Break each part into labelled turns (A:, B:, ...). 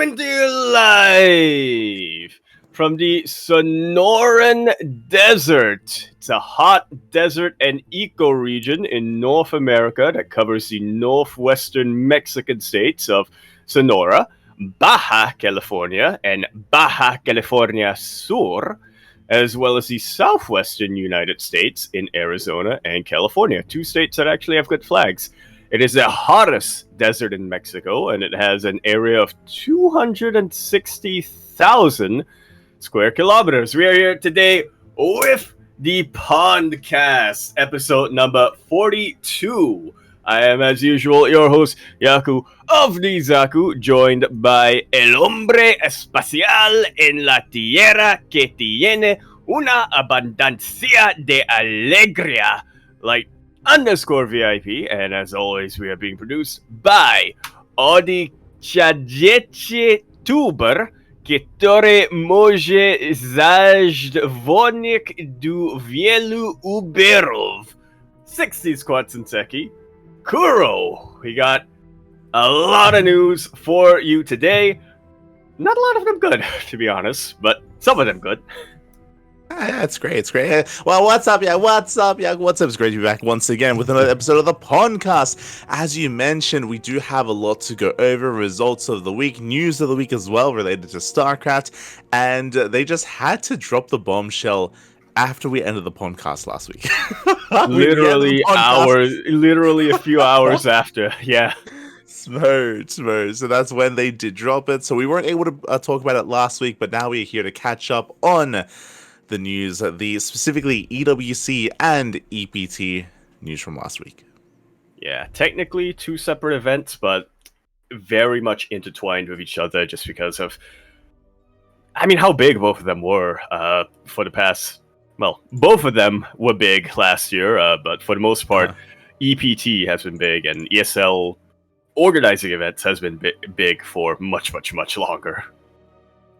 A: coming to you live from the Sonoran Desert. It's a hot desert and ecoregion in North America that covers the northwestern Mexican states of Sonora, Baja California, and Baja California Sur, as well as the southwestern United States in Arizona and California, two states that actually have good flags. It is the hottest desert in Mexico, and it has an area of 260,000 square kilometers. We are here today with the PondCast, episode number 42. I am, as usual, your host, Yaku of the Zaku, joined by El Hombre Espacial en la Tierra que tiene una abundancia de alegría, like _VIP, and as always, we are being produced by Odi Chajeche Tuber, Kitore Moje Zajdvonik du Vielu Uberov, 60 Squats and Seki, Kuro. We got a lot of news for you today. Not a lot of them good, to be honest, but some of them good.
B: It's great. It's great. Well, what's up? Yeah, what's up? Yeah, what's up? It's great to be back once again with another episode of the PondCast. As you mentioned, we do have a lot to go over. Results of the week, news of the week as well related to StarCraft, and they just had to drop the bombshell after we ended the PondCast last week.
A: Literally a few hours after. Yeah.
B: Smart. So that's when they did drop it. So we weren't able to talk about it last week, but now we're here to catch up on the news, the specifically EWC and EPT news from last week.
A: Yeah, technically two separate events, but very much intertwined with each other just because of, how big both of them were for the past, both of them were big last year, but for the most part, EPT has been big, and ESL organizing events has been big for much longer.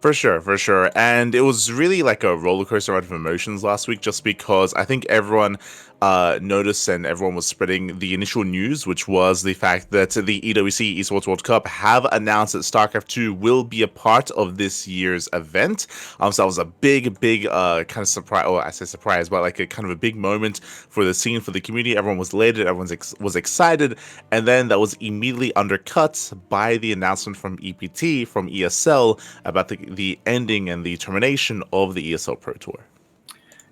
B: For sure. And it was really like a roller coaster ride of emotions last week, just because I think everyone noticed and everyone was spreading the initial news, which was the fact that the EWC Esports World Cup have announced that StarCraft 2 will be a part of this year's event. So that was a big kind of surprise, or I say surprise, but like a kind of a big moment for the scene, for the community. Everyone was elated, everyone was excited, and then that was immediately undercut by the announcement from EPT, from ESL, about the ending and the termination of the ESL Pro Tour.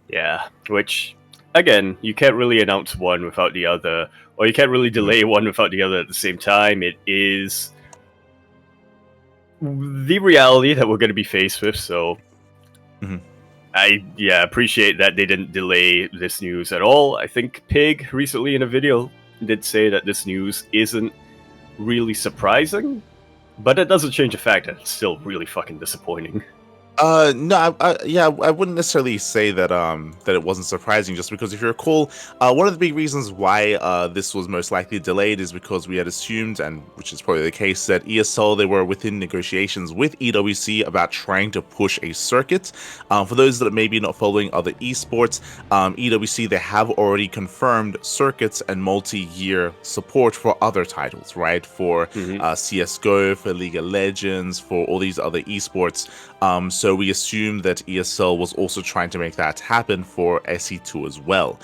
A: Yeah, which, again, you can't really announce one without the other, or you can't really delay one without the other at the same time. It is the reality that we're going to be faced with, so I appreciate that they didn't delay this news at all. I think Pig recently in a video did say that this news isn't really surprising, but it doesn't change the fact that it's still really fucking disappointing.
B: No, I wouldn't necessarily say that that it wasn't surprising, just because if you recall, one of the big reasons why this was most likely delayed is because we had assumed, and which is probably the case, that ESL, they were within negotiations with EWC about trying to push a circuit. For those that are maybe not following other esports, EWC, they have already confirmed circuits and multi-year support for other titles, right? For CSGO, for League of Legends, for all these other esports. So we assume that ESL was also trying to make that happen for SE2 as well.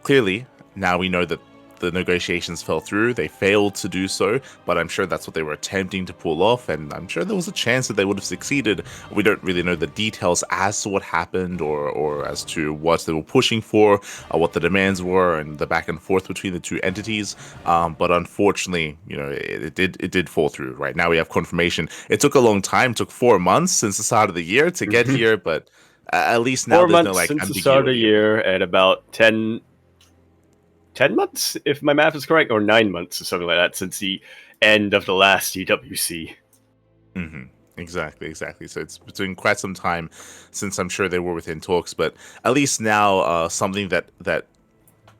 B: Clearly, now we know that the negotiations fell through. They failed to do so, but I'm sure that's what they were attempting to pull off, and I'm sure there was a chance that they would have succeeded. We don't really know the details as to what happened or as to what they were pushing for, what the demands were, and the back and forth between the two entities. But unfortunately, it did fall through. Right now, we have confirmation. It took a long time. It took 4 months since the start of the year to get here, but at least now
A: 4
B: there's
A: months
B: no like
A: since
B: ambiguity.
A: the start of the year, and about 10 months, if my math is correct, or 9 months or something like that, since the end of the last EWC.
B: Exactly. So it's been quite some time since I'm sure they were within talks, but at least now something that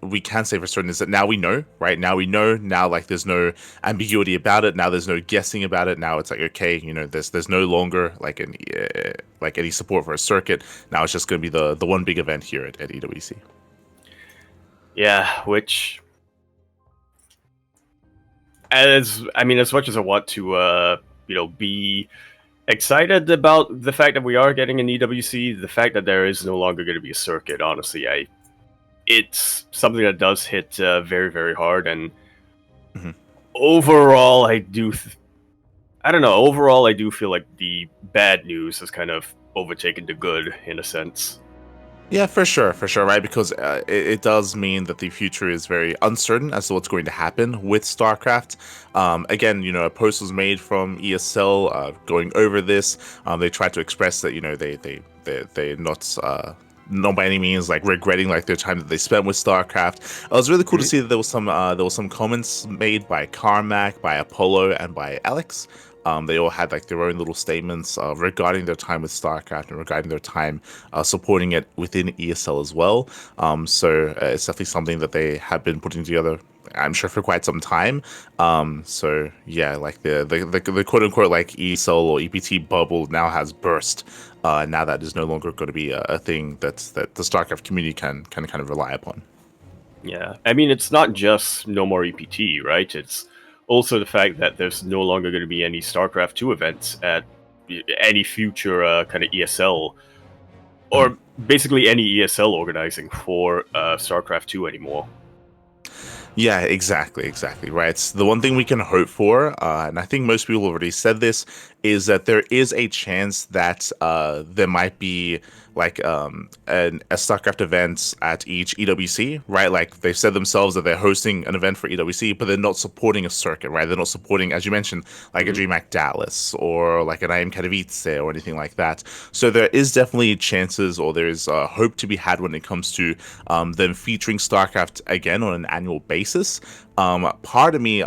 B: we can say for certain is that now we know, right? Now we know. Now, like, there's no ambiguity about it. Now there's no guessing about it. Now it's like, okay, there's no longer like any support for a circuit. Now it's just going to be the one big event here at EWC.
A: Yeah, which, as much as I want to be excited about the fact that we are getting an EWC. The fact that there is no longer going to be a circuit, honestly, it's something that does hit very, very hard. And overall, I don't know. Overall, I do feel like the bad news has kind of overtaken the good in a sense.
B: Yeah, for sure, right? Because it does mean that the future is very uncertain as to what's going to happen with StarCraft. Again, a post was made from ESL going over this. They tried to express that they're not by any means like regretting like their time that they spent with StarCraft. It was really cool to see that there was some comments made by Carmack, by Apollo, and by Alex. They all had like their own little statements regarding their time with StarCraft and regarding their time supporting it within ESL as well. So it's definitely something that they have been putting together, I'm sure, for quite some time. So yeah, like the quote unquote like ESL or EPT bubble now has burst. Now that is no longer going to be a thing that the StarCraft community can kind of rely upon.
A: Yeah, I mean, it's not just no more EPT, right? It's also the fact that there's no longer going to be any StarCraft 2 events at any future kind of ESL, or basically any ESL organizing for StarCraft 2 anymore.
B: Yeah, exactly, right. It's the one thing we can hope for, and I think most people already said this, is that there is a chance that there might be like a StarCraft event at each EWC, right? Like they've said themselves that they're hosting an event for EWC, but they're not supporting a circuit, right? They're not supporting, as you mentioned, like a DreamHack Dallas or like an IM Katowice or anything like that. So there is definitely chances, or there is hope to be had when it comes to them featuring StarCraft again on an annual basis. Part of me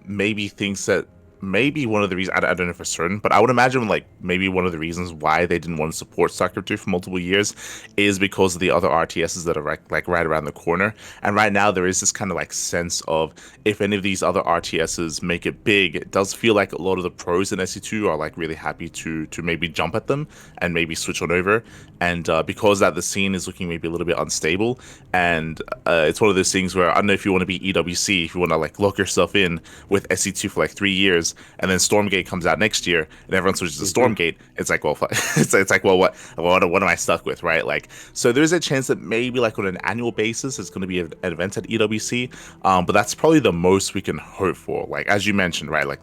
B: maybe thinks that maybe one of the reasons, I don't know for certain, but I would imagine like maybe one of the reasons why they didn't want to support StarCraft 2 for multiple years is because of the other RTSs that are like right around the corner. And right now there is this kind of like sense of if any of these other RTSs make it big, it does feel like a lot of the pros in SC2 are like really happy to maybe jump at them and maybe switch on over. And because that the scene is looking maybe a little bit unstable, and it's one of those things where I don't know if you want to be EWC, if you want to like lock yourself in with SC2 for like 3 years, and then Stormgate comes out next year, and everyone switches to Stormgate. It's like, well, it's like, well, what am I stuck with, right? Like, so there's a chance that maybe like on an annual basis, it's going to be an event at EWC, but that's probably the most we can hope for. Like as you mentioned, right? Like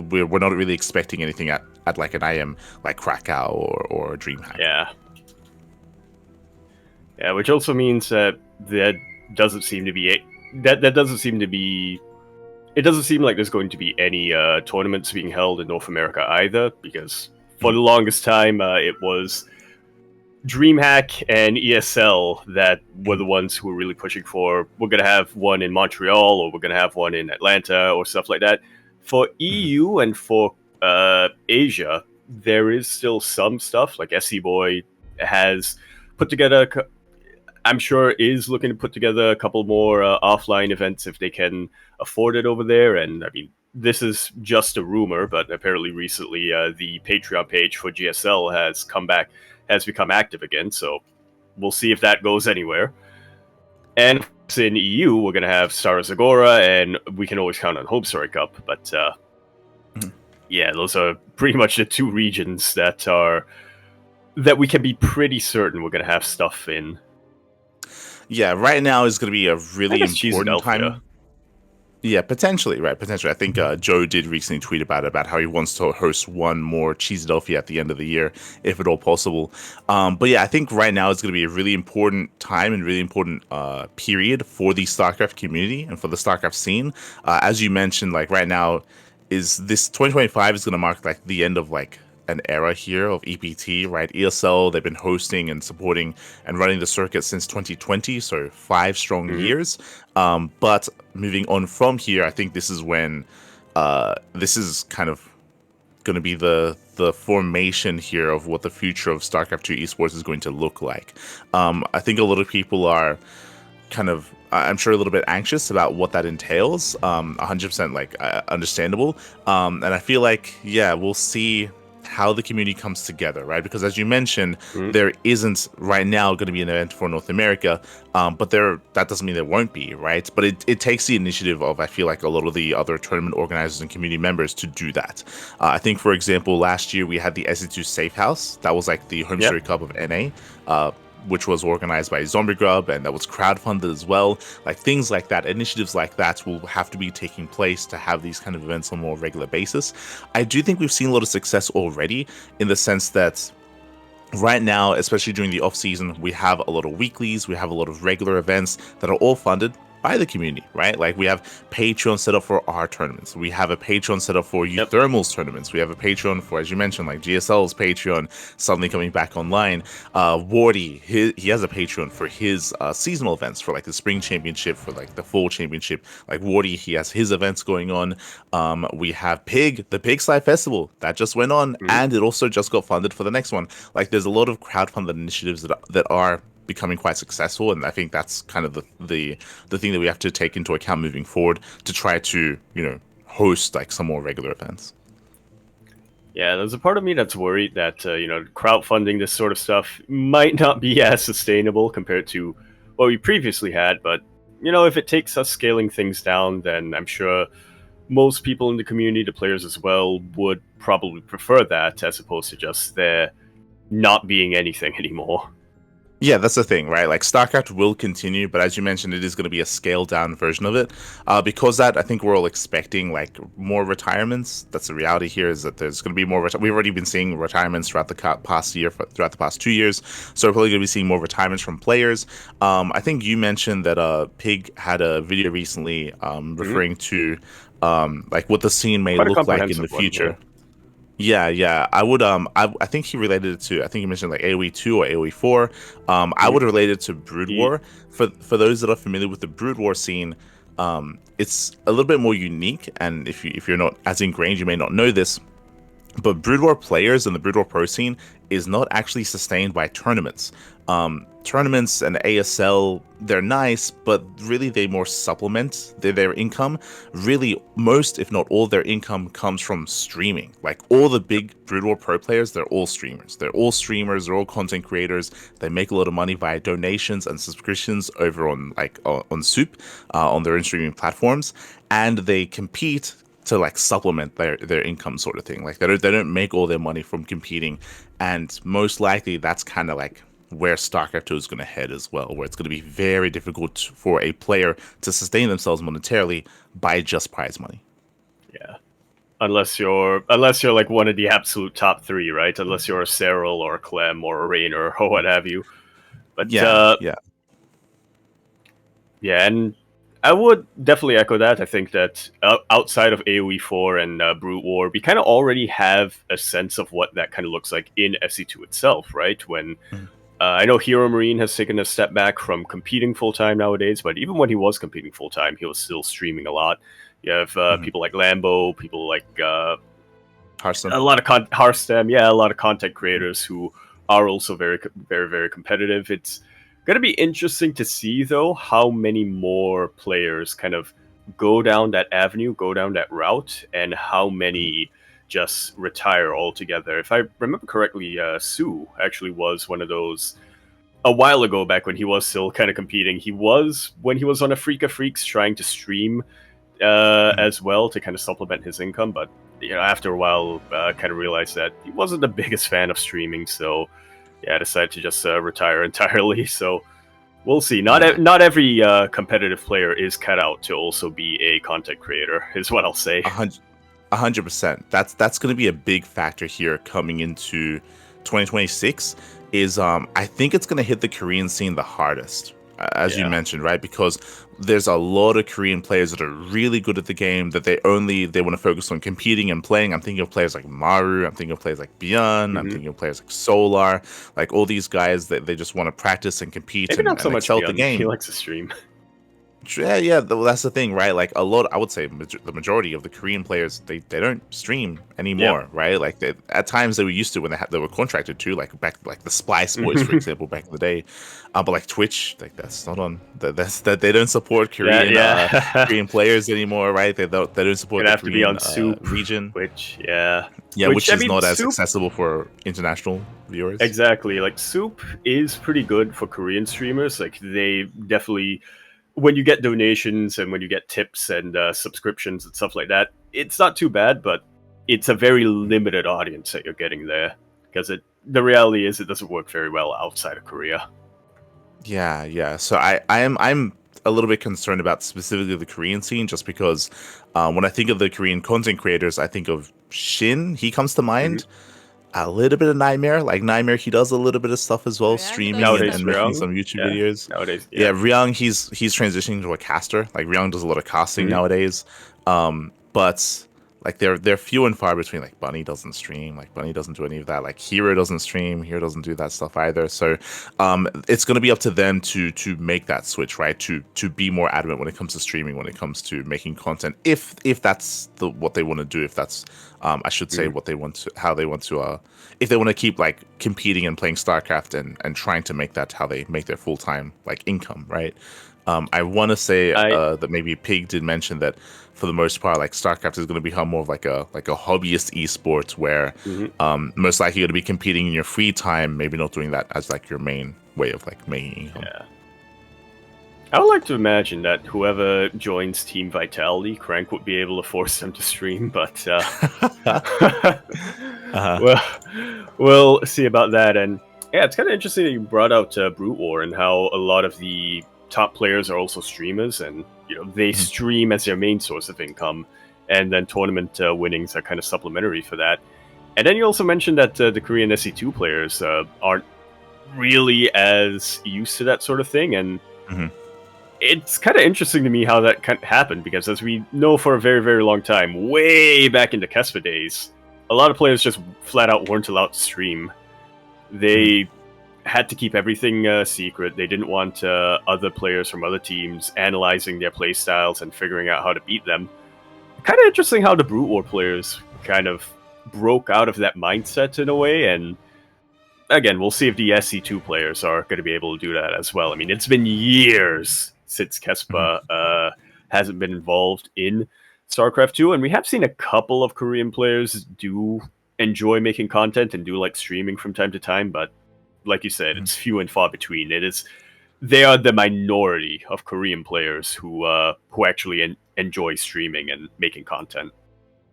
B: we're not really expecting anything at like an IM like Krakow or DreamHack.
A: Yeah, which also means that doesn't seem to be it doesn't seem like there's going to be any tournaments being held in North America either, because for the longest time it was DreamHack and ESL that were the ones who were really pushing for, we're going to have one in Montreal or we're going to have one in Atlanta or stuff like that. For EU and for Asia, there is still some stuff, like SC Boy has put together, I'm sure is looking to put together a couple more offline events if they can afford it over there. And I mean, this is just a rumor, but apparently recently the Patreon page for GSL has become active again. So we'll see if that goes anywhere. And in EU, we're going to have Stara Zagora, and we can always count on Home Story Cup. But yeah, those are pretty much the two regions that we can be pretty certain we're going to have stuff in.
B: Yeah, right now is going to be a really important time. Yeah, potentially, right? Potentially. I think Joe did recently tweet about how he wants to host one more Cheesedelphia at the end of the year, if at all possible. But yeah, I think right now it's going to be a really important time and really important period for the StarCraft community and for the StarCraft scene. As you mentioned, like right now, is this 2025 is going to mark like the end of like an era here of EPT, right? ESL, they've been hosting and supporting and running the circuit since 2020, so 5 strong years. But moving on from here, I think this is when this is kind of going to be the formation here of what the future of StarCraft 2 esports is going to look like. I think a lot of people are kind of, I'm sure, a little bit anxious about what that entails. 100% like understandable. And I feel like, yeah, we'll see how the community comes together, right? Because as you mentioned,
A: Mhm.
B: there isn't right now going to be an event for North America, but that doesn't mean there won't be, right? But it takes the initiative of, I feel like, a lot of the other tournament organizers and community members to do that. I think, for example, last year we had the SE2 Safe House. That was like the Home
A: Yep.
B: Story Cup of NA. Which was organized by Zombie Grub, and that was crowdfunded as well. Like things like that, initiatives like that will have to be taking place to have these kind of events on a more regular basis. I do think we've seen a lot of success already in the sense that right now, especially during the off season, we have a lot of weeklies, we have a lot of regular events that are all funded by the community, right? Like we have Patreon set up for our tournaments. We have a Patreon set up for
A: Yep.
B: Thermal's tournaments. We have a Patreon for, as you mentioned, like GSL's Patreon suddenly coming back online. Wardy, he has a Patreon for his seasonal events, for like the spring championship, for like the fall championship. Like Wardy, he has his events going on. We have the Pig Slide Festival that just went on,
A: Mhm.
B: and it also just got funded for the next one. Like there's a lot of crowdfunded initiatives that are becoming quite successful, and I think that's kind of the thing that we have to take into account moving forward to try to host like some more regular events.
A: Yeah, there's a part of me that's worried that crowdfunding this sort of stuff might not be as sustainable compared to what we previously had. But if it takes us scaling things down, then I'm sure most people in the community, the players as well, would probably prefer that as opposed to just there not being anything anymore.
B: Yeah, that's the thing, right? Like StarCraft will continue, but as you mentioned, it is going to be a scaled down version of it. Because that, I think we're all expecting like more retirements. That's the reality here, is that there's going to be more. We've already been seeing retirements throughout the past year, throughout the past 2 years. So we're probably going to be seeing more retirements from players. I think you mentioned that Pig had a video recently
A: Mhm.
B: referring to like what the scene may
A: Quite a
B: look like in the
A: comprehensive one, yeah.
B: future. Yeah. I would I think he related it to, I think he mentioned like AoE 2 or AoE 4. I
A: Mhm.
B: would relate it to Brood
A: He,
B: War. For those that are familiar with the Brood War scene, it's a little bit more unique, and if you're not as ingrained, you may not know this. But Brood War players and the Brood War Pro scene is not actually sustained by tournaments. Tournaments and ASL, they're nice, but really they more supplement their income. Really, most, if not all, their income comes from streaming. Like all the big Brood War Pro players, they're all streamers. They're all content creators. They make a lot of money via donations and subscriptions over on Soup, on their own streaming platforms, and they compete to like supplement their income, sort of thing. Like they don't make all their money from competing, and most likely that's kind of like where StarCraft 2 is going to head as well, where it's going to be very difficult for a player to sustain themselves monetarily by just prize money.
A: yeah. Unless you're like one of the absolute top three, right? Unless you're a Cyril or a Clem or a Rainer or what have you. But
B: Yeah.
A: yeah, and I would definitely echo that. I think that outside of AoE 4 and Brute War, we kind of already have a sense of what that kind of looks like in SE2 itself, right? When
B: Mhm.
A: I know Hero Marine has taken a step back from competing full time nowadays, but even when he was competing full time, he was still streaming a lot. You have
B: Mhm.
A: people like Lambo, people like
B: Hearthstone.
A: a lot of Hearthstone, yeah, a lot of content creators who are also very, very, very competitive. It's going to be interesting to see, though, how many more players kind of go down that avenue, go down that route, and how
B: Mhm.
A: many just retire altogether. If I remember correctly, Sue actually was one of those a while ago, back when he was still kind of competing. He was, when he was on a Freak of Freaks, trying to stream
B: Mhm.
A: as well to kind of supplement his income. But after a while, kind of realized that he wasn't the biggest fan of streaming, so yeah, I decided to just retire entirely. So we'll see.
B: Yeah.
A: Not every competitive player is cut out to also be a content creator, is what I'll say.
B: 100%. That's going to be a big factor here coming into 2026. Is I think it's going to hit the Korean scene the hardest, as you
A: Yeah.
B: mentioned, right? Because there's a lot of Korean players that are really good at the game that they want to focus on competing and playing. I'm thinking of players like Maru. I'm thinking of players like Byeon. I'm
A: Hmm.
B: thinking of players like Solar. Like all these guys that they just want to practice and compete
A: Maybe not so
B: and
A: much
B: excel at the
A: Beyond. He
B: game.
A: likes to stream.
B: Yeah, that's the thing, right? Like a lot, I would say the majority of the Korean players, they don't stream
A: Yeah.
B: anymore, right? Like at times they were used to when they were contracted to, like back like the Splice Boys, for example, back in the day. But like Twitch, like that's not on. That they don't support
A: Yeah, yeah.
B: Korean players anymore, right? They don't support
A: Gonna
B: the
A: have to be
B: Korean
A: on Soup,
B: region,
A: which yeah,
B: yeah,
A: which
B: which
A: I
B: is
A: mean
B: not as
A: Soup
B: accessible for international viewers.
A: exactly like Soup is pretty good for Korean streamers. Like they definitely when you get donations and when you get tips and subscriptions and stuff like that, it's not too bad, but it's a very limited audience that you're getting there because the reality is it doesn't work very well outside of Korea.
B: Yeah, yeah. So I'm a little bit concerned about specifically the Korean scene, just because when I think of the Korean content creators, I think of Shin. He comes to
A: Mhm.
B: mind. A little bit of Nightmare, like Nightmare, he does a little bit of stuff as well, streaming and,
A: Nowadays,
B: and making
A: Ryung,
B: some YouTube
A: yeah,
B: videos.
A: nowadays,
B: Yeah,
A: yeah.
B: Ryung, he's transitioning to a caster. Like Ryung does a lot of casting
A: Mhm.
B: nowadays. But like they're few and far between. Like Bunny doesn't stream. Like Bunny doesn't do any of that. Like Hero doesn't stream. Hero doesn't do that stuff either. So it's gonna be up to them to make that switch, right? To be more adamant when it comes to streaming, when it comes to making content. If that's what they want to do, if that's I should say
A: Mhm.
B: what they want to, how they want to if they want to keep like competing and playing StarCraft and trying to make that how they make their full time like income, right? I want to say
A: I
B: that maybe Pig did mention that for the most part, like StarCraft is going to become more of like a hobbyist esports where
A: mhm.
B: most likely going to be competing in your free time, maybe not doing that as like your main way of like making income.
A: Yeah. I would like to imagine that whoever joins Team Vitality, Crank would be able to force them to stream, but
B: Uh-huh.
A: well, we'll see about that. And yeah, it's kind of interesting that you brought out Brute War and how a lot of the top players are also streamers, and they
B: Mhm.
A: stream as their main source of income, and then tournament winnings are kind of supplementary for that. And then you also mentioned that the Korean SE2 players aren't really as used to that sort of thing, and
B: Mhm.
A: it's kind of interesting to me how that happened because, as we know, for a very, very long time, way back in the Kespa days, a lot of players just flat out weren't allowed to stream.
B: Mhm.
A: They had to keep everything secret. They didn't want other players from other teams analyzing their playstyles and figuring out how to beat them. Kind of interesting how the Brute War players kind of broke out of that mindset in a way, and again, we'll see if the SC2 players are going to be able to do that as well. I mean, it's been years since
B: Mhm.
A: Kespa hasn't been involved in StarCraft 2, and we have seen a couple of Korean players do enjoy making content and do like streaming from time to time, but like you said,
B: Mhm.
A: it's few and far between. They are the minority of Korean players who actually enjoy streaming and making content.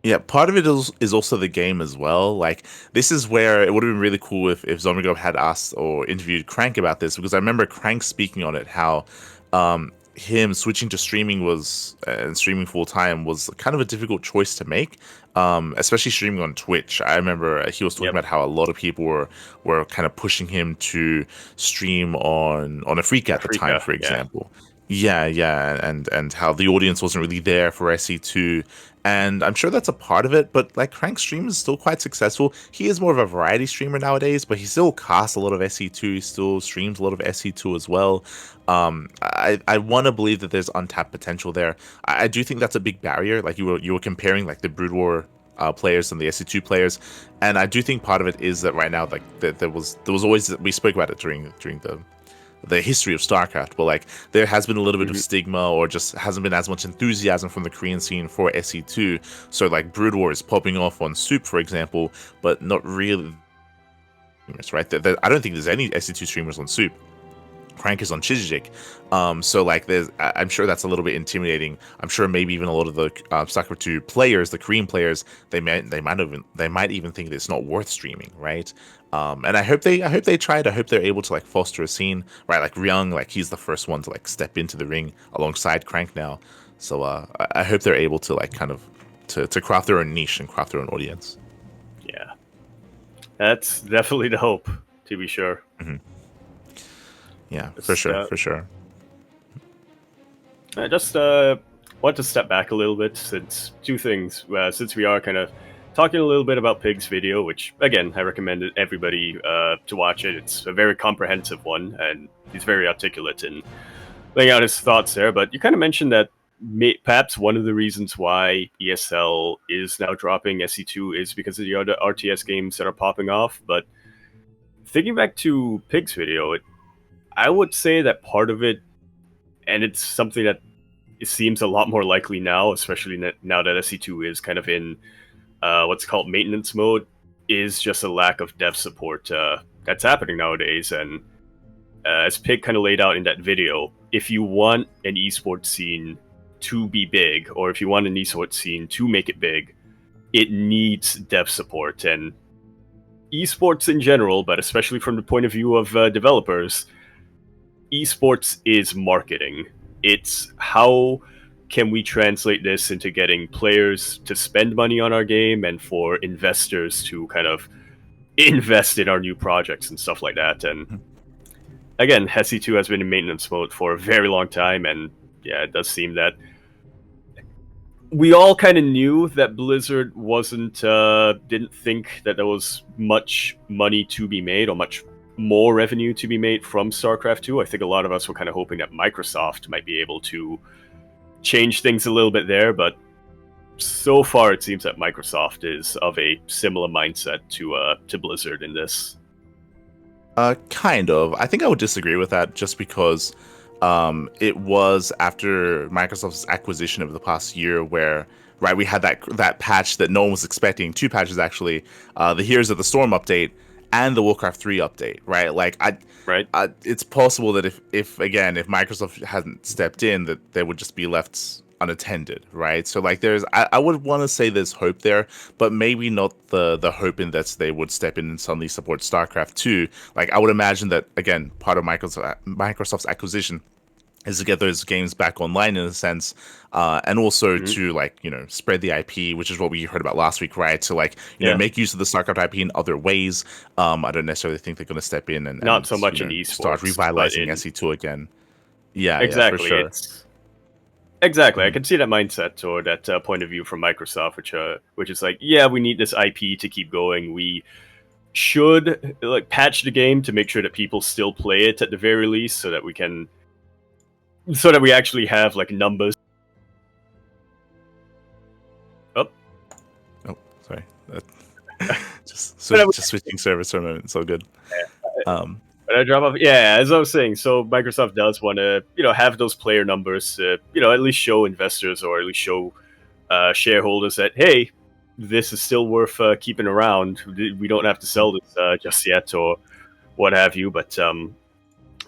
B: Yeah, part of it is also the game as well. Like this is where it would have been really cool if Zombie had asked or interviewed Crank about this, because I remember Crank speaking on it how him switching to streaming was and streaming full time was kind of a difficult choice to make, especially streaming on Twitch. I remember he was talking
A: Yep,
B: about how a lot of people were kind of pushing him to stream on Afrika at the time,
A: Afrika,
B: for
A: yeah.
B: example. Yeah, yeah, and how the audience wasn't really there for SE2, and I'm sure that's a part of it. But like Crank's stream is still quite successful. He is more of a variety streamer nowadays, but he still casts a lot of SE2. He still streams a lot of SE2 as well. I want to believe that there's untapped potential there. I do think that's a big barrier. Like you were comparing like the Brood War players and the SE2 players, and I do think part of it is that right now like there was always, we spoke about it during the history of StarCraft, but like there has been a little bit of
A: Mhm.
B: stigma or just hasn't been as much enthusiasm from the Korean scene for SE2. So like Brood War is popping off on Soup, for example, but not really, right? I don't think there's any SE2 streamers on Soup. Crank is on Chijik. So like I'm sure that's a little bit intimidating. I'm sure maybe even a lot of the StarCraft 2 players, the Korean players, they might even think that it's not worth streaming, right? And I hope they try it. I hope they're able to like foster a scene, right? Like Ryung, like he's the first one to like step into the ring alongside Crank now. So I hope they're able to like kind of to craft their own niche and craft their own audience.
A: Yeah, that's definitely the hope, to be sure.
B: Hmm. Yeah, for
A: Just,
B: sure, for sure.
A: I just want to step back a little bit since two things. Since we are kind of talking a little bit about Pig's video, which again I recommend everybody to watch it. It's a very comprehensive one, and he's very articulate in laying out his thoughts there. But you kind of mentioned that perhaps one of the reasons why ESL is now dropping SE2 is because of the other RTS games that are popping off. But thinking back to Pig's video, I would say that part of it, and it's something that it seems a lot more likely now, especially now that SE2 is kind of in what's called maintenance mode, is just a lack of dev support that's happening nowadays. And as Pig kind of laid out in that video, if you want an esports scene to be big, or if you want an esports scene to make it big, it needs dev support. And esports in general, but especially from the point of view of developers, esports is marketing. It's how can we translate this into getting players to spend money on our game and for investors to kind of invest in our new projects and stuff like that. And again, SE2 has been in maintenance mode for a very long time, and yeah, it does seem that we all kind of knew that Blizzard didn't think that there was much money to be made or much more revenue to be made from StarCraft 2. I think a lot of us were kind of hoping that Microsoft might be able to change things a little bit there, but so far it seems that Microsoft is of a similar mindset to Blizzard in this.
B: Kind of. I think I would disagree with that just because it was after Microsoft's acquisition over the past year where, right, we had that patch that no one was expecting, two patches actually, the Heroes of the Storm update and the Warcraft 3 update, right? Like, it's possible that if Microsoft hadn't stepped in, that they would just be left unattended, right? So like I would want to say there's hope there, but maybe not the hope in that they would step in and suddenly support StarCraft 2. Like I would imagine that, again, part of Microsoft's acquisition is to get those games back online in a sense, and also to like, you know, spread the IP, which is what we heard about last week, right? To like, you know, make use of the StarCraft IP in other ways. I don't necessarily think they're going to step in and
A: not so much in esports,
B: start revitalizing SE2 again. Yeah,
A: exactly.
B: Yeah, for sure.
A: Exactly, I can see that mindset or that point of view from Microsoft, which is like, yeah, we need this IP to keep going. We should like patch the game to make sure that people still play it at the very least, so that we actually have like numbers.
B: Oh, sorry. just switching servers for a moment. It's all good.
A: But I drop off. Yeah, as I was saying, so Microsoft does want to, have those player numbers to, at least show investors or at least show shareholders that, hey, this is still worth keeping around. We don't have to sell this just yet or what have you. But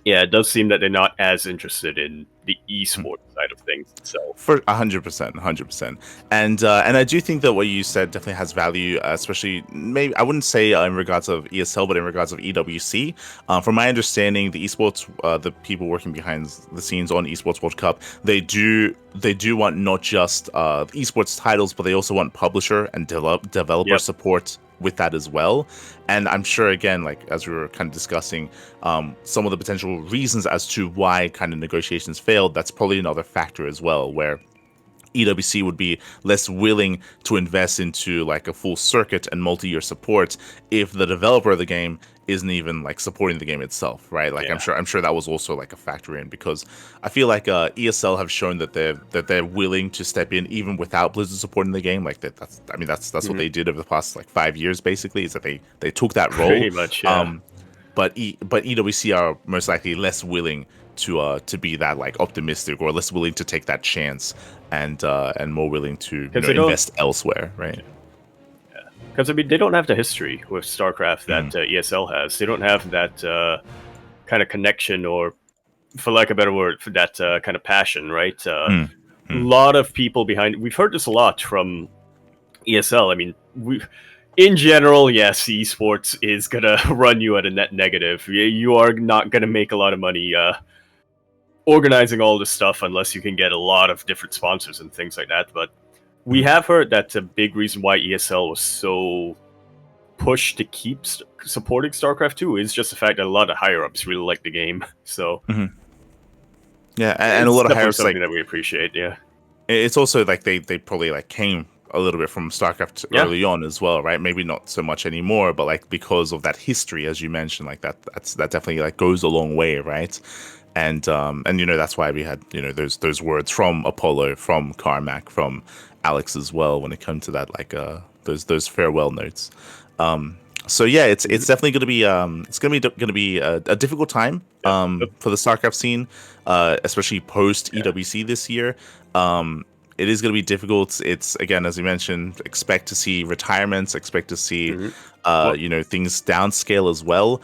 A: yeah, it does seem that they're not as interested in the esports side of things. So
B: for 100%, and I do think that what you said definitely has value, especially maybe I wouldn't say in regards of ESL, but in regards of EWC. From my understanding, the esports, the people working behind the scenes on Esports World Cup, they do want not just esports titles, but they also want publisher and developer support with that as well. And I'm sure, again, like as we were kind of discussing some of the potential reasons as to why kind of negotiations failed, that's probably another factor as well, where EWC would be less willing to invest into like a full circuit and multi-year support if the developer of the game isn't even like supporting the game itself, right? Like I'm sure that was also like a factor in, because I feel like ESL have shown that they're willing to step in even without Blizzard supporting the game. Like that's what they did over the past like 5 years basically, is that they took that role.
A: Pretty much, yeah.
B: But EWC are most likely less willing to be that like optimistic, or less willing to take that chance, and more willing to invest elsewhere, right?
A: Because they don't have the history with StarCraft that ESL has. They don't have that kind of connection, or, for lack of a better word, for that kind of passion, right? A lot of people behind. We've heard this a lot from ESL. I mean, in general, yes, esports is gonna run you at a net negative. You are not gonna make a lot of money organizing all this stuff unless you can get a lot of different sponsors and things like that. But we have heard that's a big reason why ESL was so pushed to keep supporting StarCraft 2 is just the fact that a lot of higher-ups really like the game. So
B: yeah, and a lot of higher-ups
A: something that we appreciate. Yeah,
B: it's also like they probably like came a little bit from StarCraft early on as well, right? Maybe not so much anymore, but like because of that history, as you mentioned, like that definitely like goes a long way, right? and that's why we had those words from Apollo, from Carmack, from Alex as well when it comes to that, like those farewell notes. So yeah, it's definitely going to be a difficult time for the StarCraft scene, especially post EWC this year. It is going to be difficult. It's, again, as you mentioned, expect to see retirements, expect to see things downscale as well.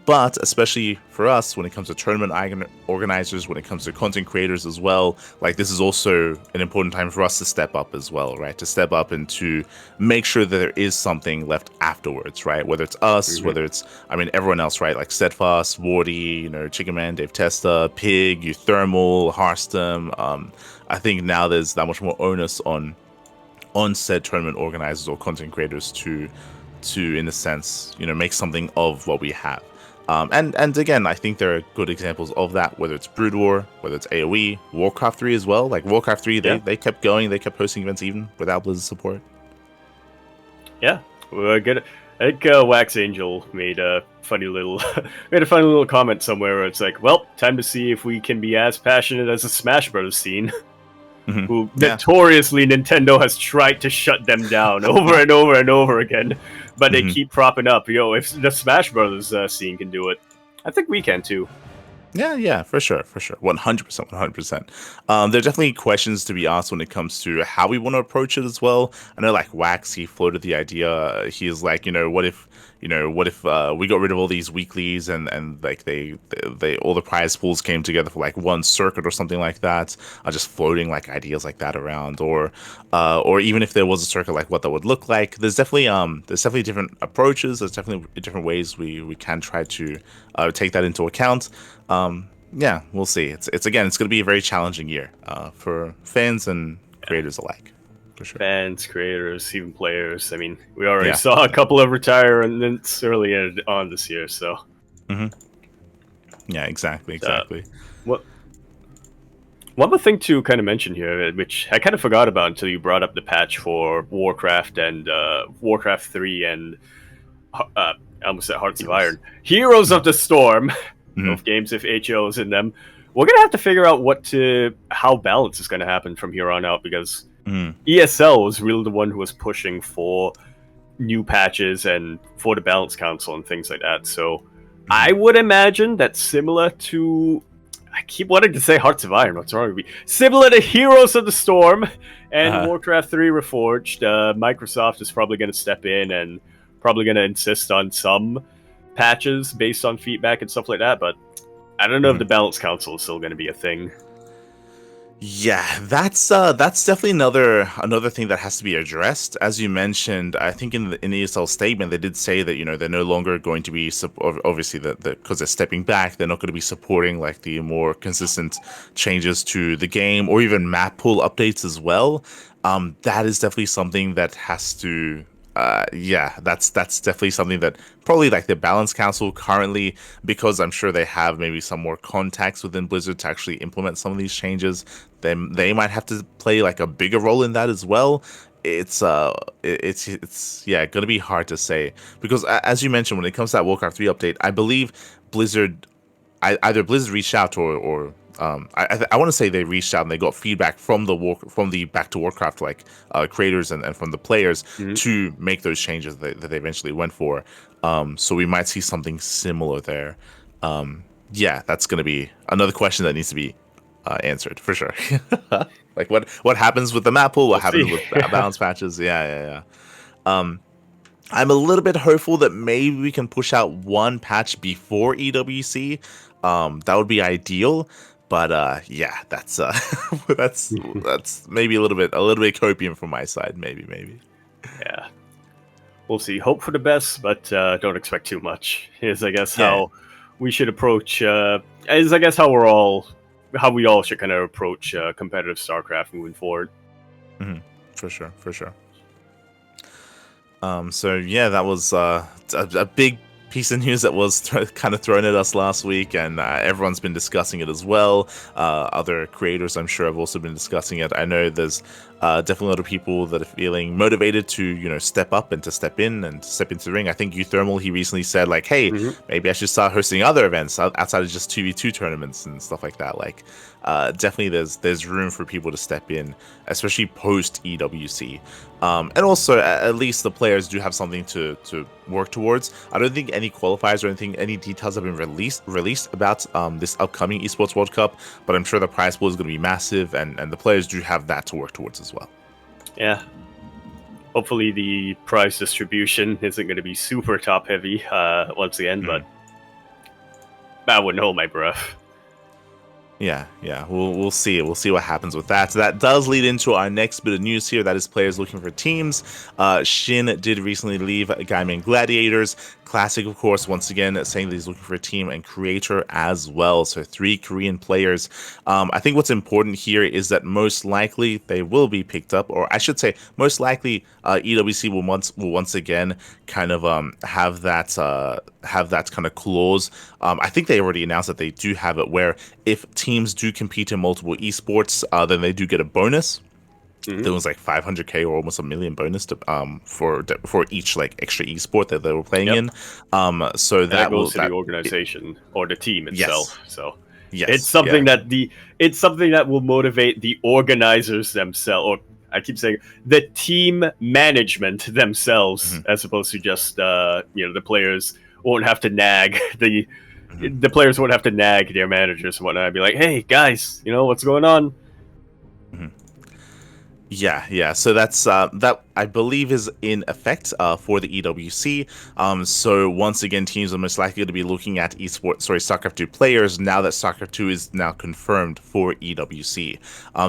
B: But especially for us, when it comes to tournament organizers, when it comes to content creators as well, like, this is also an important time for us to step up as well, right? To step up and to make sure that there is something left afterwards, right? Whether it's us, whether it's, everyone else, right? Like Steadfast, Wardy, Chicken Man, Dave Testa, Pig, Euthermal, Harstem. I think now there's that much more onus on said tournament organizers or content creators to in a sense, make something of what we have. And again, I think there are good examples of that, whether it's Brood War, whether it's AoE, Warcraft 3 as well. Like Warcraft 3, they kept going, they kept hosting events even without Blizzard's support.
A: Yeah, we're good. I think Wax Angel made a funny little comment somewhere where it's like, well, time to see if we can be as passionate as the Smash Bros. Scene. Who notoriously Nintendo has tried to shut them down over and over and over again, but they keep propping up. If the Smash Brothers scene can do it, I think we can too.
B: Yeah, for sure, 100%. There are definitely questions to be asked when it comes to how we want to approach it as well. I know, like Wax, he floated the idea. He's like, what if we got rid of all these weeklies and like they all the prize pools came together for like one circuit or something like that. Just floating like ideas like that around, or even if there was a circuit, like what that would look like. There's definitely different approaches. There's definitely different ways we can try to take that into account. Yeah, we'll see. It's going to be a very challenging year for fans and creators alike, for sure.
A: Fans, creators, even players. We already saw a couple of retirements early on this year, so.
B: Yeah, exactly.
A: One more thing to kind of mention here, which I kind of forgot about until you brought up the patch for Warcraft and Warcraft 3 and I almost said Hearts of Iron. Heroes of the Storm. Both games with HOs in them. We're gonna have to figure out how balance is gonna happen from here on out, because ESL was really the one who was pushing for new patches and for the balance council and things like that. So I would imagine that similar to, I keep wanting to say Hearts of Iron, what's wrong with me? Similar to Heroes of the Storm and Warcraft 3 Reforged, Microsoft is probably gonna step in and probably gonna insist on some patches based on feedback and stuff like that, but I don't know if the balance council is still going to be a thing.
B: Yeah, that's definitely another thing that has to be addressed. As you mentioned, I think in the ESL statement they did say that they're no longer going to be obviously because they're stepping back, they're not going to be supporting like the more consistent changes to the game or even map pool updates as well. That is definitely something that has to. That's definitely something that probably like the Balance Council currently, because I'm sure they have maybe some more contacts within Blizzard to actually implement some of these changes, then they might have to play like a bigger role in that as well. It's gonna be hard to say, because as you mentioned, when it comes to that Warcraft 3 update, I believe Blizzard either Blizzard reached out or I want to say they reached out and they got feedback from the Back to Warcraft creators and from the players to make those changes that they eventually went for. So we might see something similar there. That's going to be another question that needs to be answered for sure. Like what happens with the map pool? What happens with balance patches? Yeah. I'm a little bit hopeful that maybe we can push out one patch before EWC. That would be ideal. But that's maybe a little bit copium from my side. Maybe.
A: Yeah, we'll see. Hope for the best, but don't expect too much. Is I guess how we should approach. Is I guess how we all should kind of approach competitive StarCraft moving forward.
B: For sure. So yeah, that was a big piece of news that was kind of thrown at us last week, and everyone's been discussing it as well. Other creators, I'm sure, have also been discussing it. I know there's definitely a lot of people that are feeling motivated to, step up and to step in and to step into the ring. I think Uthermal, he recently said, like, hey, maybe I should start hosting other events outside of just 2v2 tournaments and stuff like that. Like, definitely there's room for people to step in, especially post EWC. And also, at least the players do have something to work towards. I don't think any qualifiers or any details have been released about this upcoming Esports World Cup, but I'm sure the prize pool is going to be massive, and the players do have that to work towards as well.
A: Yeah. Hopefully the prize distribution isn't going to be super top heavy once again, but I wouldn't hold my breath.
B: Yeah, we'll see. We'll see what happens with that. So that does lead into our next bit of news here. That is players looking for teams. Shin did recently leave Gaiman Gladiators. Classic, of course, once again, saying that he's looking for a team, and Creator as well. So 3 Korean players. I think what's important here is that most likely they will be picked up, or I should say, most likely EWC will once again kind of have that kind of clause. I think they already announced that they do have it, where if teams do compete in multiple esports, then they do get a bonus. There was like 500k or almost $1 million bonus to, for each like extra esport that they were playing in. So that
A: goes to the organization or the team itself.
B: Yes.
A: So
B: yes,
A: it's something that will motivate the organizers themselves, or I keep saying the team management themselves, as opposed to just the players won't have to nag the players won't have to nag their managers and whatnot. I'd be like, hey guys, what's going on?
B: Yeah. So that's that I believe is in effect for the EWC. So once again, teams are most likely to be looking at StarCraft 2 players now that StarCraft 2 is now confirmed for EWC.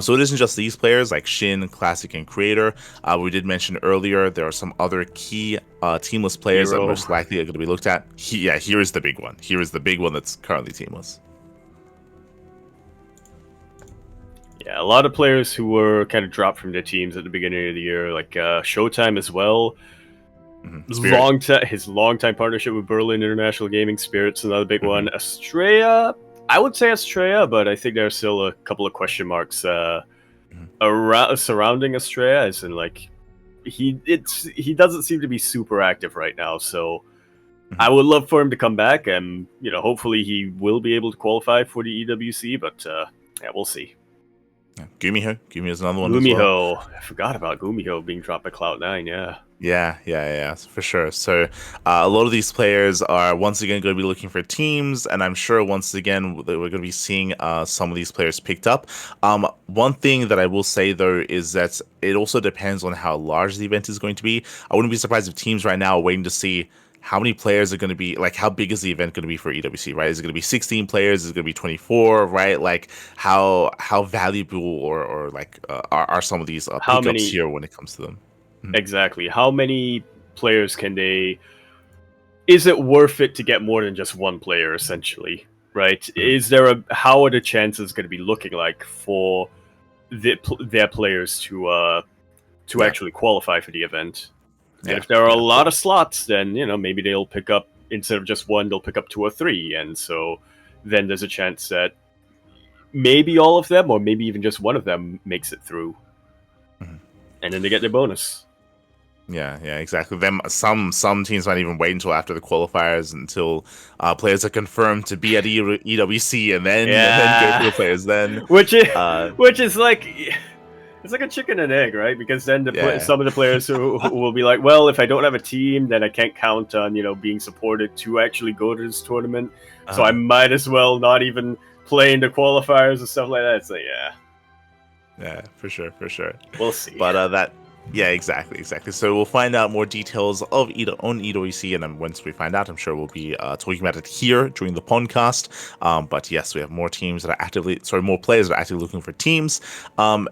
B: So it isn't just these players like Shin, Classic, and Creator. We did mention earlier there are some other key teamless players that most likely are going to be looked at. Here is the big one. Here is the big one that's currently teamless.
A: Yeah, a lot of players who were kind of dropped from their teams at the beginning of the year, like Showtime as well. His long-time partnership with Berlin International Gaming, Spirit's another big one. Estrella, I would say Estrella, but I think there are still a couple of question marks surrounding Estrella, as in like he doesn't seem to be super active right now. So I would love for him to come back, and hopefully he will be able to qualify for the EWC. But yeah, we'll see.
B: Gumiho is another one.
A: Gumiho, I forgot about Gumiho being dropped by Cloud9.
B: Yeah, for sure. So a lot of these players are once again going to be looking for teams, and I'm sure once again we're going to be seeing some of these players picked up. One thing that I will say though is that it also depends on how large the event is going to be. I wouldn't be surprised if teams right now are waiting to see how many players are going to be, like, how big is the event going to be for EWC, right? Is it going to be 16 players? Is it going to be 24, right? Like, how valuable or like are some of these pickups here when it comes to them?
A: Exactly. How many players can they... Is it worth it to get more than just one player, essentially, right? How are the chances going to be looking like for their players to actually qualify for the event? And if there are a lot of slots, then maybe they'll pick up, instead of just one, they'll pick up 2 or 3, and so then there's a chance that maybe all of them, or maybe even just one of them, makes it through, and then they get their bonus.
B: Yeah, exactly. Some teams might even wait until after the qualifiers, until players are confirmed to be at EWC, and then go for the players. Then
A: which is like. It's like a chicken and egg, right? Because then some of the players who will be like, well, if I don't have a team, then I can't count on, being supported to actually go to this tournament. So I might as well not even play in the qualifiers and stuff like that. It's like,
B: yeah, for sure.
A: We'll see.
B: But exactly. So we'll find out more details on EWC, and then once we find out, I'm sure we'll be talking about it here during the podcast. But yes, we have more players that are actively looking for teams.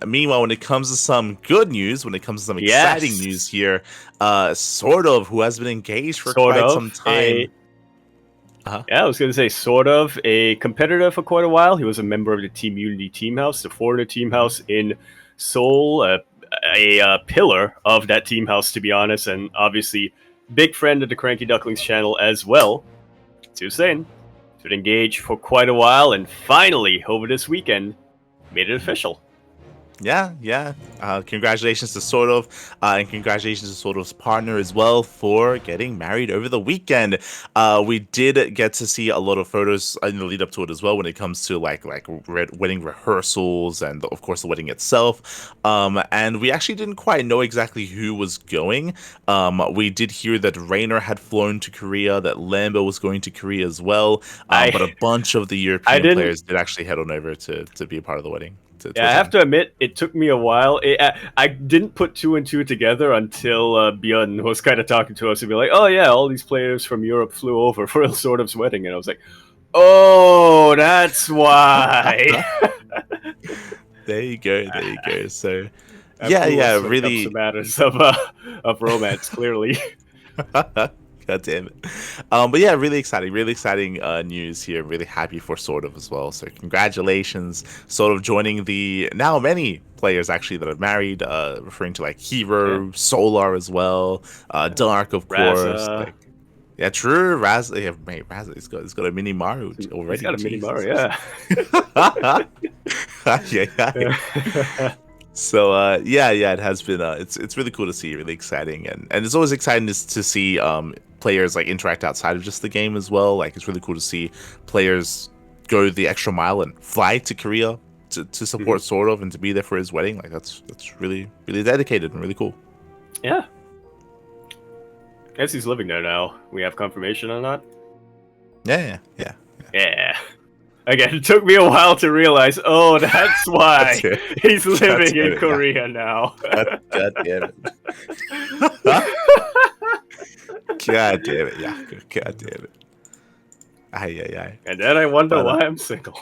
B: Meanwhile, when it comes to some good news, when it comes to some exciting news here, SortOf, who has been engaged for quite some time.
A: Yeah, I was going to say, SortOf, a competitor for quite a while. He was a member of the Team Unity team house, the foreigner team house in Seoul, a pillar of that team house, to be honest, and obviously big friend of the CranKy Ducklings channel as well. As you were saying, been engaged for quite a while, and finally, over this weekend, made it official.
B: Yeah. Congratulations to SortOf, and congratulations to SortOf's partner as well for getting married over the weekend. We did get to see a lot of photos in the lead up to it as well when it comes to like wedding rehearsals and of course the wedding itself. And we actually didn't quite know exactly who was going. We did hear that Raynor had flown to Korea, that Lambo was going to Korea as well. But a bunch of the European players did actually head on over to be a part of the wedding.
A: Yeah, I have to admit, it took me a while. I didn't put two and two together until Björn was kind of talking to us and be like, oh yeah, all these players from Europe flew over for SortOf's wedding. And I was like, oh, that's why.
B: There you go. So, yeah, really.
A: Some matters of romance, clearly.
B: God damn it. But yeah, really exciting news here. Really happy for SortOf as well. So congratulations, SortOf joining the now many players actually that are married, referring to like Hero, Solar as well, Dark of course. Like, yeah, true. Raz, mate, Raz, he's got a mini Mario already.
A: He's got a mini Mario, yeah.
B: yeah. So it has been it's really cool to see, really exciting, and it's always exciting to see players like interact outside of just the game as well. Like it's really cool to see players go the extra mile and fly to Korea to support SortOf and to be there for his wedding. Like that's really dedicated and really cool.
A: Yeah. Guess he's living there now. We have confirmation on that.
B: Yeah.
A: Again, it took me a while to realize, oh, that's why he's living in Korea now.
B: God damn it. God damn it. Yeah. God damn it. Aye.
A: And then I wonder why I'm single.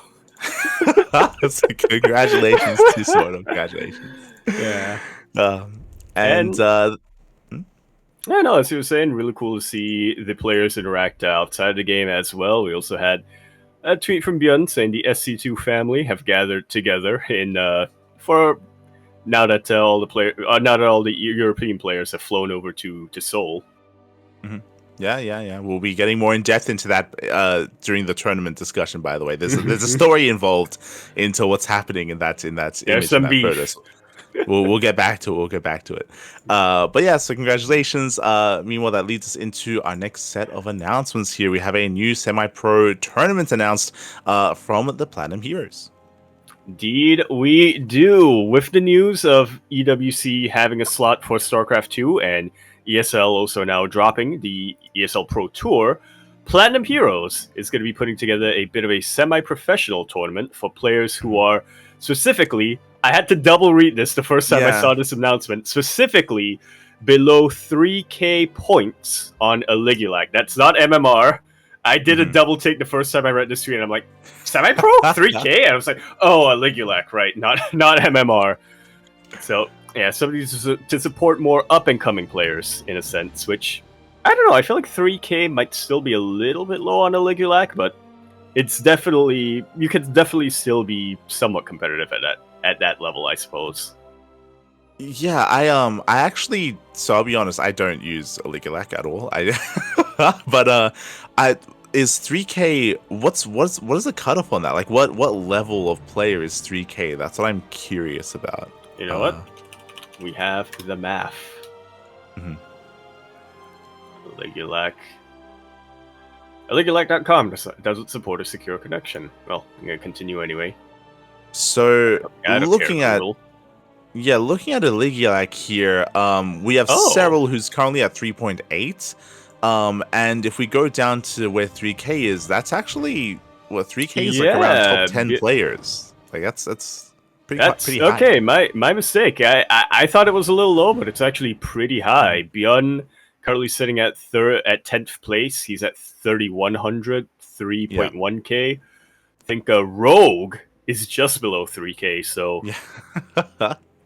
B: So congratulations to SortOf. Congratulations.
A: Yeah.
B: Yeah,
A: no, as you were saying, really cool to see the players interact outside of the game as well. We also had a tweet from Björn saying the SC2 family have gathered together in for now that all the European players have flown over to Seoul.
B: Mm-hmm. Yeah. We'll be getting more in depth into that during the tournament discussion. By the way, there's a story involved into what's happening in that image,
A: there's some beef.
B: Photo. So we'll get back to it. But yeah, so congratulations. Meanwhile, that leads us into our next set of announcements here. We have a new semi-pro tournament announced from the Platinum Heroes.
A: Indeed, we do. With the news of EWC having a slot for StarCraft 2 and ESL also now dropping the ESL Pro Tour, Platinum Heroes is going to be putting together a bit of a semi-professional tournament for players who are specifically, I had to double read this the first time I saw this announcement, specifically below 3k points on a Ligulac. That's not MMR. I did a double take the first time I read this tweet, and I'm like, semi-pro? 3k? And I was like, oh, a Ligulac, right, not MMR. So, yeah, somebody to support more up-and-coming players, in a sense, which, I don't know, I feel like 3k might still be a little bit low on a Ligulac, but it's definitely, you could definitely still be somewhat competitive at that level, I suppose.
B: Yeah, I actually, so I'll be honest, I don't use a Ligulac at all. But is 3k, what is the cutoff on that? Like what level of player is 3k? That's what I'm curious about.
A: You know what? We have the math. Ligulac. Ligulac.com doesn't support a secure connection. Well, I'm going to continue anyway.
B: So, looking at a Ligulac here, we have several who's currently at 3.8. And if we go down to where 3k is, that's actually, 3k is like around top 10 players. Like, that's pretty high.
A: Okay, my mistake. I thought it was a little low, but it's actually pretty high. Björn currently sitting at 10th place. He's at 3,100, 3.1k. I think Rogue is just below 3k. So,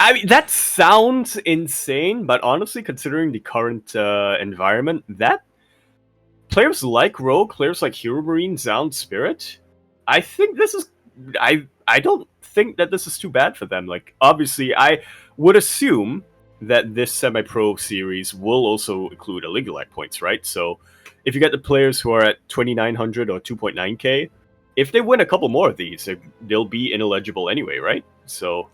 A: I mean, that sounds insane, but honestly, considering the current environment, that players like Rogue, players like Hero Marine, Zound Spirit, I think this is, I don't think that this is too bad for them. Like, obviously, I would assume that this semi-pro series will also include a League of Legends points, right? So if you get the players who are at 2,900 or 2.9k, if they win a couple more of these, they'll be ineligible anyway, right? So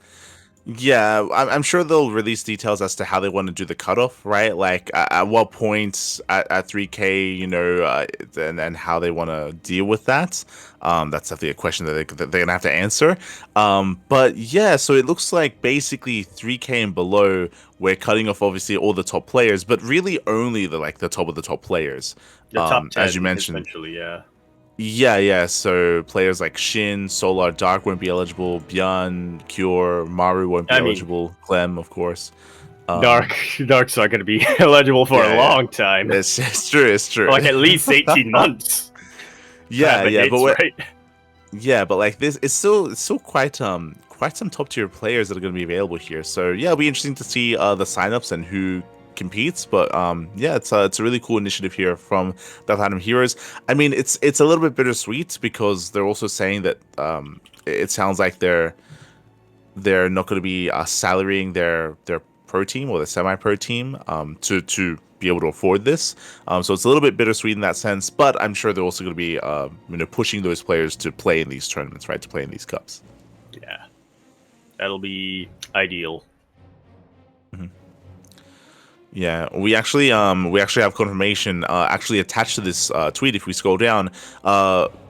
B: Yeah, I'm sure they'll release details as to how they want to do the cutoff, right? Like at what points at 3K, and how they want to deal with that. That's definitely a question that they're gonna have to answer. But yeah, so it looks like basically 3K and below, we're cutting off obviously all the top players, but really only the top of the top players.
A: the top 10,
B: As you mentioned.
A: essentially, yeah.
B: Yeah. So players like Shin, Solar, Dark won't be eligible. Bjorn, Cure, Maru won't be
A: I mean,
B: eligible. Clem, of course.
A: Dark's not going to be eligible for a long time.
B: It's true. It's true.
A: Like at least 18 months.
B: But like this, it's still quite some top tier players that are going to be available here. So yeah, it'll be interesting to see the signups and who competes. But it's a really cool initiative here from the Platinum Heroes. I mean, it's a little bit bittersweet because they're also saying that it sounds like they're not going to be salarying their pro team or the semi-pro team to be able to afford this. So it's a little bit bittersweet in that sense, but I'm sure they're also going to be pushing those players to play in these tournaments, right? To play in these cups.
A: Yeah, that'll be ideal.
B: Mm-hmm. Yeah, we actually have confirmation actually attached to this tweet. If we scroll down,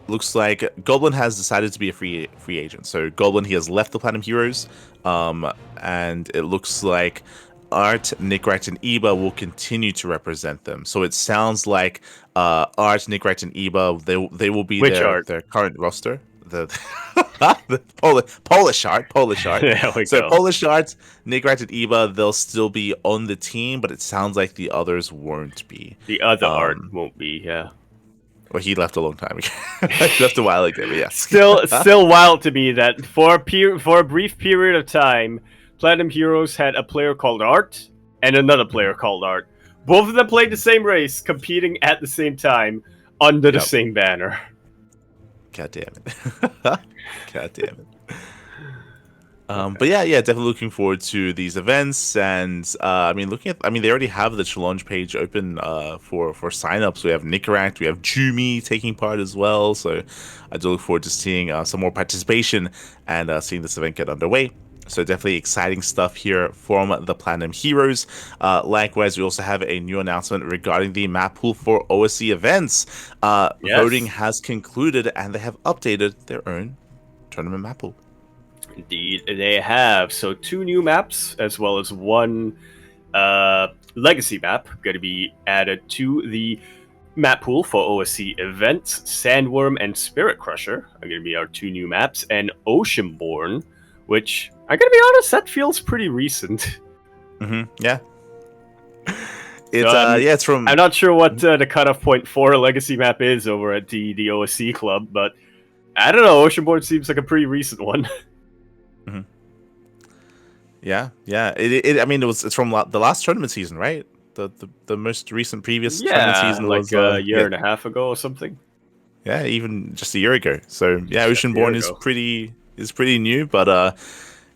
B: looks like Goblin has decided to be a free agent. So Goblin, he has left the Platinum Heroes, and it looks like Art, Nickrat, and Eba will continue to represent them. So it sounds like Art, Nickrat, and Eba they will be their current roster. The Polish Art.
A: There we go.
B: Polish Art, Nickrat, and Eba, they'll still be on the team, but it sounds like the others won't be.
A: The other Art won't be, yeah.
B: Well, he left a long time ago. He left a while ago, but yeah.
A: Still wild to me that for a brief period of time, Platinum Heroes had a player called Art and another player called Art. Both of them played the same race, competing at the same time under the same banner.
B: God damn it. God damn it. But yeah, definitely looking forward to these events, and they already have the challenge page open for signups. We have Nickeract, we have Jumi taking part as well, so I do look forward to seeing some more participation and seeing this event get underway. So definitely exciting stuff here from the Platinum Heroes. Likewise, we also have a new announcement regarding the map pool for OSC Events. Voting has concluded, and they have updated their own tournament map pool.
A: Indeed, they have. So 2 new maps, as well as 1 legacy map, going to be added to the map pool for OSC Events. Sandworm and Spirit Crusher are going to be our 2 new maps, and Oceanborn, which, I'm going to be honest, that feels pretty recent.
B: Mm-hmm. Yeah. It's from...
A: I'm not sure what the cutoff point for a legacy map is over at the OSC club, but I don't know, Oceanborn seems like a pretty recent one.
B: Mm-hmm. Yeah. It's from the last tournament season, right? The most recent previous tournament season was
A: a year and a half ago or something.
B: Yeah, even just a year ago. So yeah, Oceanborn is pretty new, but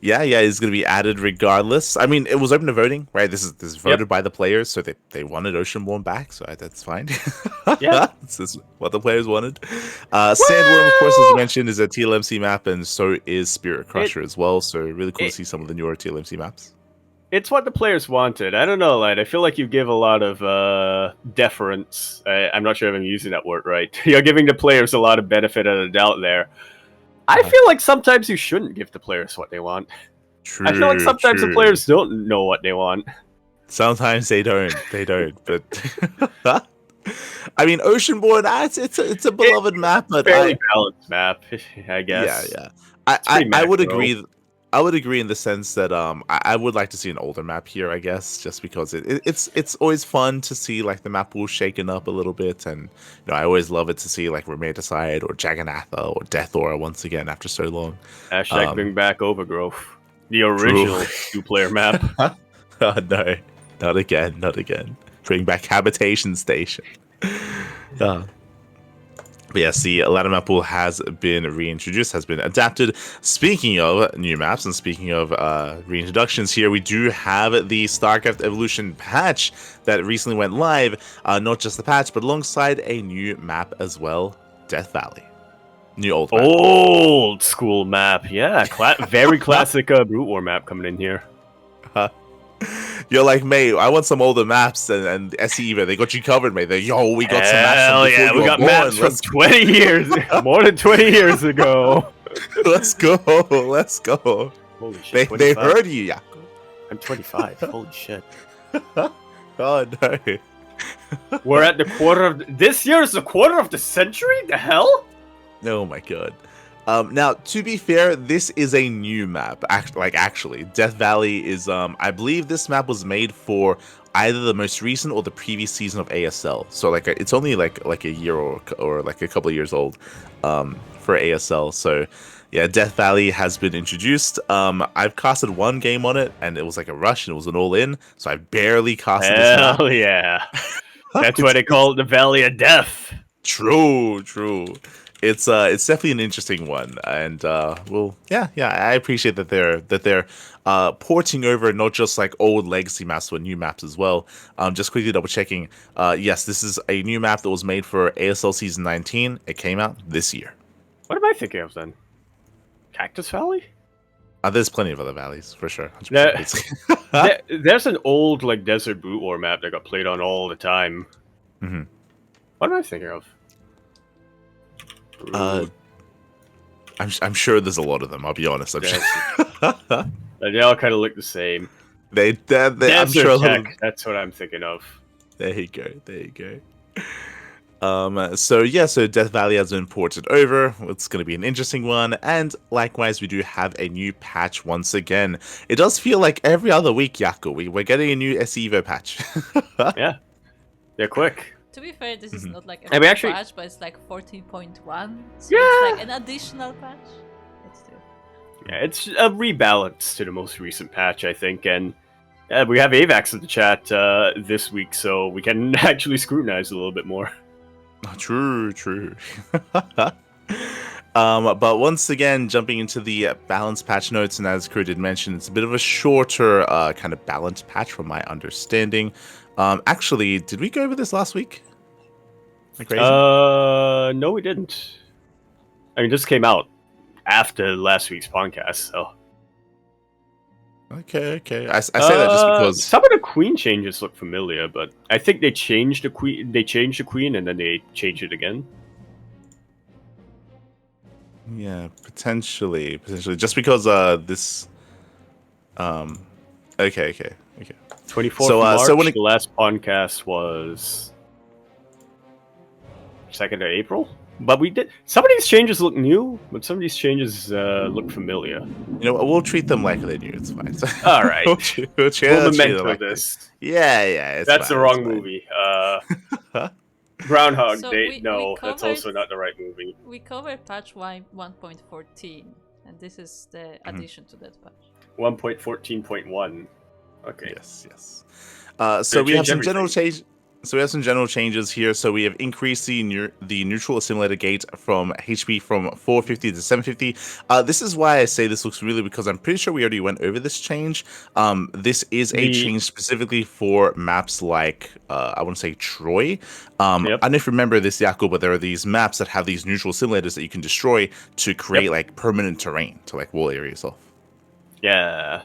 B: it's going to be added regardless. I mean, it was open to voting, right? This is voted by the players, so they wanted Oceanborn back, so that's fine.
A: Yeah,
B: this is what the players wanted. Sandworm, of course, as you mentioned, is a TLMC map, and so is Spirit Crusher as well. So really cool to see some of the newer TLMC maps.
A: It's what the players wanted. I don't know, Light. I feel like you give a lot of deference. I'm not sure if I'm using that word right. You're giving the players a lot of benefit of the doubt there. I feel like sometimes you shouldn't give the players what they want.
B: True.
A: I feel like sometimes the players don't know what they want.
B: Sometimes they don't. But I mean, Oceanborn, it's a beloved map, but
A: fairly balanced map, I guess.
B: Yeah. I would agree. I would agree in the sense that I would like to see an older map here, I guess, just because it's always fun to see like the map pool shaken up a little bit, and I always love it to see like Romanticide or Jagannatha or Death Aura once again after so long.
A: Hashtag bring back Overgrowth, the original 2-player map.
B: Oh, no, not again. Bring back Habitation Station. But yes, the ladder map pool has been reintroduced, has been adapted. Speaking of new maps and speaking of reintroductions here, we do have the StarCraft Evolution patch that recently went live. Not just the patch, but alongside a new map as well, Death Valley. New old map.
A: Old school map, yeah. Very classic Brute War map coming in here.
B: You're like, mate, I want some older maps, and SE Evo, they got you covered, mate. Yo, we got some maps from before you
A: we
B: were
A: got
B: born.
A: maps from 20 years, more than 20 years ago.
B: Let's go, let's go.
A: Holy shit,
B: They heard you, yeah.
A: I'm 25, holy shit.
B: Oh, no.
A: We're at the quarter of... This year is the quarter of the century? The hell?
B: Oh my god. Now, to be fair, this is a new map. Actually, Death Valley is, I believe this map was made for either the most recent or the previous season of ASL. So, like, it's only like a year or like a couple of years old, for ASL. So, yeah, Death Valley has been introduced. I've casted one game on it, and it was like a rush, and it was an all-in. So I barely casted this map.
A: Hell yeah. That's why they call it the Valley of Death.
B: True. It's definitely an interesting one, and well, yeah, I appreciate that they're porting over not just like old legacy maps but new maps as well. Just quickly double checking. Yes, this is a new map that was made for ASL Season 19. It came out this year.
A: What am I thinking of then? Cactus Valley?
B: There's plenty of other valleys for sure.
A: There's an old like Desert Boot War map that got played on all the time.
B: Mm-hmm.
A: What am I thinking of?
B: I'm sure there's a lot of them. I'll be honest. I'm sure.
A: They all kind of look the same.
B: I'm sure
A: Tech, that's what I'm thinking of.
B: There you go. So Death Valley has been ported over. It's going to be an interesting one, and likewise, we do have a new patch once again. It does feel like every other week, Yaku, we're getting a new SE Evo patch.
A: Yeah, they're quick.
C: To be fair, this is not like a patch, but it's like 14.1. So it's like an additional patch. But still.
A: Yeah, it's a rebalance to the most recent patch, I think, and we have AVAX in the chat this week, so we can actually scrutinize a little bit more.
B: True. But once again, jumping into the balance patch notes, and as Crew did mention, it's a bit of a shorter kind of balance patch from my understanding. Actually, did we go over this last week?
A: No, we didn't. I mean, this came out after last week's PondCast, so...
B: Okay. I say that just because
A: some of the queen changes look familiar, but I think they changed the queen. They changed the queen, and then they changed it again.
B: Yeah, potentially, just because this. Okay.
A: 24th March. So when the last PondCast was 2nd of April. But we did. Some of these changes look new, but some of these changes look familiar.
B: You know, we'll treat them like they're new. It's fine.
A: All right.
B: we'll
A: memento this.
B: Yeah.
A: That's the wrong movie. Groundhog
C: So
A: Day.
C: we
A: No,
C: covered-
A: that's also not the right movie.
C: We covered patch 1.14, and this is the addition to that patch.
A: 1.14.1. Okay.
B: Yes. So we have some general change. So we have some general changes here. So we have increased the neutral assimilator gate from HP from 450 to 750. This is why I say this looks really, because I'm pretty sure we already went over this change. This is a change specifically for maps like, I want to say Troy. I don't know if you remember this, Yaku, but there are these maps that have these neutral assimilators that you can destroy to create like permanent terrain to like wall areas off.
A: Yeah.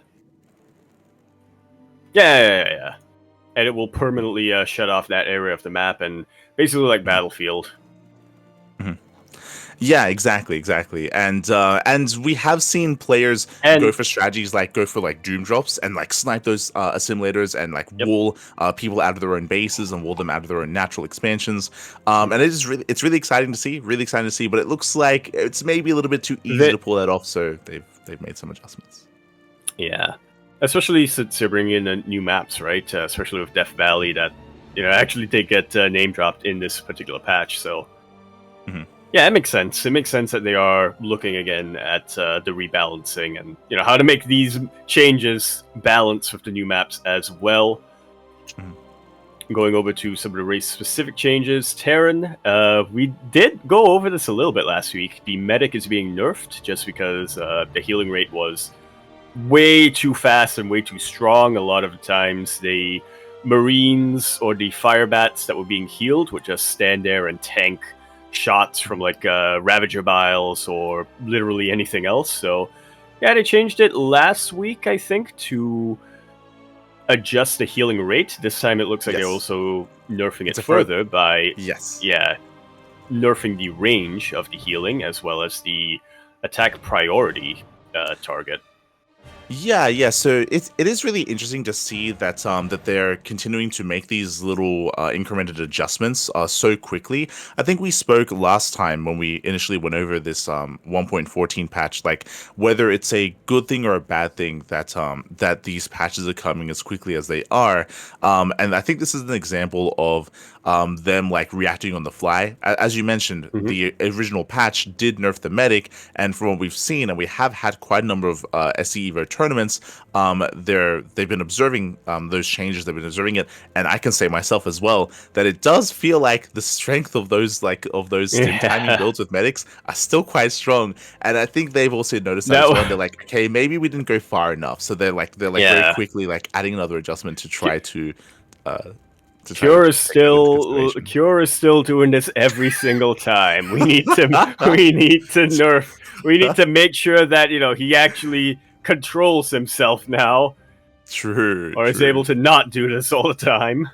A: And it will permanently shut off that area of the map, and basically like Battlefield.
B: Mm-hmm. Yeah, exactly. And we have seen players go for strategies like go for like doom drops and like snipe those assimilators and like wall people out of their own bases and wall them out of their own natural expansions. And it's really exciting to see. But it looks like it's maybe a little bit too easy to pull that off. So they've made some adjustments.
A: Yeah. Especially since they're bringing in new maps, right? Especially with Death Valley, that actually they get name dropped in this particular patch. So, yeah, it makes sense. It makes sense that they are looking again at the rebalancing and how to make these changes balance with the new maps as well. going over to some of the race-specific changes. Terran, we did go over this a little bit last week. The medic is being nerfed just because the healing rate was way too fast and way too strong. A lot of the times, the Marines or the fire bats that were being healed would just stand there and tank shots from like Ravager Biles or literally anything else. So, yeah, they changed it last week, I think, to adjust the healing rate. This time it looks like they're also nerfing it further by nerfing the range of the healing as well as the attack priority target.
B: Yeah. So it is really interesting to see that that they're continuing to make these little incremented adjustments so quickly. I think we spoke last time when we initially went over this 1.14 patch, like whether it's a good thing or a bad thing that that these patches are coming as quickly as they are. And I think this is an example of them like reacting on the fly. As you mentioned, the original patch did nerf the medic, and from what we've seen, and we have had quite a number of SC Evo tournaments, they've been observing those changes, they've been observing it, and I can say myself as well that it does feel like the strength of those stim timing builds with medics are still quite strong, and I think they've also noticed that as well. They're like, okay, maybe we didn't go far enough, so they're very quickly like adding another adjustment to try to.
A: Cure is still doing this every single time. We need to nerf. We need to make sure that he actually controls himself now.
B: True.
A: Or is able to not do this all the time.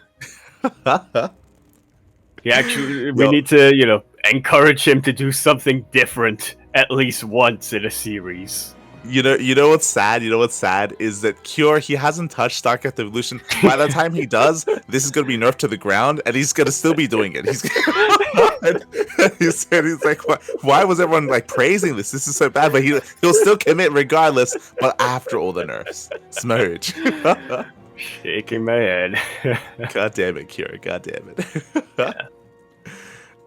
A: We need to encourage him to do something different at least once in a series.
B: You know what's sad? Is that Cure, he hasn't touched StarCraft Evolution. By the time he does, this is going to be nerfed to the ground, and he's going to still be doing it. He's like, why was everyone like praising this? This is so bad, but he'll still commit regardless, but after all the nerfs. Smurge.
A: Shaking my head.
B: God damn it, Cure. God damn it. Yeah.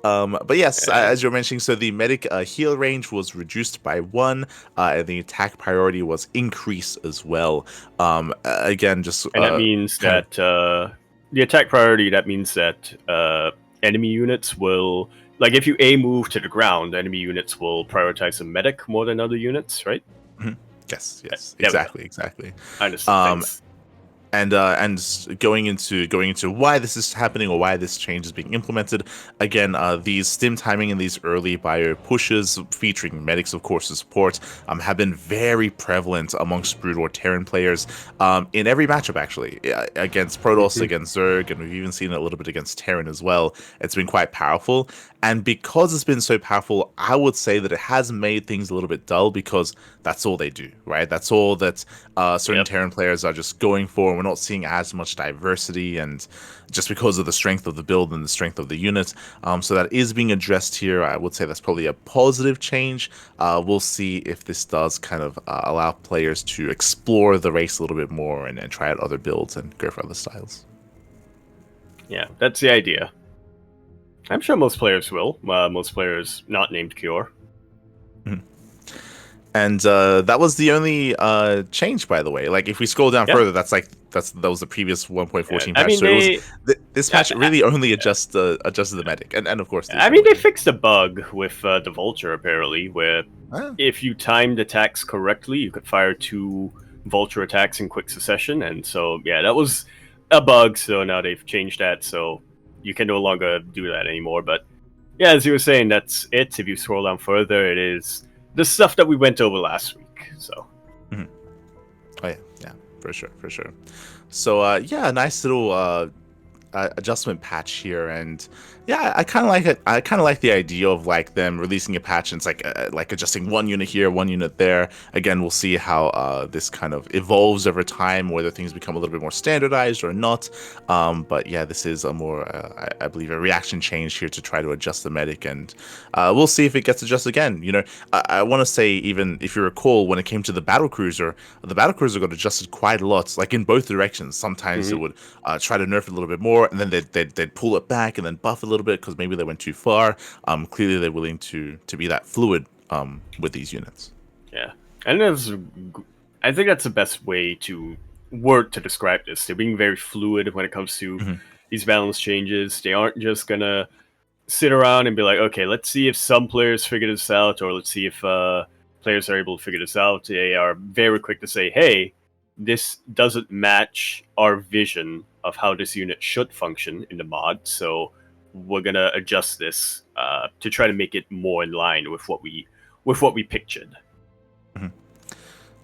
B: But yes, as you're mentioning, so the medic heal range was reduced by 1, and the attack priority was increased as well. Again, just
A: and that means that the attack priority. That means that enemy units will, like, if you move to the ground, enemy units will prioritize the medic more than other units, right?
B: Mm-hmm. Yes, exactly.
A: I understand.
B: And going into why this is happening or why this change is being implemented, again, these stim timing and these early bio pushes featuring medics, of course, as support, have been very prevalent amongst Brood or Terran players in every matchup, actually, against Protoss, against Zerg, and we've even seen it a little bit against Terran as well. It's been quite powerful. And because it's been so powerful, I would say that it has made things a little bit dull because that's all they do, right? That's all that certain Terran players are just going for. We're not seeing as much diversity, and just because of the strength of the build and the strength of the unit. So that is being addressed here. I would say that's probably a positive change. We'll see if this does kind of allow players to explore the race a little bit more and try out other builds and go for other styles.
A: Yeah, that's the idea. I'm sure most players will. Most players not named Cure.
B: Mm-hmm. And that was the only change, by the way. Like, if we scroll down further, that was the previous 1.14 patch.
A: I mean,
B: so this patch really only adjusted the medic, and of course.
A: They fixed a bug with the Vulture, apparently, where if you timed attacks correctly, you could fire 2 Vulture attacks in quick succession, and so that was a bug. So now they've changed that, so you can no longer do that anymore. But yeah, as you were saying, that's it. If you scroll down further, it is the stuff that we went over last week. So,
B: oh yeah, for sure. So a nice little adjustment patch here, and I kind of like it. I kind of like the idea of like them releasing a patch and it's like adjusting one unit here, one unit there. Again, we'll see how this kind of evolves over time, whether things become a little bit more standardized or not. But yeah, this is a more, I believe, a reaction change here to try to adjust the medic, and we'll see if it gets adjusted again. I want to say, even if you recall, when it came to the battlecruiser got adjusted quite a lot, like in both directions. Sometimes it would try to nerf it a little bit more, and then they'd pull it back and then buff it a little bit because maybe they went too far. Clearly they're willing to be that fluid with these units.
A: Yeah, and I think that's the best way to describe this. They're being very fluid when it comes to these balance changes. They aren't just gonna sit around and be like, okay, let's see if some players figure this out, or let's see if players are able to figure this out. They are very quick to say, hey, this doesn't match our vision of how this unit should function in the mod, so we're gonna adjust this to try to make it more in line with what we pictured.
B: Mm-hmm.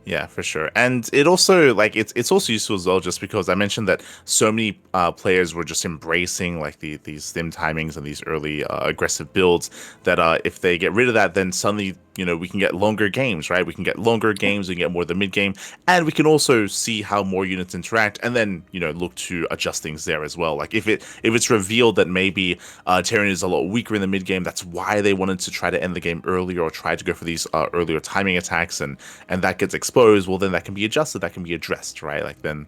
B: Yeah, for sure. And it also it's also useful as well, just because I mentioned that so many players were just embracing like these stim timings and these early aggressive builds that if they get rid of that, then suddenly we can get longer games, right? We can get longer games, we can get more of the mid game, and we can also see how more units interact, and then look to adjust things there as well. Like if it's revealed that maybe Terran is a lot weaker in the mid game, that's why they wanted to try to end the game earlier or try to go for these earlier timing attacks, and that gets exposed. Well, then that can be adjusted, that can be addressed, right? Like then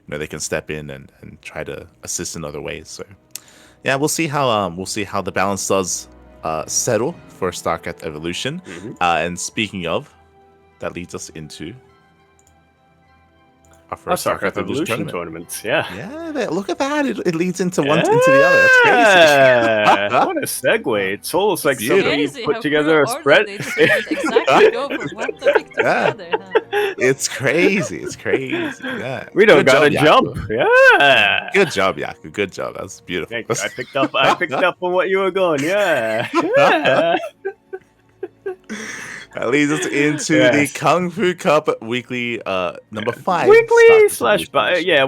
B: they can step in and try to assist in other ways. So yeah, we'll see how the balance does settle for StarCraft Evolution.
A: Mm-hmm.
B: And speaking of, that leads us into our first
A: StarCraft Evolution tournament.
B: Yeah, look at that. It leads into one into the other. That's crazy.
A: What a segue. It's almost like somebody put
C: how
A: together a spread.
C: Exactly go from one topic to the other. Huh?
B: It's crazy. It's crazy. Yeah.
A: We don't gotta jump. Yeah.
B: Good job, Yaku. Good job. That's beautiful.
A: Thank you. I picked up on what you were going. Yeah.
B: That leads us into the Kung Fu Cup weekly number 5.
A: Weekly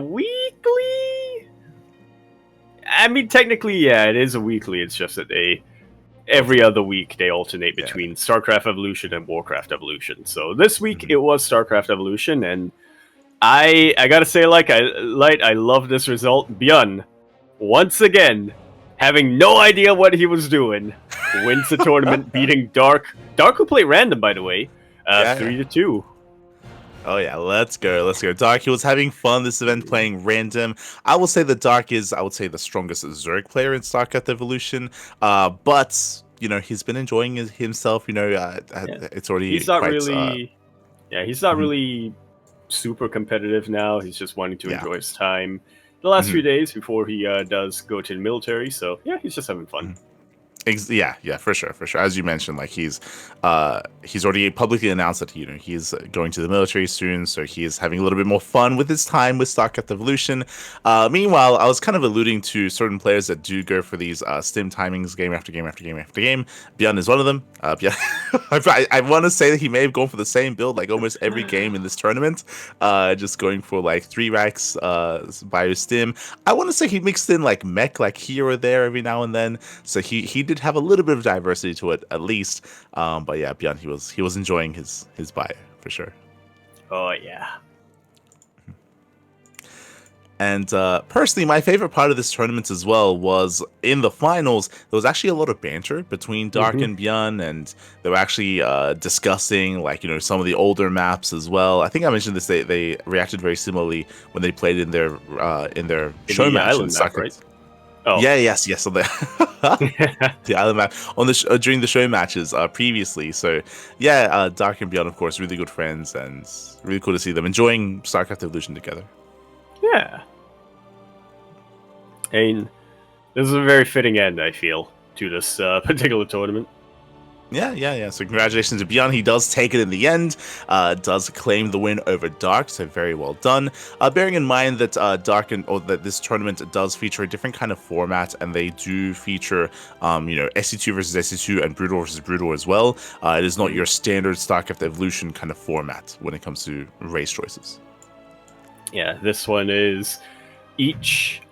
A: weekly. I mean, technically, it is a weekly. It's just that every other week they alternate between StarCraft Evolution and Warcraft Evolution. So this week it was StarCraft Evolution, and I gotta say, I love this result. Bjorn, once again, having no idea what he was doing, wins the tournament, beating Dark. Dark, who played random, by the way, 3-2.
B: Oh yeah, let's go. Dark, he was having fun this event playing random. I will say that Dark is, the strongest Zerg player in StarCraft Evolution. But he's been enjoying himself. It's already.
A: He's not really super competitive now. He's just wanting to enjoy his time the last few days before he does go to the military. So yeah, he's just having fun.
B: Yeah, for sure. As you mentioned, he's already publicly announced that he's going to the military soon, so he is having a little bit more fun with his time with StarCraft Evolution. Meanwhile, I was kind of alluding to certain players that do go for these stim timings game after game after game after game. Bjorn is one of them. Bjorn, I want to say that he may have gone for the same build almost every game in this tournament, just going for 3 racks bio stim. I want to say he mixed in mech here or there every now and then, so he did have a little bit of diversity to it at least. But yeah, Bjorn, he was enjoying his bio for sure.
A: Oh yeah.
B: And personally, my favorite part of this tournament as well was in the finals. There was actually a lot of banter between Dark and Bjorn, and they were actually discussing some of the older maps as well. I think I mentioned this. They reacted very similarly when they played in their show match in StarCraft. Right? Oh. Yes. On the island map on the during the show matches previously. So yeah, Dark and Bjorn, of course, really good friends, and really cool to see them enjoying StarCraft Evolution together.
A: Yeah, I mean, this is a very fitting end, I feel, to this particular tournament.
B: Yeah. So congratulations to Bjorn. He does take it in the end, does claim the win over Dark, so very well done. Bearing in mind that that this tournament does feature a different kind of format, and they do feature, SC2 versus SC2 and Brutal versus Brutal as well. It is not your standard StarCraft Evolution kind of format when it comes to race choices. Yeah,
A: this one is each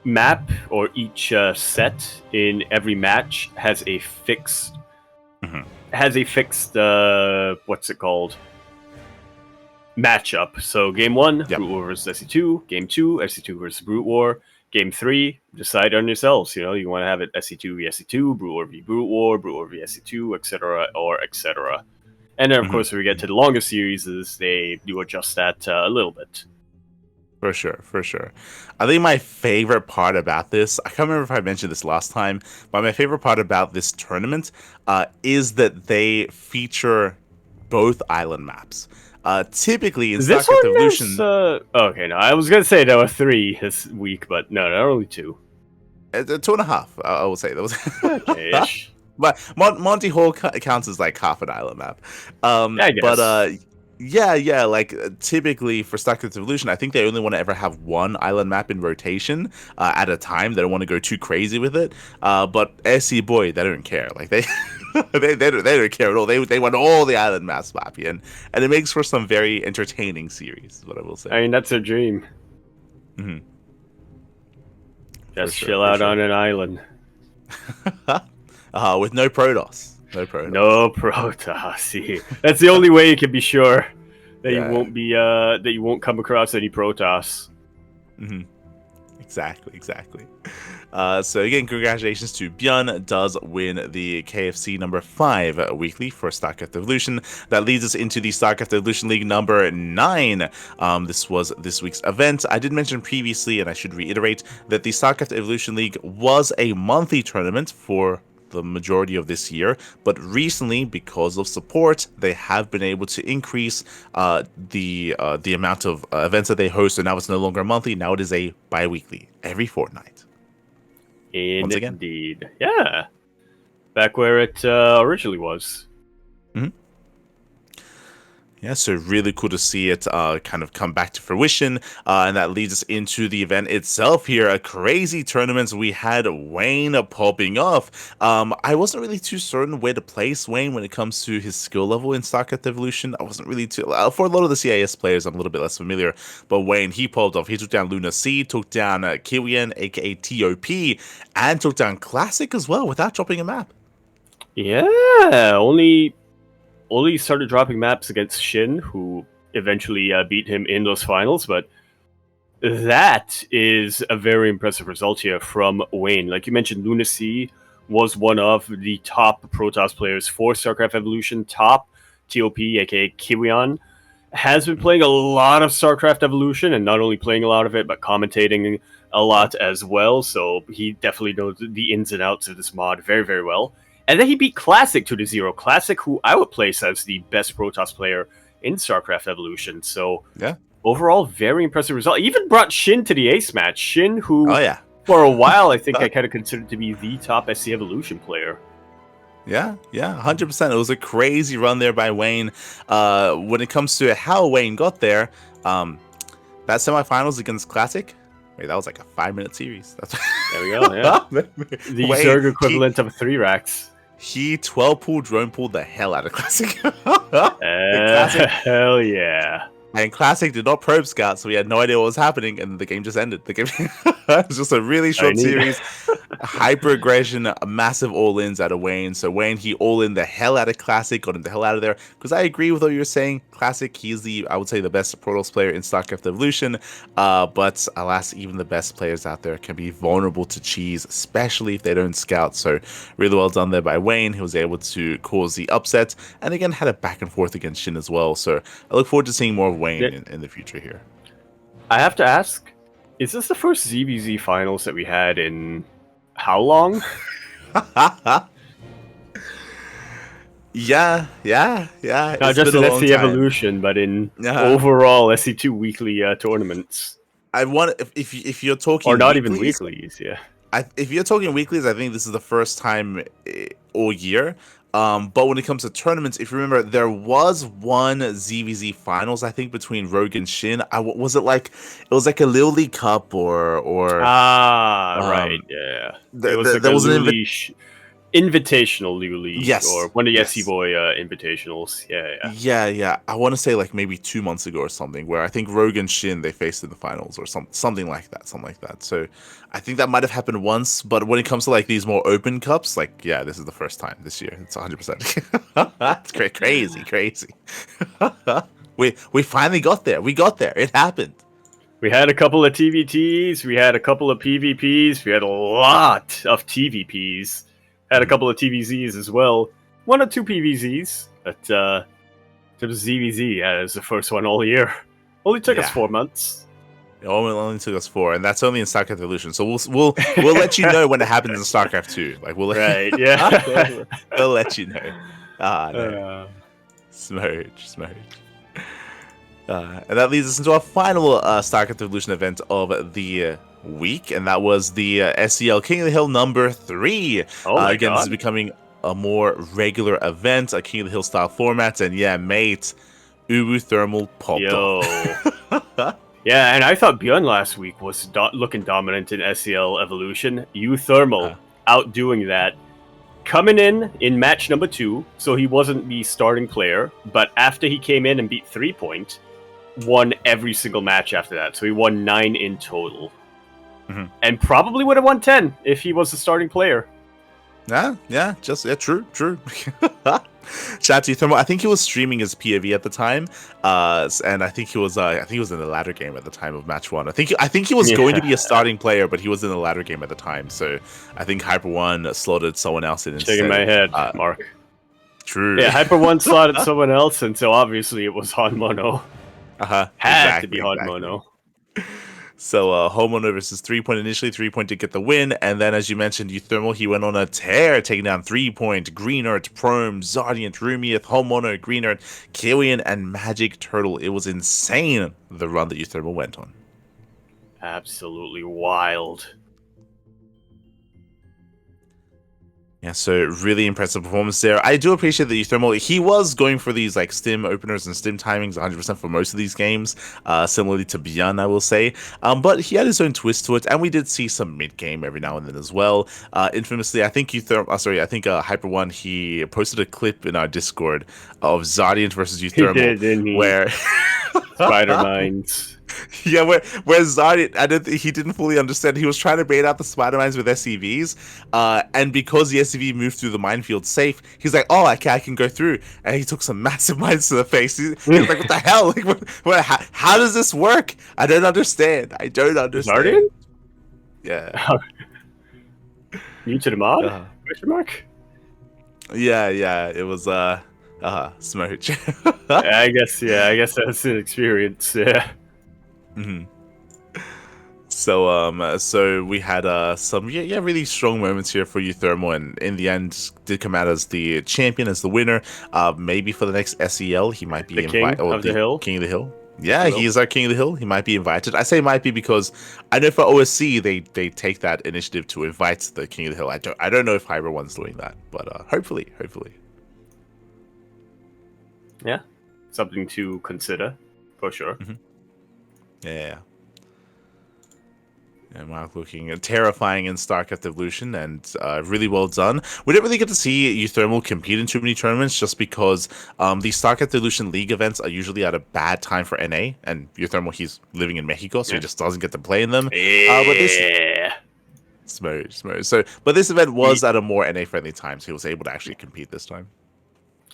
A: map or each set in every match has a fixed what's it called? Matchup. So game 1, Brute War versus SC2. Game 2, SC2 versus Brute War. Game 3, decide on yourselves. You want to have it SC2 v SC2, Brute War v Brute War v SC2, etc. And then, of course, when we get to the longer series, they do adjust that a little bit.
B: For sure. I think my favorite part about this, I can't remember if I mentioned this last time, but my favorite part about this tournament is that they feature both island maps. Typically in
A: This
B: StarCraft
A: one
B: Evolution,
A: is, okay, no, I was gonna say there were 3 this week, but no, there are only 2.
B: 2.5. I would say that was
A: Okay-ish.
B: But Monty Hall counts as like half an island map.
A: Yeah, I guess.
B: But yeah, like typically for StarCraft Evolution, I think they only want to ever have one island map in rotation at a time. They don't want to go too crazy with it. But SC boy, they don't care. Like they they don't care at all. They want all the island maps mappy, and it makes for some very entertaining series. Is what I will say.
A: I mean, that's a dream.
B: Mm-hmm.
A: Just chill out on an island.
B: With no Protoss.
A: No Protoss. See, that's the only way you can be sure that you won't be that you won't come across any Protoss.
B: Mm-hmm. Exactly. So again, congratulations to Björn, does win the KFC number 5 weekly for StarCraft Evolution. That leads us into the StarCraft Evolution League number 9. This was this week's event. I did mention previously, and I should reiterate, that the StarCraft Evolution League was a monthly tournament for the majority of this year, but recently, because of support, they have been able to increase the amount of events that they host, and now it's no longer monthly. Now it is a bi-weekly, every fortnight.
A: Indeed, yeah, back where it originally was.
B: Mm-hmm. Yeah, so really cool to see it kind of come back to fruition. And that leads us into the event itself here. A crazy tournament. We had Wayne popping off. I wasn't really too certain where to place Wayne when it comes to his skill level in StarCraft Evolution. I wasn't really too... for a lot of the CIS players, I'm a little bit less familiar. But Wayne, he popped off. He took down Luna C, took down Kiwian, aka TOP, and took down Classic as well without dropping a map.
A: Yeah, only started dropping maps against Shin, who eventually beat him in those finals, but that is a very impressive result here from Wayne. Like you mentioned, Luna C was one of the top Protoss players for StarCraft Evolution. Top TOP, aka Kiwian, has been playing a lot of StarCraft Evolution, and not only playing a lot of it, but commentating a lot as well, so he definitely knows the ins and outs of this mod very, very well. And then he beat Classic 2-0. Classic, who I would place as the best Protoss player in StarCraft Evolution. So,
B: yeah,
A: overall, very impressive result. Even brought Shin to the ace match. Shin, who, for a while, I think I kind of considered to be the top SC Evolution player.
B: Yeah, 100%. It was a crazy run there by Wayne. When it comes to how Wayne got there, that semifinals against Classic, that was like a 5-minute series.
A: There we go, yeah. The Zerg equivalent of 3 racks.
B: He 12-pool drone pulled the hell out of Classic.
A: Hell yeah.
B: And Classic did not probe scout, so he had no idea what was happening, and the game just ended. The game it was just a really short series. Hyper aggression, massive all-ins out of Wayne. So Wayne, he all-in the hell out of Classic, got him the hell out of there. Because I agree with what you were saying. Classic, he's I would say, the best Protoss player in StarCraft Evolution. But alas, even the best players out there can be vulnerable to cheese, especially if they don't scout. So really well done there by Wayne. He was able to cause the upset, and again had a back and forth against Shin as well. So I look forward to seeing more of Wayne in the future here.
A: I have to ask, is this the first ZVZ finals that we had in how long?
B: Yeah.
A: Not just in SC Evolution, but in overall SC2 weekly tournaments.
B: I want if you're talking,
A: or not
B: weeklies,
A: even weeklies, yeah.
B: If you're talking weeklies, I think this is the first time all year. But when it comes to tournaments, if you remember, there was one ZVZ finals, I think, between Rogue and Shin. It was like a Little League Cup or
A: right, yeah. It was like there was an Invitational League,
B: yes,
A: or one of the SC Boy Invitationals.
B: Yeah. I want to say like maybe 2 months ago or something, where I think Rogue and Shin, they faced in the finals or something like that. So I think that might have happened once, but when it comes to like these more open cups, like this is the first time this year. It's 100%. It's crazy. We finally got there. We got there. It happened.
A: We had a couple of TVTs. We had a couple of PvPs. We had a lot of TVPs. Had a couple of TVZs as well. 1 or 2 PVZs, but it was ZVZ. Yeah, it was the first one all year. Only took us 4 months.
B: It only took us 4, and that's only in StarCraft Evolution. So we'll let you know when it happens in StarCraft 2. Like we'll
A: yeah.
B: we'll let you know. No. Smurge. And that leads us into our final StarCraft Evolution event of the week, and that was the SEL King of the Hill number 3.
A: Oh my
B: again,
A: God.
B: This is becoming a more regular event, a King of the Hill style format, and yeah, mate, Ubu Thermal popped off.
A: Yeah, and I thought Bjorn last week was looking dominant in SEL Evolution. U Thermal outdoing that. Coming in match number 2, so he wasn't the starting player, but after he came in and beat 3 Point, won every single match after that. So he won 9 in total. And probably would have won 10 if he was the starting player.
B: True. Shout out to Thermal. I think he was streaming his POV at the time, and I think he was in the ladder game at the time of match 1. I think he was going to be a starting player, but he was in the ladder game at the time. So I think Hyper One slotted someone else in instead.
A: Shaking my head, Mark.
B: True.
A: Yeah, Hyper One slotted someone else, and so obviously it was Han Mono. Had to be Han Mono.
B: So Home Mono versus 3 Point initially. 3 Point did get the win, and then as you mentioned, Uthermal, he went on a tear, taking down 3 Point, Green Earth, Prome, Zardiant, Rumiath, Home Mono, Green Earth, Killian, and Magic Turtle. It was insane, the run that Uthermal went on.
A: Absolutely wild.
B: Yeah, so really impressive performance there. I do appreciate that Uthermal, he was going for these like stim openers and stim timings 100% for most of these games, similarly to Bjorn, I will say. But he had his own twist to it, and we did see some mid-game every now and then as well. Infamously, I think Hyper One, he posted a clip in our Discord of Zardiant versus Uthermal,
A: he did, didn't he?
B: Where
A: Spider Mines.
B: Yeah, where Zardiant, he didn't fully understand. He was trying to bait out the spider mines with SCVs, and because the SCV moved through the minefield safe, he's like, "Oh, I can go through," and he took some massive mines to the face. He was like, "What the hell? Like, how does this work? I don't understand.
A: Zardiant?
B: Yeah.
A: New to the mod? Question mark?
B: Yeah. It was Smooch.
A: I guess that's an experience. Yeah.
B: So we had some really strong moments here for Uthermal, and in the end did come out as the champion, as the winner. Maybe for the next SEL he might be invited, or the King of the Hill. Yeah, he is our King of the Hill. He might be invited. I say might be because I know for OSC they take that initiative to invite the King of the Hill. I don't know if Hyper One's doing that, but hopefully.
A: Yeah, something to consider for sure.
B: Yeah. And Mark looking terrifying in StarCraft Evolution, and really well done. We didn't really get to see Uthermal compete in too many tournaments just because the StarCraft Evolution League events are usually at a bad time for NA, and Uthermal, he's living in Mexico, so he just doesn't get to play in them. But this smooth. But this event was at a more NA friendly time, so he was able to actually compete this time.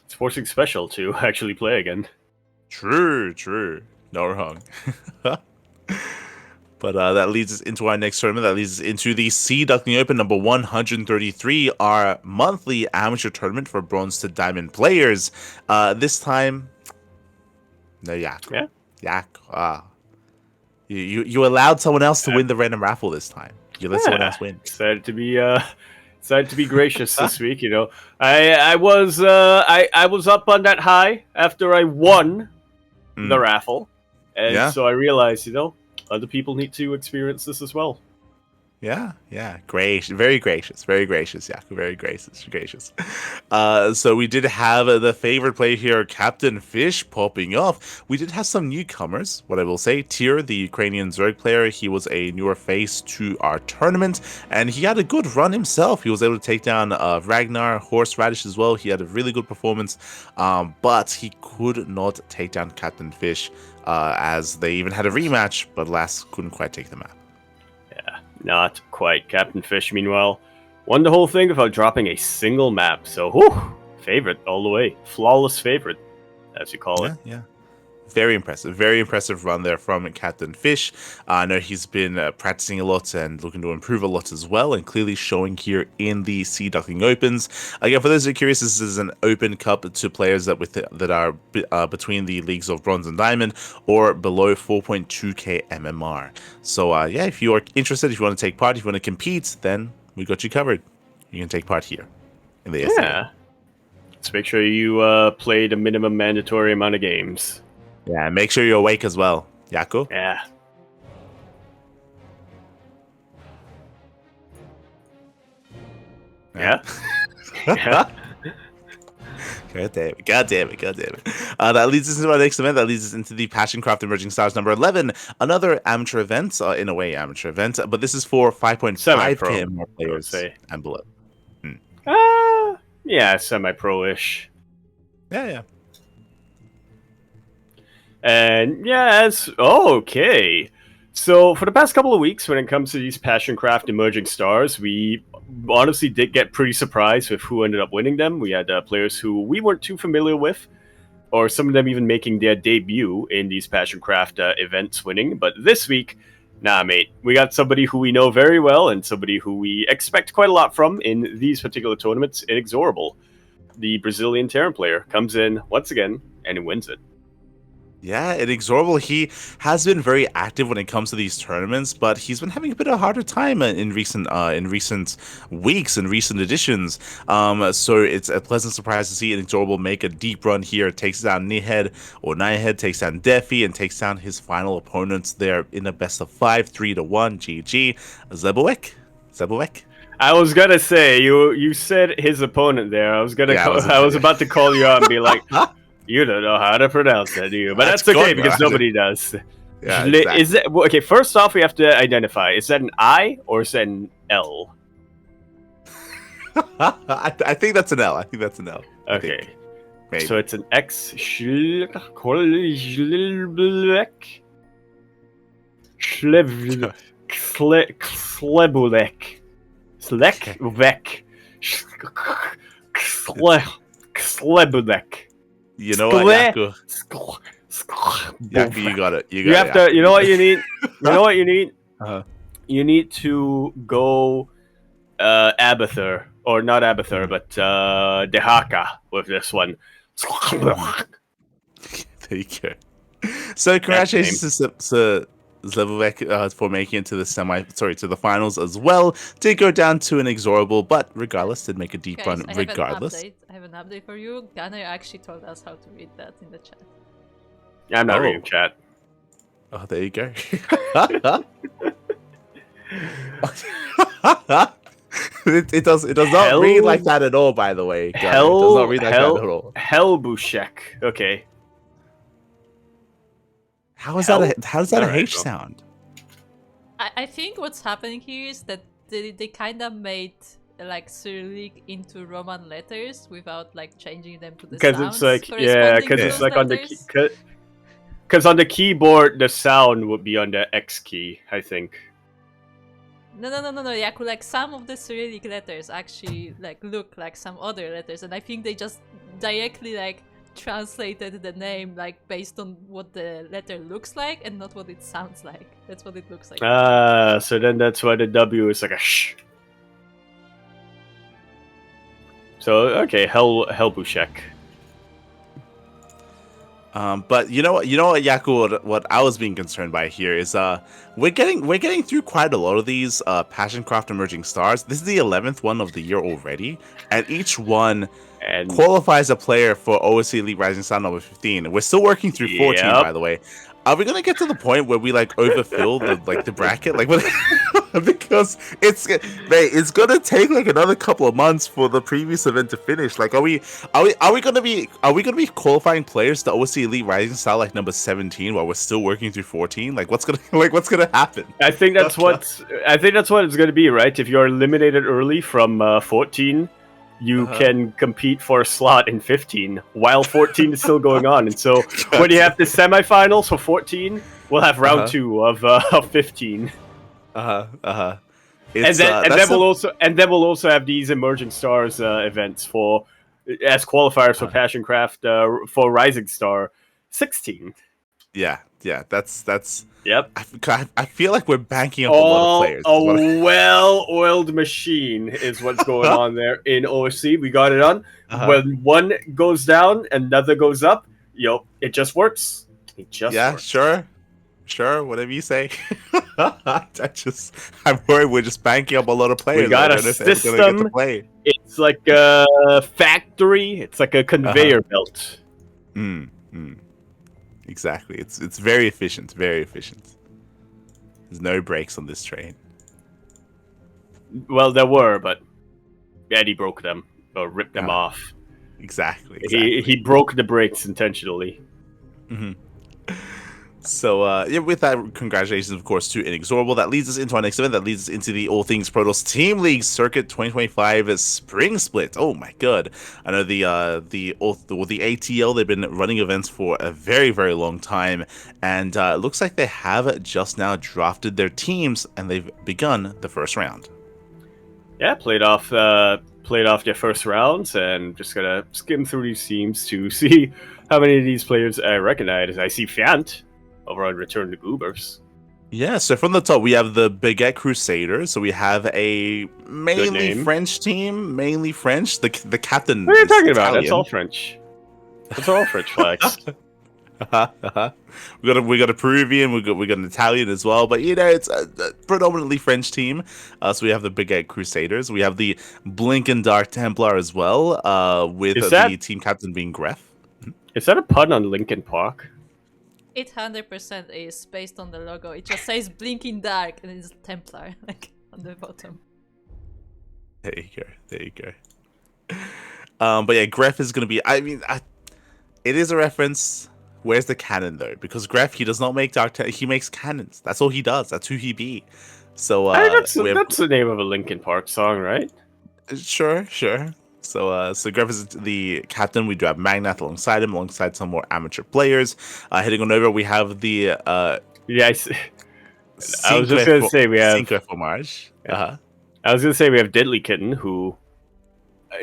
A: It's forcing Special to actually play again.
B: True. No wrong. But that leads us into our next tournament. That leads us into the C Duckling Open number 133, our monthly amateur tournament for bronze to diamond players. This time, no Yak.
A: Yeah.
B: Yak. You allowed someone else to win the random raffle this time. You let someone else win.
A: Excited to be gracious this week. You know, I was up on that high after I won the raffle, and so I realized, other people need to experience this as well.
B: Yeah. Gracious, very gracious, Yaku, very gracious. So we did have the favorite player here, Captain Fish, popping off. We did have some newcomers, what I will say. Tyr, the Ukrainian Zerg player, he was a newer face to our tournament, and he had a good run himself. He was able to take down Ragnar, Horseradish as well. He had a really good performance, but he could not take down Captain Fish, as they even had a rematch, but alas, couldn't quite take the map.
A: Yeah, not quite. Captain Fish, meanwhile, won the whole thing without dropping a single map. So, favorite all the way. Flawless favorite, as you call it.
B: Yeah. Very impressive run there from Captain Fish. I know he's been practicing a lot and looking to improve a lot as well, and clearly showing here in the Sea Duckling Opens. Again, for those who are curious, this is an open cup to players that are between the leagues of Bronze and Diamond or below 4.2k MMR. So if you are interested, if you want to take part, if you want to compete, then we got you covered. You can take part here in the
A: Let's make sure you play the minimum mandatory amount of games.
B: Yeah, make sure you're awake as well, Yaku.
A: Yeah. Yeah. Yeah.
B: God damn it. That leads us into our next event. That leads us into the PassionCraft Emerging Stars number 11. Another amateur event, in a way, amateur event. But this is for 5.5k and more players and below.
A: Yeah, semi-pro-ish.
B: Yeah.
A: And yes, okay. So for the past couple of weeks, when it comes to these PassionCraft Emerging Stars, we honestly did get pretty surprised with who ended up winning them. We had players who we weren't too familiar with, or some of them even making their debut in these PassionCraft events winning. But this week, nah, mate, we got somebody who we know very well and somebody who we expect quite a lot from in these particular tournaments. Inexorable, the Brazilian Terran player, comes in once again and he wins it.
B: Yeah, Inexorable, he has been very active when it comes to these tournaments, but he's been having a bit of a harder time in recent weeks and recent editions. So it's a pleasant surprise to see Inexorable make a deep run here. Takes down Nihead, takes down Defi, and takes down his final opponents there in a best of 5, 3-1. GG. Zebowek.
A: I was gonna say you said his opponent there. I was about to call you out and be like, you don't know how to pronounce that, do you? But that's okay because nobody does.
B: Yeah, exactly.
A: Is that okay? First off, we have to identify: is that an I or is that an L?
B: I think that's an L.
A: Okay,
B: Maybe.
A: so it's an X.
B: You know what, Yaku? Yaku, you got it. You have
A: to. You know what you need.
B: Uh-huh.
A: You need to go Abathur, or not Abathur, but Dehaka with this one.
B: There you go. So congratulations to Zebowek for making it to the finals as well. Did go down to Inexorable, but regardless, did make a deep run regardless.
C: I have an update for you. Gunner actually told us how to read that in the chat.
A: Yeah, I'm not reading chat.
B: Oh, there you go. it does not read like that at all, by the way. It does not read like that at all.
A: Helbushek. Okay.
B: How is that a H sound?
C: I think what's happening here is that they kind of made like Cyrillic into Roman letters without like changing them to the sounds.
A: Because it's like on the because on the keyboard the sound would be on the X key, I think.
C: No. Yaku, like some of the Cyrillic letters actually like look like some other letters, and I think they just directly like translated the name like based on what the letter looks like and not what it sounds like. That's what it looks like.
A: So then that's why the W is like a sh. So okay, Helbushek.
B: But you know what, Yaku, what I was being concerned by here is we're getting through quite a lot of these PassionCraft Emerging Stars. This is the 11th one of the year already, and each one qualifies a player for OSC Elite Rising Star number 15. We're still working through 14, by the way. Are we gonna get to the point where we like overfill the bracket, like because it's gonna take like another couple of months for the previous event to finish? Like, are we gonna be qualifying players to OSC Elite Rising Star like number 17 while we're still working through 14? Like, what's gonna happen?
A: I think that's what it's gonna be, right? If you're eliminated early from 14. You can compete for a slot in 15 while 14 is still going on. And so when you have the semifinals for 14, we'll have round 2 of 15. And then we'll also have these Emerging Stars events as qualifiers for PassionCraft for Rising Star 16.
B: Yeah, that's.
A: Yep.
B: I feel like we're banking up a lot of players.
A: A well-oiled machine is what's going on there in OSC. We got it on. When one goes down, another goes up. It just works. Works.
B: Sure, whatever you say. I'm worried we're just banking up a lot of players.
A: We got a system. It's like a factory. It's like a conveyor belt.
B: Exactly. It's very efficient. Very efficient. There's no brakes on this train.
A: Well, there were, but Eddie broke them or ripped them
B: Ah,
A: off.
B: Exactly.
A: He broke the brakes intentionally.
B: hmm So, yeah, with that, congratulations, of course, to Inexorable. That leads us into our next event. That leads us into the All Things Protoss Team League Circuit 2025 Spring Split. Oh my god! I know the ATL. They've been running events for a very, very long time, and it looks like they have just now drafted their teams, and they've begun the first round.
A: Yeah, played off their first rounds, and just gonna skim through these teams to see how many of these players I recognize. I see Fiant over on Return to Goobers.
B: Yeah, so from the top, we have the Baguette Crusaders. So we have a mainly
A: name.
B: French team, mainly French. The captain.
A: What are you
B: is
A: talking about?
B: Italian.
A: That's all French. That's all French flags.
B: we got a Peruvian, we got an Italian as well, but it's a predominantly French team. So we have the Baguette Crusaders. We have the Blinken Dark Templar as well, with the team captain being Gref.
A: Is that a pun on Linkin Park?
C: It 100% is based on the logo. It just says blinking dark and it's Templar, like on the bottom.
B: There you go. But yeah, Gref is gonna be. It is a reference. Where's the cannon though? Because Gref, he does not make he makes cannons. That's all he does. That's who he be. So
A: that's the name of a Linkin Park song, right?
B: Sure. So Gref is the captain. We do have Magnath alongside him, alongside some more amateur players. Heading on over, we have the
A: I was just gonna say we have
B: Cinque Fromage.
A: I was gonna say we have Deadly Kitten, who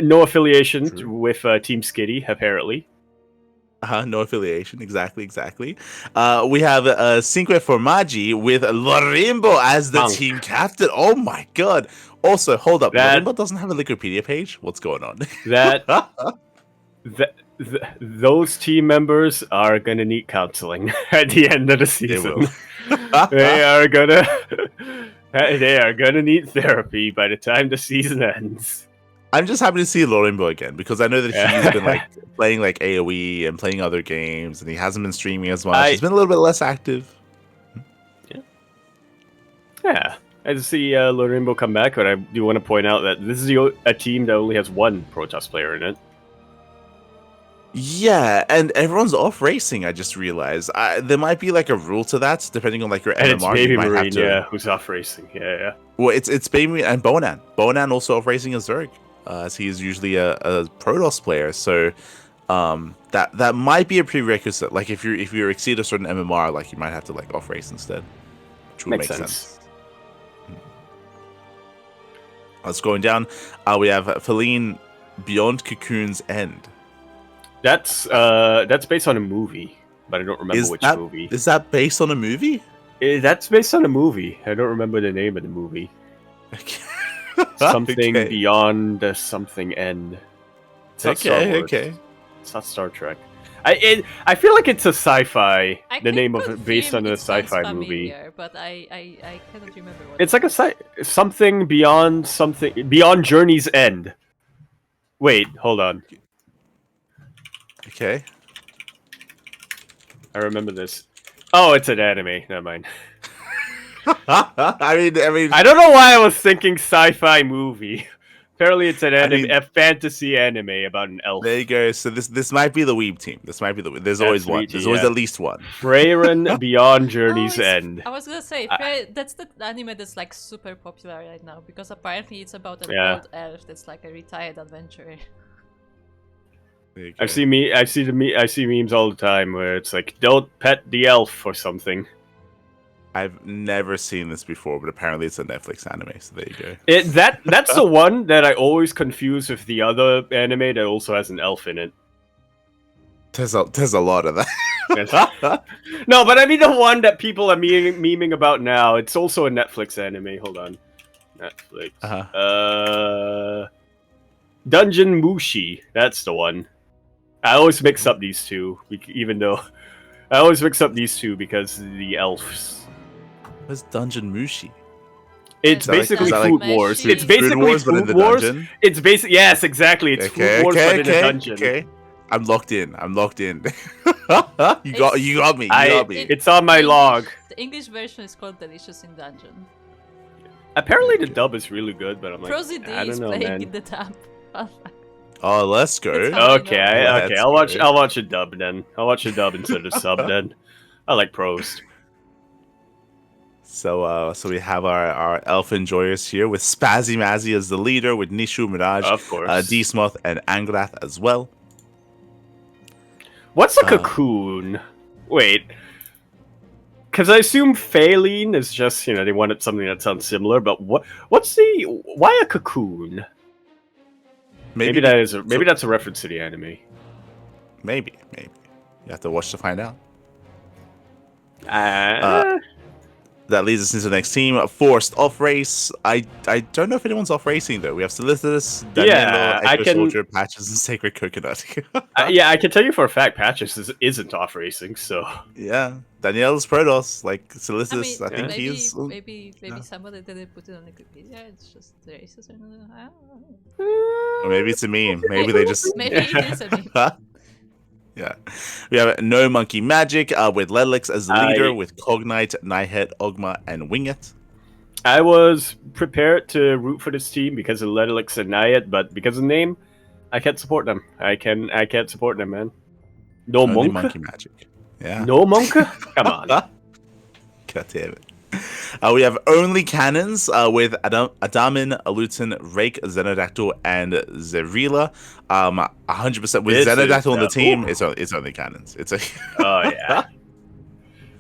A: no affiliation with Team Skitty apparently.
B: No affiliation, exactly. We have Cinque Formaggi with Lorimbo as the team captain. Oh my god! Also, hold up, Lorimbo doesn't have a Wikipedia page. What's going on?
A: Those team members are gonna need counseling at the end of the season. They are gonna need therapy by the time the season ends.
B: I'm just happy to see Lorimbo again because I know that he's been playing AoE and playing other games, and he hasn't been streaming as much. He's been a little bit less active.
A: Yeah. I just see Lorimbo come back, but I do want to point out that this is a team that only has one Protoss player in it.
B: Yeah, and everyone's off racing. I just realized there might be a rule to that, depending on your
A: and
B: MMR.
A: It's Baby Marine, who's off racing. Yeah.
B: Well, it's Baby Marine and Bonan. Bonan also off racing as Zerg. As he is usually a Protoss player, so that might be a prerequisite. If you exceed a certain MMR, you might have to off race instead, which would make sense. Let's going down. We have Feline Beyond Cocoon's End.
A: That's based on a movie, but I don't remember which movie.
B: Is that based on a movie?
A: That's based on a movie. I don't remember the name of the movie. Something beyond something end. It's not Star Wars. It's not Star Trek. I feel like it's a sci-fi. The name of it based on a sci-fi movie.
C: But I cannot remember what.
A: It's something beyond Journey's End. Wait, hold on.
B: Okay.
A: I remember this. Oh, it's an anime. Never mind.
B: I mean,
A: I don't know why I was thinking sci-fi movie. Apparently, it's an anime, a fantasy anime about an elf.
B: There you go. So this might be the Weeb team. There's always one. There's always at least one.
A: Freyren Beyond Journey's End.
C: I was gonna say that's the anime that's super popular right now because apparently it's about an old elf that's a retired adventurer.
A: I see memes all the time where it's don't pet the elf or something.
B: I've never seen this before, but apparently it's a Netflix anime, so there you go.
A: That's the one that I always confuse with the other anime that also has an elf in it.
B: There's a lot of that.
A: No, but I mean the one that people are memeing about now. It's also a Netflix anime. Hold on. Netflix. Dungeon Mushi. That's the one. I always mix up these two, even though I always mix up these two because the elves.
B: What's Dungeon Mushi?
A: It's basically Food Wars. It's basically Food Wars. It's basically yes, exactly. It's Food Wars but in a dungeon.
B: Okay. I'm locked in. You got me. You got me.
A: It's on my log.
C: The English version is called Delicious in Dungeon.
A: Apparently the dub is really good, but I'm like,
C: Prosy D
A: I don't
C: is
A: know,
C: playing
A: man.
C: in the tab.
B: Oh, let's go.
C: It's fine.
A: Okay,
B: Let's
A: I'll
B: go.
A: watch a dub then. I'll watch a dub instead of sub then. I like pros.
B: So we have our elf enjoyers here with Spazzy Mazzy as the leader, with Nishu, Mirage,
A: Of course.
B: D-Smoth, and Angrath as well.
A: What's a cocoon? Wait. Because I assume Phaline is just, they wanted something that sounds similar, but why a cocoon? Maybe that's a reference to the anime.
B: Maybe. You have to watch to find out. That leads us into the next team. Forced off race. I don't know if anyone's off racing though. We have Solicitus, Danilo, Echo Soldier, Patches, and Sacred Coconut.
A: I can tell you for a fact Patches isn't off racing, so
B: yeah. Danielle's Protoss, like Solicitus. I think
C: maybe,
B: he's
C: maybe somebody didn't put it on Wikipedia. It's just races or something. I don't
B: or
C: know.
B: maybe it's a meme. Maybe they just
C: maybe it is a meme.
B: Yeah. We have No Monkey Magic with Ledlix as the leader, with Cognite, Nihet, Ogma, and Winget.
A: I was prepared to root for this team because of Ledlix and Nihet, but because of the name, I can't support them. I can't support them, man. No
B: Only
A: Monk?
B: Monkey Magic. Yeah.
A: No Monk? Come on.
B: God damn it. We have only cannons with Adamin, Alutin, Rake, Xenodactyl, and Zerila. 100% with Xenodactyl on the team. It's only cannons. It's a.
A: Oh yeah.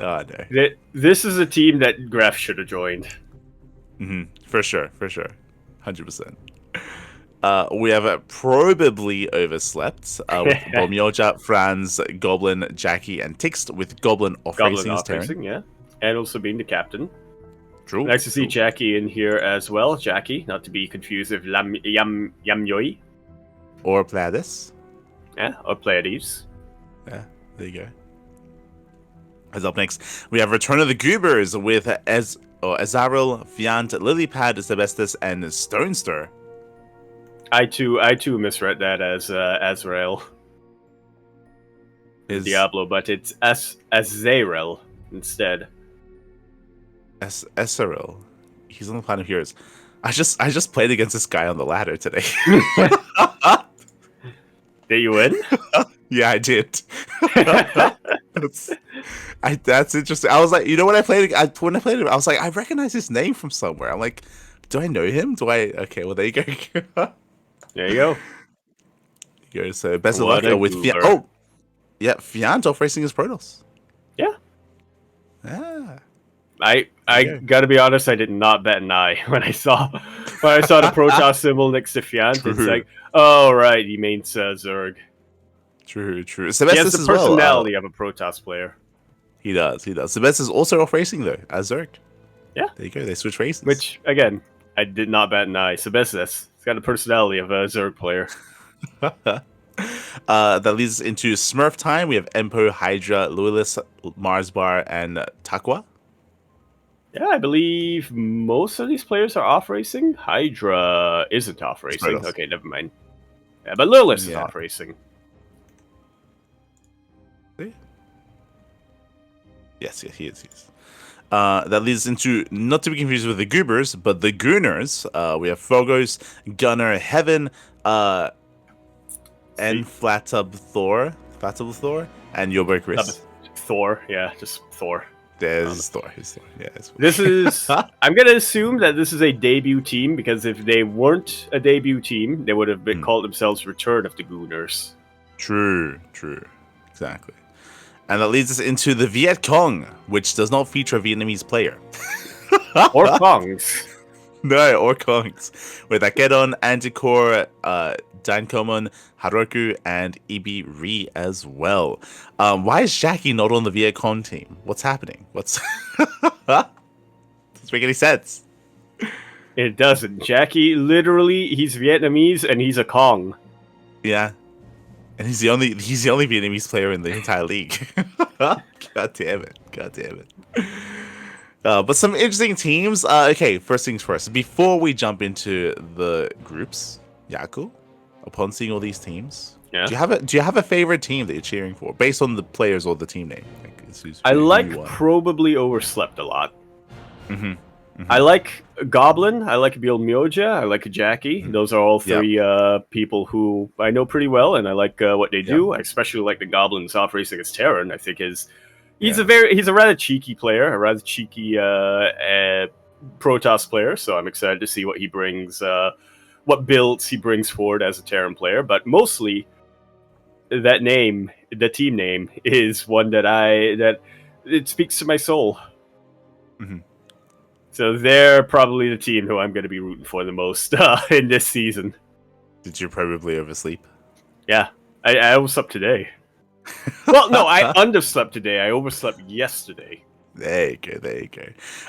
B: Oh no.
A: This is a team that Graf should have joined.
B: For sure. 100%. We have probably overslept with Bomyoja, Franz, Goblin, Jackie, and Tixt with Goblin off-racing as Terran.
A: Yeah. And also being the captain.
B: True.
A: Nice to see Jackie in here as well. Jackie, not to be confused with Yamyoi.
B: Or Pleiades.
A: Yeah, or Pleiades.
B: Yeah, there you go. As up next, we have Return of the Goobers with Azaril, Fiant, Lilypad, Sebestus, and Stonester.
A: I too misread that as Azrael. Diablo, but it's Azrael instead.
B: Azaril. He's on the planet of heroes. I just played against this guy on the ladder today.
A: Did you win?
B: Yeah, I did. That's interesting. I was like, when I played him, I was like, I recognize his name from somewhere. I'm like, do I know him? Okay, well there you go.
A: There you go.
B: So best of luck with Fiant. Oh, yeah, Fiant off racing his Protoss.
A: Yeah.
B: Yeah.
A: I gotta be honest, I did not bat an eye when I saw the Protoss symbol next to Fiant. It's like, oh right, he means Zerg.
B: True.
A: He has the personality of a Protoss player.
B: He does. Sebestus is also off racing though, as Zerg.
A: Yeah.
B: There you go. They switch races.
A: Which again, I did not bat an eye. Sebestus, he's got the personality of a Zerg player.
B: That leads us into Smurf time. We have Empo, Hydra, Luilis, Marsbar, and Takwa.
A: Yeah, I believe most of these players are off racing. Hydra isn't off racing. Okay, never mind. Yeah, but Luilis is off racing.
B: Yes, he is. That leads into, not to be confused with the Goobers, but the Gooners. We have Phogos, Gunner, Heaven, and Flatub Thor, and Yoberg Riss.
A: Thor, yeah, just Thor.
B: There's Thor. Yeah,
A: this is. I'm gonna assume that this is a debut team because if they weren't a debut team, they would have been called themselves Return of the Gooners.
B: True, exactly. And that leads us into the Viet Cong, which does not feature a Vietnamese player.
A: Or Kongs.
B: No, or Kongs. With Akedon, Antikor, Dankomon, Haroku, and Ibi Ri as well. Why is Jackie not on the Viet Cong team? What's happening? Doesn't make any sense.
A: It doesn't. Jackie, literally, he's Vietnamese and he's a Kong.
B: Yeah. And he's the only Vietnamese player in the entire league. God damn it. But some interesting teams. Okay, first things first. Before we jump into the groups, Yaku, upon seeing all these teams,
A: Yeah.
B: Do you have a favorite team that you're cheering for based on the players or the team name? Like,
A: I
B: who you
A: like
B: want.
A: Probably Overslept a lot.
B: Mm-hmm.
A: I like Goblin. I like Bill Mioja. I like Jackie. Those are all three people who I know pretty well, and I like what they do. I especially like the Goblin's off race against Terran. I think he's a rather cheeky player, a rather cheeky Protoss player. So I'm excited to see what he brings, what builds he brings forward as a Terran player. But mostly, that name, the team name, is one that it speaks to my soul.
B: Mm-hmm.
A: So they're probably the team who I'm going to be rooting for the most in this season.
B: Did you probably oversleep?
A: Yeah, I overslept today. Well, no, I underslept today. I overslept yesterday.
B: There you go. There you go.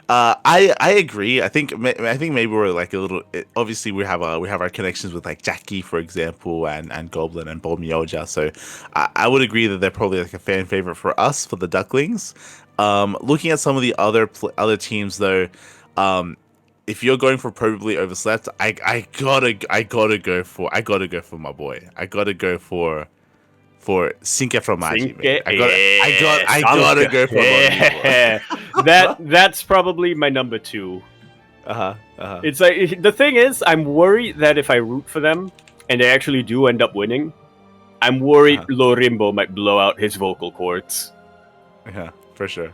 B: I agree. I think maybe we're like a little. Obviously, we have our connections with like Jackie, for example, and Goblin and Bold Mioja. So I would agree that they're probably like a fan favorite for us for the Ducklings. Looking at some of the other teams though, if you're going for probably overslept, I gotta go for my boy. I gotta go for Sinke from Magi. I gotta go for
A: that. That's probably my number 2. It's like the thing is, I'm worried that if I root for them and they actually do end up winning, I'm worried Lorimbo might blow out his vocal cords.
B: Yeah, for sure.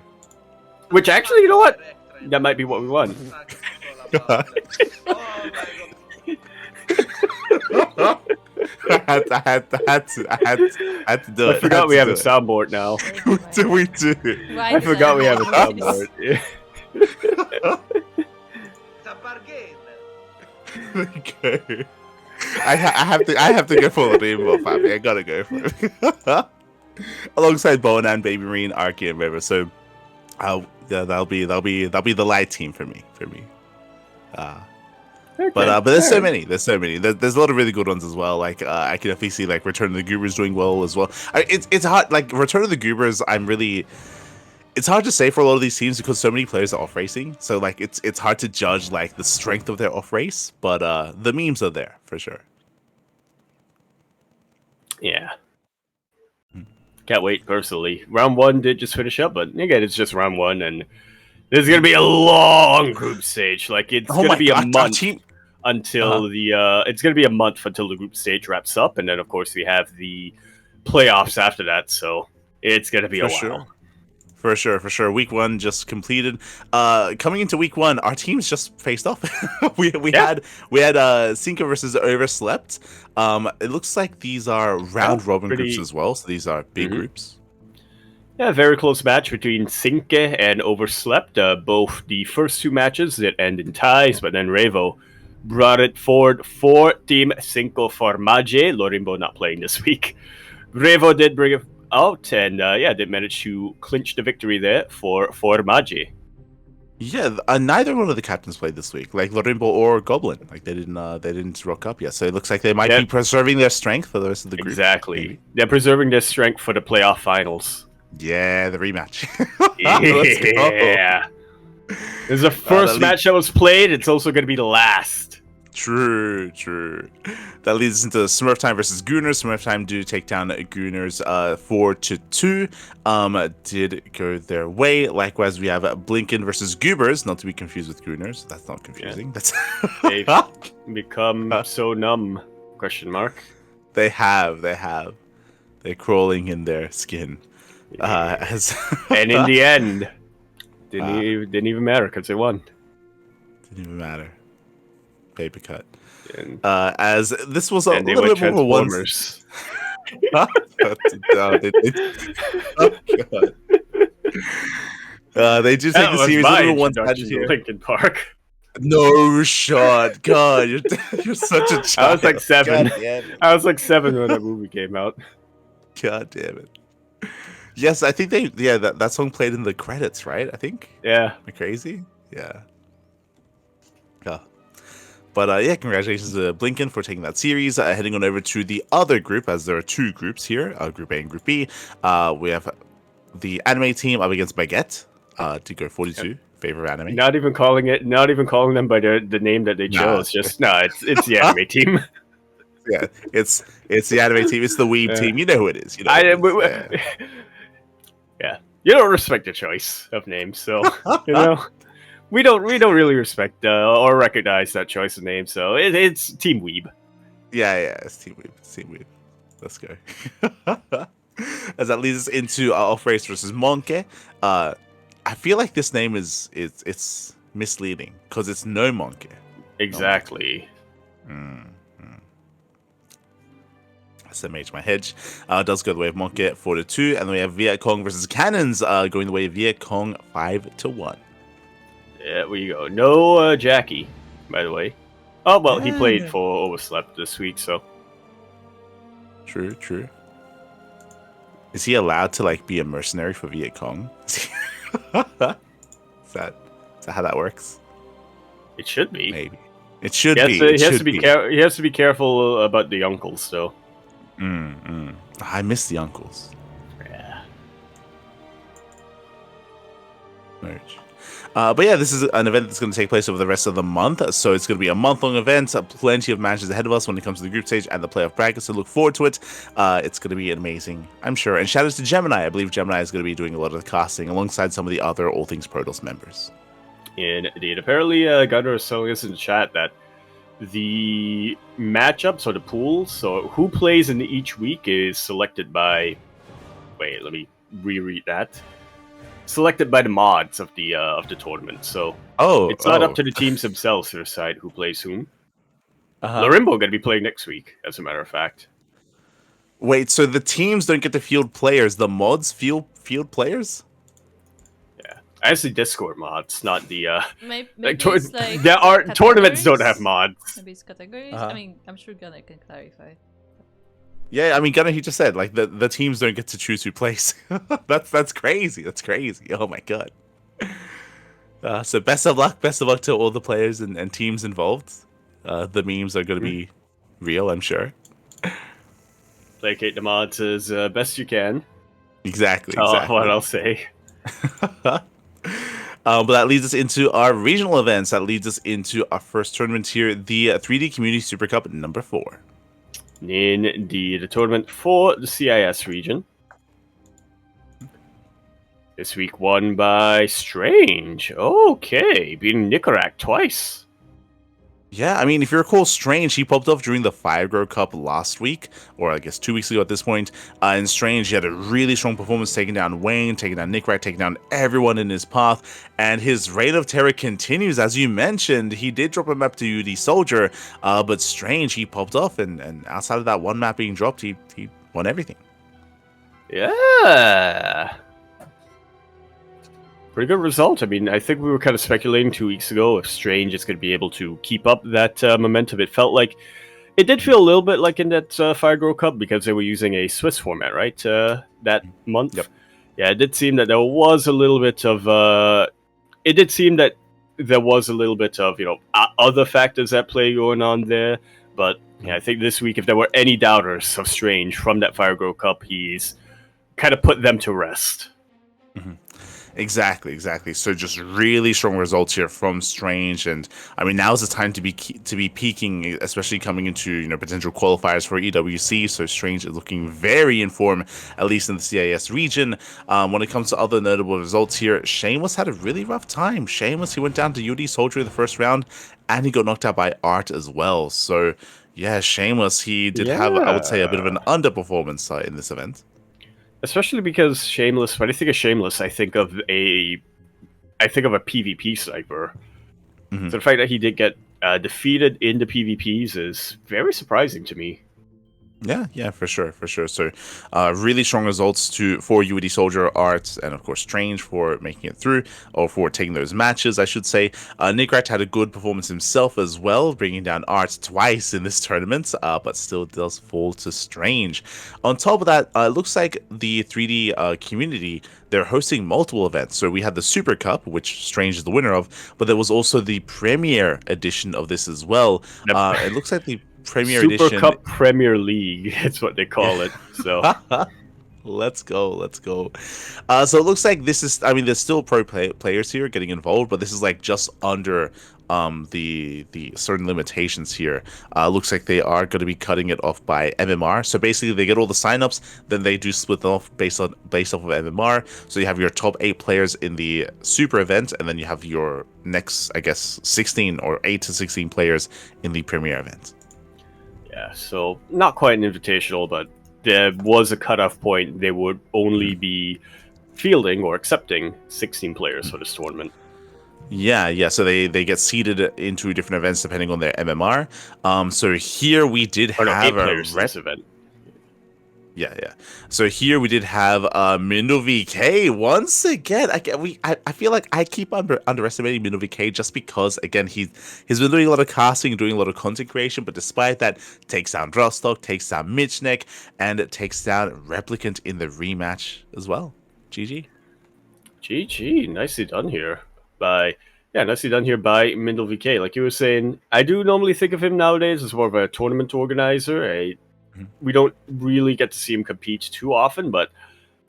A: Which actually, you know what? That might be what we want.
B: I had to do it.
A: I forgot we have a soundboard now.
B: we do.
C: Right,
A: I forgot we have a soundboard.
B: Okay. I have to go for the rainbow family. I gotta go for it. Alongside Bonan, Baby Marine, Arky, and River. So, that'll be the light team for me.
A: Okay.
B: But there's so many. There's a lot of really good ones as well. Like I can definitely see like Return of the Goobers doing well as well. It's hard. Like Return of the Goobers, it's hard to say for a lot of these teams because so many players are off racing. So like it's hard to judge like the strength of their off race. But the memes are there for sure.
A: Yeah. Can't wait personally. Round 1 did just finish up, but again, it's just round 1, and there's gonna be a long group stage. Like it's gonna be a month until it's gonna be a month until the group stage wraps up, and then of course we have the playoffs after that. So it's gonna be a while.
B: For sure. Week 1 just completed. Coming into week 1, our teams just faced off. we had Sinka versus Overslept. It looks like these are round robin groups as well. So these are big groups.
A: Yeah, very close match between Sinke and Overslept. Both the first 2 matches that end in ties, but then Revo brought it forward for Team Cinco Formaggi. Lorimbo not playing this week. Revo did bring it out and did manage to clinch the victory there for Formaggi.
B: Yeah, neither one of the captains played this week, like Lorimbo or Goblin. Like they didn't rock up yet. So it looks like they might be preserving their strength for the rest of the group.
A: Exactly.
B: Maybe.
A: They're preserving their strength for the playoff finals.
B: Yeah, the rematch.
A: Let's go. Yeah. This is the first match that was played. It's also going to be the last.
B: True. That leads us into Smurf Time versus Gooners. Smurf Time do take down Gooners 4-2. Did go their way. Likewise, we have Blinken versus Goobers, not to be confused with Gooners. That's not confusing.
A: Yeah.
B: That's
A: They've become so numb. Question mark.
B: They have. They're crawling in their skin.
A: And in the end, didn't even matter because they won.
B: Didn't even matter. Paper cut.
A: And,
B: as this was a little bit more once. Oh, God. They do take the series a little one-sided here.
A: Linkin Park.
B: No shot. God, you're such a child.
A: I was like 7. I was like 7 when that movie came out.
B: God damn it. Yes, I think that song played in the credits, right? I think.
A: Yeah.
B: Am I crazy? Yeah. But congratulations to Blinken for taking that series. Heading on over to the other group, as there are 2 groups here, Group A and Group B. We have the anime team up against Baguette to go 42. Favorite anime.
A: Not even calling them by the name that they chose. It's the anime team.
B: Yeah, it's the anime team. It's the weeb team. You know who it is. You know.
A: Yeah, you don't respect the choice of names, so you know we don't really respect or recognize that choice of name. So it's Team Weeb.
B: Yeah, it's Team Weeb. It's Team Weeb. Let's go. As that leads us into Off Race versus Monkey. I feel like this name is it's misleading because it's no Monkey.
A: Exactly.
B: SMH my hedge. Does go the way of Monkey at 4-2, and then we have Viet Cong versus Cannons going the way of Viet Cong 5-1.
A: There we go. No Jackie, by the way. Oh well, he played for Overslept this week, so.
B: True. Is he allowed to like be a mercenary for Viet Cong? Is that how that works?
A: It should be.
B: Maybe it should
A: be.
B: He
A: has to be careful about the uncles, though.
B: I miss the uncles.
A: Yeah.
B: Merge. But yeah, this is an event that's going to take place over the rest of the month. So it's going to be a month-long event. Plenty of matches ahead of us when it comes to the group stage and the playoff bracket. So look forward to it. It's going to be amazing, I'm sure. And shout out to Gemini. I believe Gemini is going to be doing a lot of the casting alongside some of the other All Things Protoss members.
A: Indeed. Apparently, Gunnar is telling us in the chat that the matchups or the pools, so who plays in each week is selected by... Wait, let me reread that. Selected by the mods of the tournament, so it's not up to the teams themselves to decide who plays whom. Larimbo going to be playing next week, as a matter of fact.
B: Wait, so the teams don't get to field players, the mods field players?
A: Yeah, as the Discord mods, not the
C: maybe
A: there are tournaments don't have mods.
C: Maybe it's categories. I mean, I'm sure Gunnar can clarify.
B: Yeah, I mean, Gunnar, he just said like the teams don't get to choose who plays. that's crazy. That's crazy. Oh my god. So best of luck to all the players and teams involved. The memes are going to be real, I'm sure.
A: Placate the mods as best you can.
B: Exactly.
A: What I'll say.
B: But that leads us into our regional events. That leads us into our first tournament here, the 3D Community Super Cup number 4.
A: Indeed, the tournament for the CIS region. This week won by Strange. Okay, beating Nicorak twice.
B: Yeah, I mean, if you recall, Strange, he popped off during the Firegrow Cup last week, or I guess 2 weeks ago at this point. And Strange, he had a really strong performance, taking down Wayne, taking down Nickrat, taking down everyone in his path. And his reign of terror continues, as you mentioned. He did drop a map to UD Soldier, but Strange, he popped off, and outside of that one map being dropped, he won everything.
A: Yeah. Pretty good result. I mean, I think we were kind of speculating 2 weeks ago if Strange is going to be able to keep up that momentum. It felt like it did feel a little bit like in that Firegrow Cup because they were using a Swiss format, right? That month.
B: Yep.
A: Yeah, it did seem that there was a little bit of other factors at play going on there. But yeah, I think this week, if there were any doubters of Strange from that Firegrow Cup, he's kind of put them to rest.
B: Mm-hmm. Exactly. So just really strong results here from Strange, and I mean now's the time to be peaking, especially coming into potential qualifiers for EWC. So Strange is looking very in form, at least in the CIS region. When it comes to other notable results here, Shameless had a really rough time. Shameless, he went down to UD Soldier in the first round, and he got knocked out by Art as well. So yeah, Shameless, he did have, I would say, a bit of an underperformance in this event.
A: Especially because Shameless, when I think of Shameless, I think of a PvP sniper.
B: Mm-hmm.
A: So the fact that he did get defeated in the PvPs is very surprising to me.
B: Yeah, for sure. So, really strong results for UD Soldier, Art, and of course Strange for making it through, or for taking those matches, I should say. Nickrat had a good performance himself as well, bringing down Art twice in this tournament, but still does fall to Strange. On top of that, it looks like the 3D community, they're hosting multiple events. So we had the Super Cup, which Strange is the winner of, but there was also the Premier edition of this as well. It looks like the Premier
A: Super
B: Edition.
A: Cup Premier League, it's what they call it. So
B: let's go. So it looks like this is, I mean, there's still pro players here getting involved, but this is like just under the certain limitations here. Looks like they are going to be cutting it off by MMR. So basically, they get all the signups, then they do split them off based off of MMR. So you have your top 8 players in the super event, and then you have your next, I guess, 16 or 8 to 16 players in the premier event.
A: Yeah, so not quite an invitational, but there was a cutoff point. They would only be fielding or accepting 16 players for this tournament.
B: Yeah. So they get seeded into different events depending on their MMR. So here we did have
A: 8 players this event.
B: Yeah. So here we did have Mindo VK once again. I feel like I keep underestimating Mindo VK just because again he's been doing a lot of casting, doing a lot of content creation, but despite that, takes down Drostock, takes down Mitchneck, and it takes down Replicant in the rematch as well. GG.
A: Nicely done here by Mindle VK. Like you were saying, I do normally think of him nowadays as more of a tournament organizer. We don't really get to see him compete too often, but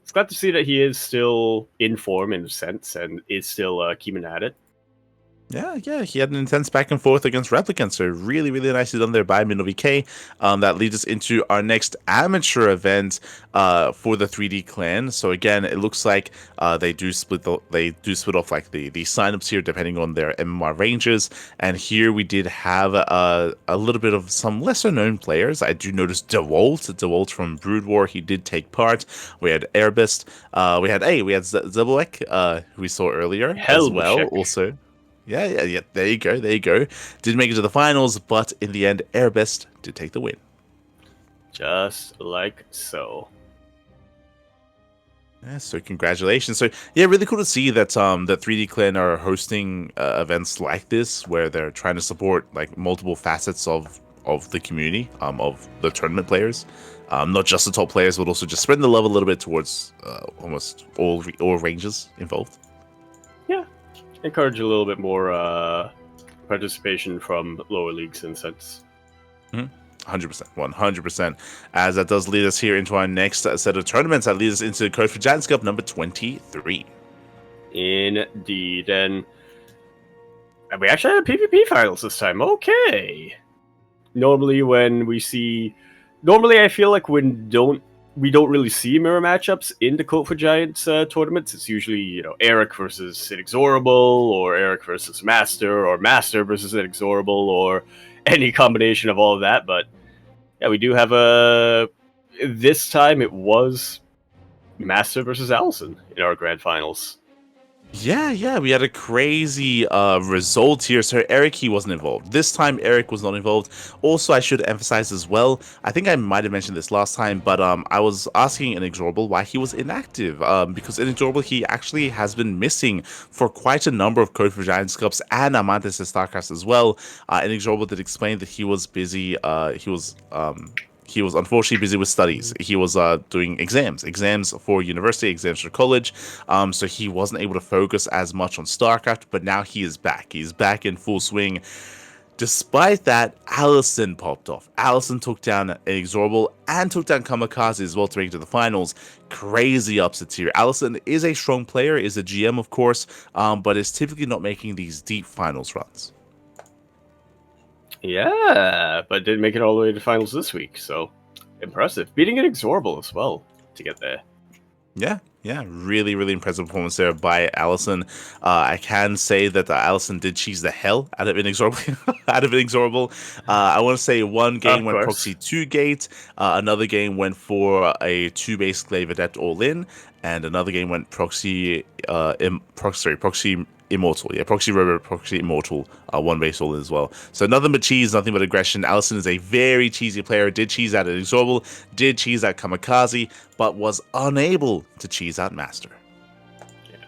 A: it's glad to see that he is still in form in a sense and is still keeping at it.
B: Yeah, he had an intense back and forth against Replicant, so really nicely done there by Mindo VK. That leads us into our next amateur event for the 3D clan. So again, it looks like they do split off like the signups here depending on their MMR ranges. And here we did have a little bit of some lesser known players. I do notice DeWalt from Brood War. He did take part. We had Airbest. We had Zebulek, who we saw earlier as well. Also. Yeah. There you go. Didn't make it to the finals, but in the end, Airbest did take the win.
A: Just like so.
B: Yeah, so congratulations. So yeah, really cool to see that the 3D Clan are hosting events like this, where they're trying to support like multiple facets of the community, of the tournament players. Not just the top players, but also just spreading the love a little bit towards almost all ranges involved.
A: Yeah. Encourage a little bit more participation from lower leagues in a sense.
B: 100%. As that does lead us here into our next set of tournaments. That leads us into Code for Giants Cup number 23.
A: Indeed. And we actually had PvP finals this time. Okay. Normally I feel like we don't really see mirror matchups in the Code for Giants tournaments. It's usually, Eric versus Inexorable, or Eric versus Master, or Master versus Inexorable, or any combination of all of that. But yeah, we do have this time it was Master versus Allison in our grand finals.
B: Yeah, we had a crazy result here. So Eric, he wasn't involved. This time, Eric was not involved. Also, I should emphasize as well, I think I might have mentioned this last time, but I was asking Inexorable why he was inactive. Because Inexorable, he actually has been missing for quite a number of Code for Giants Cups and Amantis and StarCraft as well. Inexorable did explain that he was busy. He was unfortunately busy with studies. He was doing exams for university, exams for college. So he wasn't able to focus as much on StarCraft, but now he is back. He's back in full swing. Despite that, Allison popped off. Allison took down Inexorable and took down Kamikaze as well to make it to the finals. Crazy upsets here. Allison is a strong player, is a GM, of course, but is typically not making these deep finals runs.
A: Yeah, but didn't make it all the way to finals this week, so impressive. Beating Inexorable as well to get there.
B: Yeah, really impressive performance there by Allison. I can say that Allison did cheese the hell out of Inexorable. I want to say one game went proxy 2 gate, another game went for a 2-base Glaive Adept all in, and another game went proxy Immortal. Yeah, Proxy Robot, Proxy Immortal, 1-base all in as well. So nothing but cheese, nothing but aggression. Allison is a very cheesy player. Did cheese out Inexorable, did cheese out Kamikaze, but was unable to cheese out Master.
A: Yeah.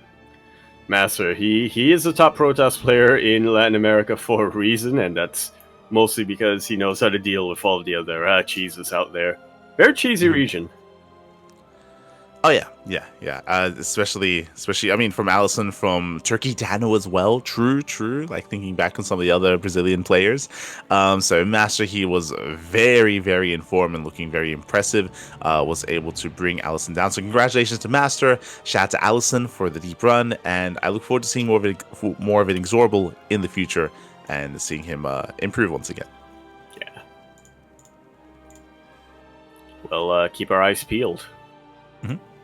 A: Master, he is the top Protoss player in Latin America for a reason, and that's mostly because he knows how to deal with all the other cheeses out there. Very cheesy region.
B: Oh yeah. Especially. I mean, from Allison, from Turkey Dano as well. True. Like thinking back on some of the other Brazilian players. So Master, he was very in form and looking very impressive. Was able to bring Allison down. So congratulations to Master. Shout out to Allison for the deep run, and I look forward to seeing more of Inexorable in the future and seeing him improve once again.
A: Yeah. We'll keep our eyes peeled.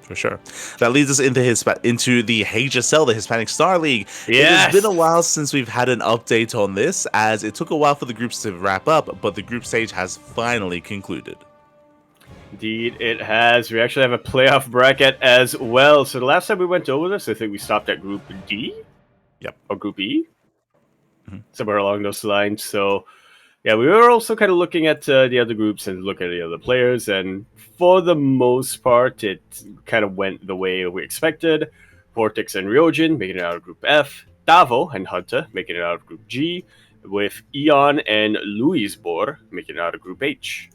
B: For sure. That leads us into the HSL, the Hispanic Star League.
A: Yes!
B: It has been a while since we've had an update on this, as it took a while for the groups to wrap up, but the group stage has finally concluded.
A: Indeed, it has. We actually have a playoff bracket as well. So the last time we went over this, I think we stopped at Group D?
B: Yep.
A: Or Group E? Somewhere along those lines. So, yeah, we were also kind of looking at the other groups and looking at the other players, and for the most part, it kind of went the way we expected. Vortex and Ryojin making it out of Group F, Davo and Hunter making it out of Group G, with Eon and Louisbourg making it out of Group H.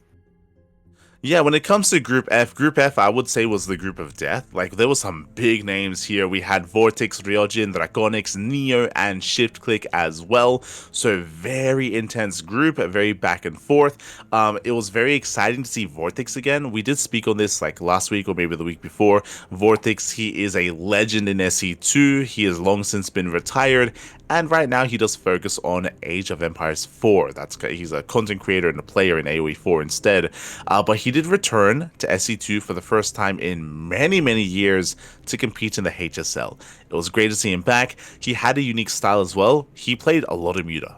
B: Yeah, when it comes to Group F, I would say was the group of death. Like, there was some big names here. We had Vortex, Ryojin, Draconics, Neo, and ShiftClick as well. So, very intense group, very back and forth. It was very exciting to see Vortex again. We did speak on this like last week or maybe the week before. Vortex, he is a legend in SE2. He has long since been retired. And right now, he does focus on Age of Empires 4. He's a content creator and a player in AoE 4 instead. But he did return to SE2 for the first time in many, many years to compete in the HSL. It was great to see him back. He had a unique style as well. He played a lot of Muta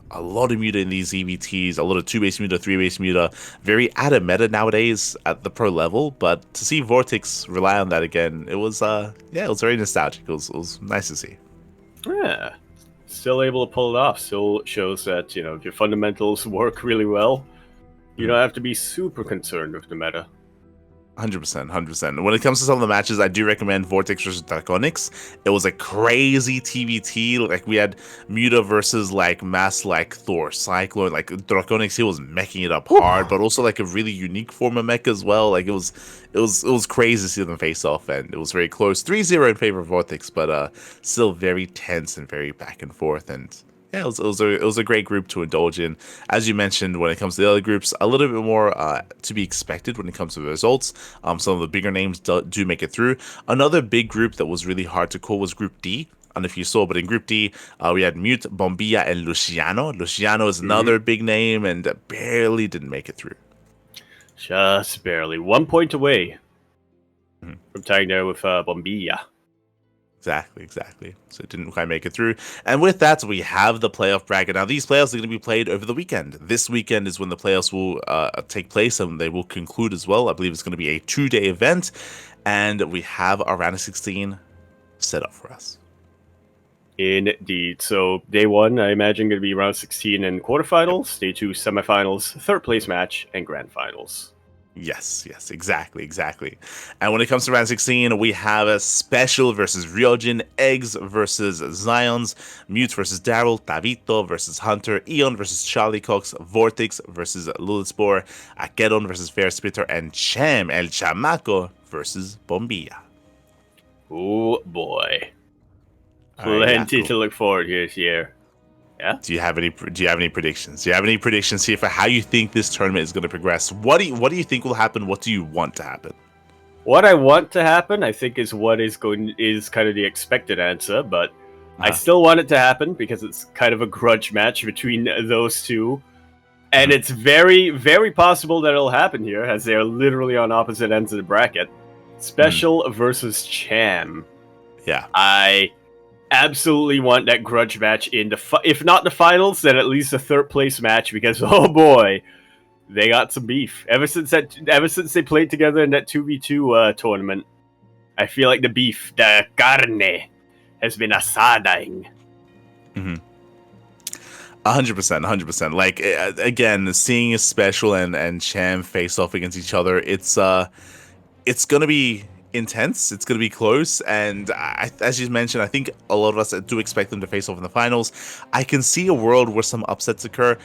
B: in these EVTs, a lot of 2-base Muta, 3-base Muta. Very out of meta nowadays at the pro level, but to see Vortex rely on that again, it was very nostalgic. It was nice to see.
A: Yeah. Still able to pull it off. Still shows that, if your fundamentals work really well, you don't have to be super concerned with the meta.
B: 100%. When it comes to some of the matches, I do recommend Vortex versus Draconics. It was a crazy TBT. Like, we had Muta versus like mass like Thor, Cyclone. Like, Draconics, he was meching it up hard, but also like a really unique form of mech as well. Like, it was crazy to see them face off, and it was very close. 3-0 in favor of Vortex, but still very tense and very back and forth. And yeah, it was a great group to indulge in. As you mentioned, when it comes to the other groups, a little bit more to be expected when it comes to the results. Some of the bigger names do make it through. Another big group that was really hard to call was Group D. I don't know if you saw, but in Group D, we had Mute, Bombilla, and Luciano. Luciano is another big name and barely didn't make it through.
A: Just barely. 1 point away from tying there with Bombilla.
B: Exactly. So it didn't quite make it through. And with that, we have the playoff bracket. Now, these playoffs are going to be played over the weekend. This weekend is when the playoffs will take place, and they will conclude as well. I believe it's going to be a 2-day event. And we have our round of 16 set up for us.
A: Indeed. So, day 1, I imagine, going to be round 16 and quarterfinals. Day 2, semifinals, third place match, and grand finals.
B: Yes, exactly. And when it comes to round 16, we have a Special versus Ryojin, Eggs versus Zions, Mute versus Daryl, Tavito versus Hunter, Eon versus Charlie Cox, Vortex versus Lulithspor, Akedon versus Fair Spitter, and Chem El Chamaco versus Bombilla.
A: Oh boy. Plenty to look forward to this year. Yeah.
B: Do you have any predictions? Do you have any predictions here for how you think this tournament is going to progress? What do you think will happen? What do you want to happen?
A: What I want to happen, I think, is kind of the expected answer, but I still want it to happen because it's kind of a grudge match between those two. And it's very, very possible that it'll happen here, as they're literally on opposite ends of the bracket. Special versus Cham.
B: Yeah.
A: I absolutely want that grudge match in if not the finals, then at least a third place match, because oh boy, they got some beef ever since they played together in that 2v2 tournament. I feel like the beef, the carne, has been asadaing.
B: 100%. Like, again, seeing a Special and Cham face off against each other, it's gonna be intense. It's going to be close, and as you mentioned, I think a lot of us do expect them to face off in the finals. I can see a world where some upsets occur.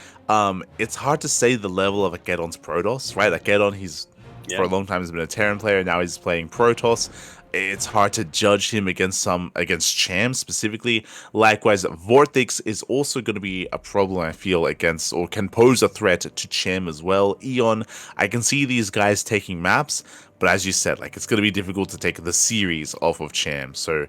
B: It's hard to say the level of Akedon's Protoss, right? Akedon, he's For a long time, he's been a Terran player. Now he's playing Protoss. It's hard to judge him against Cham specifically. Likewise, Vortex is also going to be a problem, I feel, against, or can pose a threat to Cham as well. Eon, I can see these guys taking maps, but as you said, like, it's going to be difficult to take the series off of Cham. So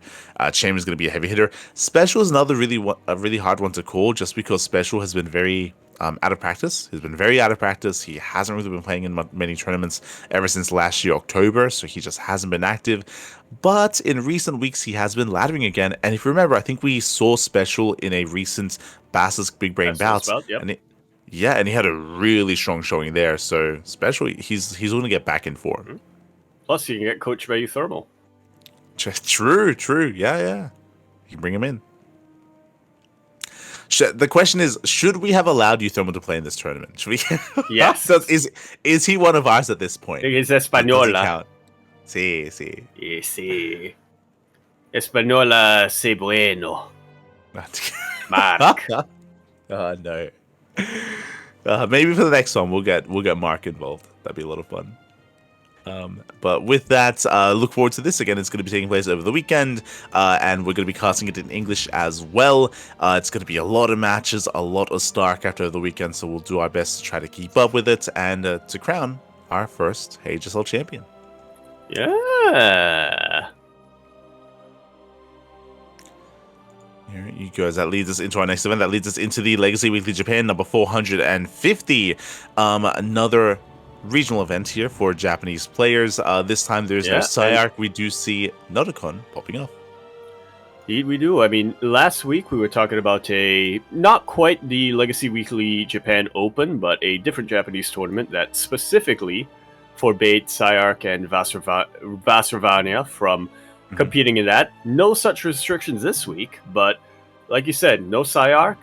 B: Cham is going to be a heavy hitter. Special is another really hard one to call, just because Special has been very out of practice. He's been very out of practice. He hasn't really been playing in many tournaments ever since last year, October, so he just hasn't been active. But in recent weeks, he has been laddering again. And if you remember, I think we saw Special in a recent Basilisk Big Brain bout.
A: Yep.
B: And and he had a really strong showing there. So Special, he's going to get back in form.
A: Mm-hmm. Plus, you can get coached by Thermal.
B: True. Yeah. You can bring him in. The question is, should we have allowed Euthermal to play in this tournament? Should we?
A: Yes.
B: Is he one of ours at this point?
A: Es española.
B: Sí.
A: Sí. Española, c'est bueno. Mark.
B: Oh, no. Maybe for the next one, we'll get Mark involved. That'd be a lot of fun. But with that, look forward to this. Again, it's going to be taking place over the weekend, and we're going to be casting it in English as well. It's going to be a lot of matches, a lot of StarCraft over the weekend, so we'll do our best to try to keep up with it and to crown our first HSL champion.
A: Yeah.
B: Here you go. That leads us into our next event. That leads us into the Legacy Weekly Japan number 450. Another regional event here for Japanese players. This time there's no Psyarch. We do see Nodacon popping up.
A: Indeed we do. I mean, last week we were talking about not quite the Legacy Weekly Japan Open, but a different Japanese tournament that specifically forbade Psyarch and Vasravania from competing in that. No such restrictions this week, but like you said, no Psyarch.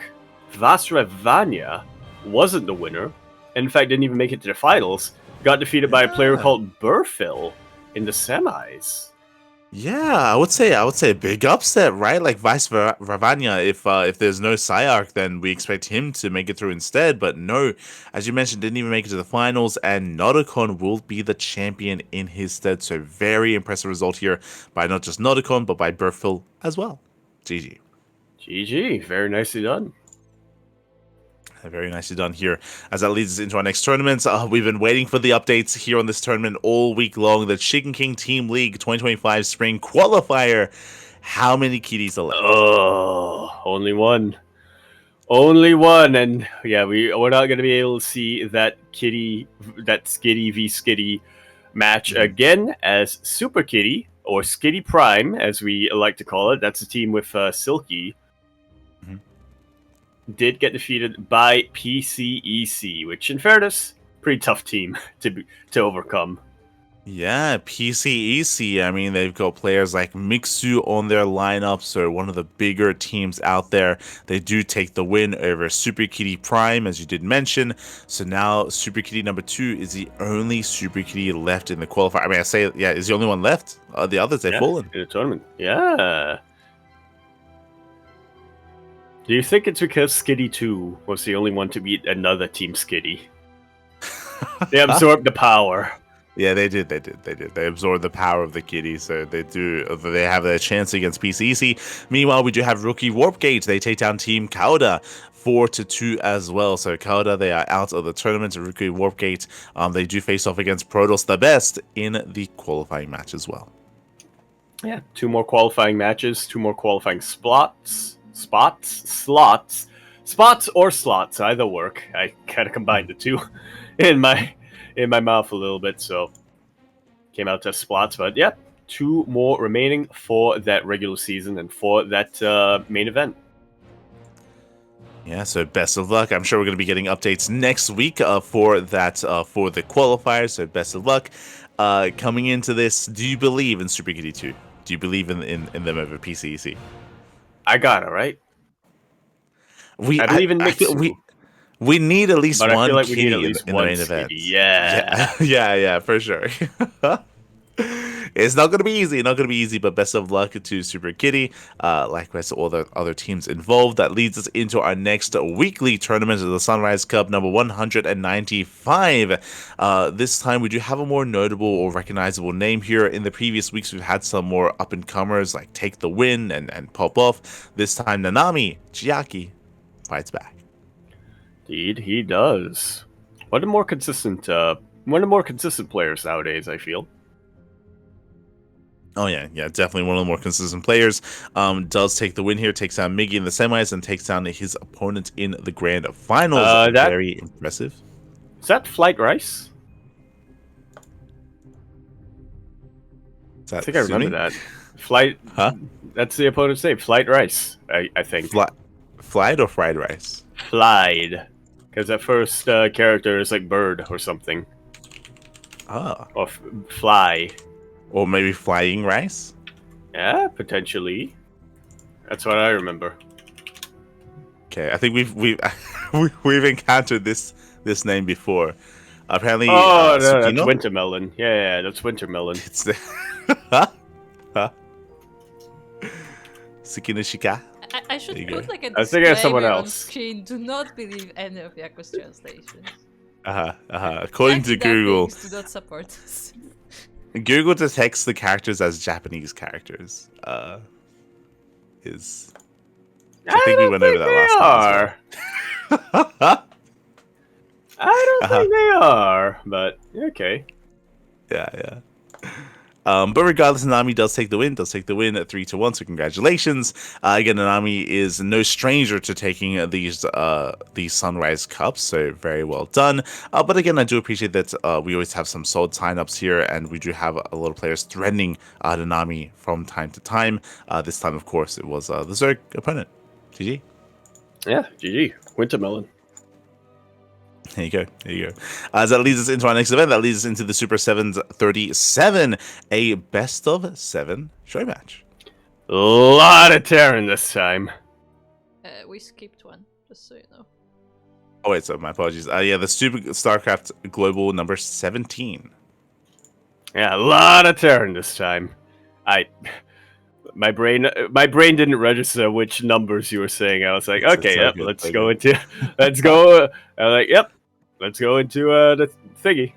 A: Vasravania wasn't the winner. In fact, didn't even make it to the finals. Got defeated by a player called Burfil in the semis.
B: Yeah, I would say a big upset, right? Like Ravania, if there's no Psyarch, then we expect him to make it through instead. But no, as you mentioned, didn't even make it to the finals, and Nodacon will be the champion in his stead. So very impressive result here by not just Nodacon, but by Burfil as well. GG.
A: GG. Very nicely done.
B: Very nicely done here. As that leads us into our next tournament, we've been waiting for the updates here on this tournament all week long. The Chicken King Team League 2025 Spring Qualifier. How many kitties are left?
A: Oh, only one. Only one. And yeah, we're not going to be able to see that Skitty v Skitty match again, as Super Kitty, or Skitty Prime, as we like to call it. That's a team with Silky. Did get defeated by PCEC, which, in fairness, pretty tough team to overcome.
B: Yeah, PCEC. I mean, they've got players like Mixu on their lineup, so one of the bigger teams out there. They do take the win over Super Kitty Prime, as you did mention. So now Super Kitty number 2 is the only Super Kitty left in the qualifier. I mean, is the only one left. The others, they've fallen.
A: In the tournament. Yeah. Do you think it's because Skitty 2 was the only one to beat another Team Skitty? They absorbed the power.
B: Yeah, they did. They absorbed the power of the kitty, so they have their chance against PCEC. Meanwhile, we do have Rookie Warpgate. They take down Team Kauda 4-2 as well. So Kauda, they are out of the tournament. Rookie Warpgate, they do face off against Protoss the Best in the qualifying match as well.
A: Yeah, 2 more qualifying matches, 2 more qualifying slots, or slots, either work. I kind of combined the two in my mouth a little bit, so came out to slots. But yeah, 2 more remaining for that regular season and for that main event.
B: Yeah, so best of luck. I'm sure we're going to be getting updates next week for that for the qualifiers. So best of luck. Coming into this, do you believe in Super Kitty 2? Do you believe in them over PCEC?
A: I got it, right? I believe in Mixu.
B: We need at least
A: but
B: one
A: I feel like
B: kitty
A: we need at least
B: in
A: one
B: the main event.
A: Yeah,
B: yeah, for sure. It's not going to be easy. Not going to be easy, but best of luck to Super Kitty. Likewise to all the other teams involved. That leads us into our next weekly tournament of the Sunrise Cup, number 195. This time we do have a more notable or recognizable name here. In the previous weeks, we've had some more up-and-comers like Take the Win and Pop Off. This time, Nanami Chiaki fights back.
A: Indeed, he does. One of the more consistent players nowadays, I feel.
B: Oh yeah, definitely one of the more consistent players. Does take the win here, takes down Miggy in the semis, and takes down his opponent in the grand finals. Very impressive.
A: Is that Flight Rice? I think I remember that. Flight.
B: Huh?
A: That's the opponent's name. Flight Rice. I think.
B: Flight or fried rice?
A: Flied. Because that first character is like bird or something.
B: Ah.
A: Or fly.
B: Or maybe flying rice?
A: Yeah, potentially. That's what I remember.
B: Okay, I think we've encountered this name before. Apparently,
A: no, that's Wintermelon. Yeah, that's Wintermelon.
B: It's the Tsukino Shika.
C: I should put like a
A: I think I have someone
C: disclaimer on
A: else.
C: screen. Do not believe any of Yaku's translations.
B: According to Google,
C: do not support us.
B: Google detects the characters as Japanese characters. I think we went over that last time as well.
A: I don't think they are, but okay.
B: Yeah. But regardless, Nanami does take the win. Does take the win at 3-1. So congratulations. Again, Nanami is no stranger to taking these Sunrise Cups. So very well done. But again, I do appreciate that we always have some solid signups here, and we do have a lot of players threatening Nanami from time to time. This time, of course, it was the Zerg opponent. GG.
A: Yeah, GG. Wintermelon.
B: There you go. As that leads us into our next event, that leads us into the Super Sevens 37, a best of 7 show match.
A: A lot of Terran this time.
C: We skipped one, just so you know.
B: Oh wait, so my apologies. The Super StarCraft Global number 17.
A: Yeah, a lot of Terran this time. My brain didn't register which numbers you were saying. I was like, okay, yep, let's go into the thingy.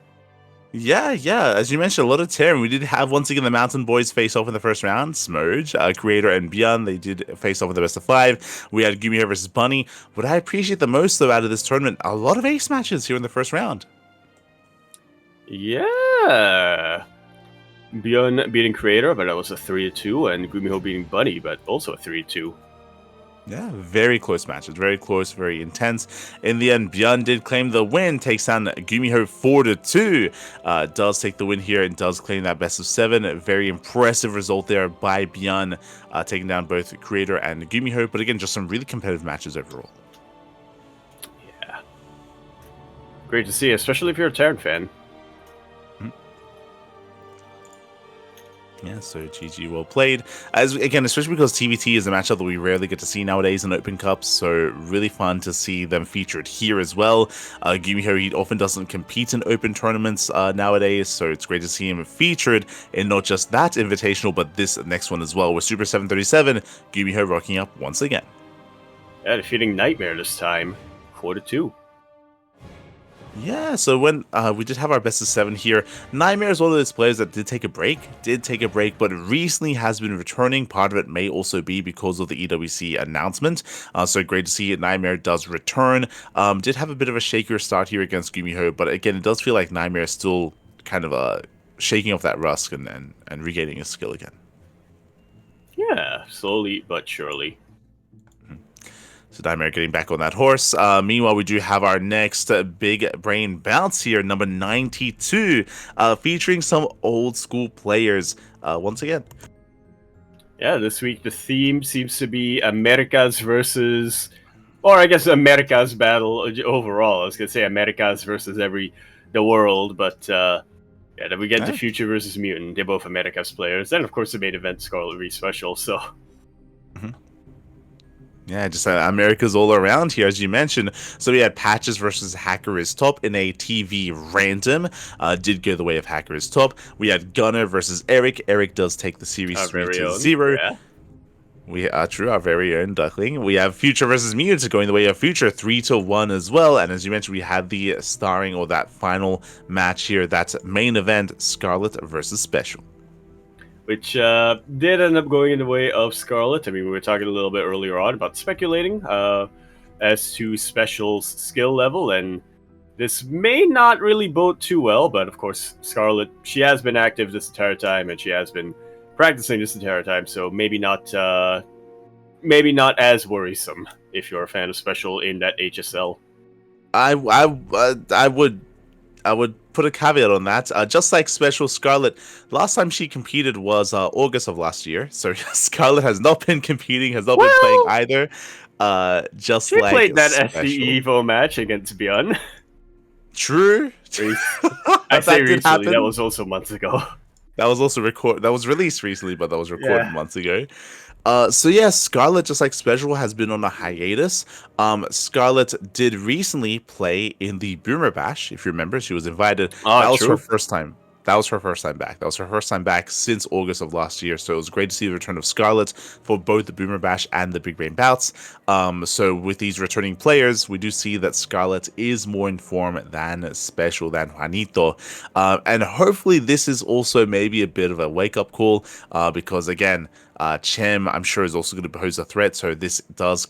B: Yeah. As you mentioned, a lot of Terran. We did have once again the Mountain Boys face off in the first round. Smurge, Creator, and Beyond. They did face off in the best of 5. We had Gumiho versus Bunny. What I appreciate the most though out of this tournament, a lot of ace matches here in the first round.
A: Yeah. Beyond beating Creator, but that was a 3-2, and Gumiho beating Bunny, but also a 3-2.
B: Yeah, very close matches. Very close, very intense. In the end, Beyond did claim the win, takes down Gumiho 4-2. Does take the win here and does claim that best of 7. A very impressive result there by Beyond, taking down both Creator and Gumiho. But again, just some really competitive matches overall.
A: Yeah. Great to see, especially if you're a Terran fan.
B: Yeah, so GG, well played. Especially because TVT is a matchup that we rarely get to see nowadays in Open Cups, so really fun to see them featured here as well. Gumiho often doesn't compete in Open tournaments nowadays, so it's great to see him featured in not just that Invitational, but this next one as well, with Super 737, Gumiho rocking up once again.
A: Yeah, defeating Nightmare this time, 4-2.
B: Yeah, so when we did have our best of 7 here, Nightmare is one of those players that did take a break, but recently has been returning. Part of it may also be because of the EWC announcement. So great to see Nightmare does return. Did have a bit of a shakier start here against Gumiho, but again, it does feel like Nightmare is still kind of shaking off that rust and regaining his skill again.
A: Yeah, slowly but surely.
B: So Nightmare getting back on that horse. Meanwhile, we do have our next big brain bounce here, number 92, featuring some old school players once again.
A: Yeah, this week the theme seems to be Americas versus, or I guess Americas battle overall. I was going to say Americas versus the world, but then we get the Future versus Mutant. They're both Americas players. And of course the main event, Scarlet Re Special, so...
B: Yeah, just America's all around here, as you mentioned. So we had Patches versus Hacker is Top in a TV random. Did go the way of Hacker is Top. We had Gunner versus Eric. Eric does take the series
A: Our very own.
B: 3-0.
A: Yeah.
B: We are true, our very own Duckling. We have Future versus Mute going the way of Future 3-1 as well. And as you mentioned, we had the starring or that final match here. That's main event Scarlet versus Special.
A: Which did end up going in the way of Scarlet. I mean, we were talking a little bit earlier on about speculating as to Special's skill level, and this may not really bode too well, but of course, Scarlet, she has been active this entire time, and she has been practicing this entire time, so maybe not as worrisome if you're a fan of Special in that HSL.
B: I would put a caveat on that. Just like Special Scarlet, last time she competed was August of last year. So Scarlet has not been competing, has not been playing either. Just
A: she
B: like
A: played that
B: Special.
A: SC Evo match against Bjorn.
B: True.
A: I say recently, that was also months ago.
B: That was also that was released recently, but that was recorded months ago. So yeah, Scarlet, just like Special, has been on a hiatus. Scarlet did recently play in the Boomer Bash, if you remember. She was invited. That was her first time. That was her first time back. That was her first time back since August of last year. So it was great to see the return of Scarlet for both the Boomer Bash and the Big Brain Bouts. So with these returning players, we do see that Scarlet is more in form than Special, than Juanito. And hopefully this is also maybe a bit of a wake-up call because, again, Chem, I'm sure, is also going to pose a threat. So this does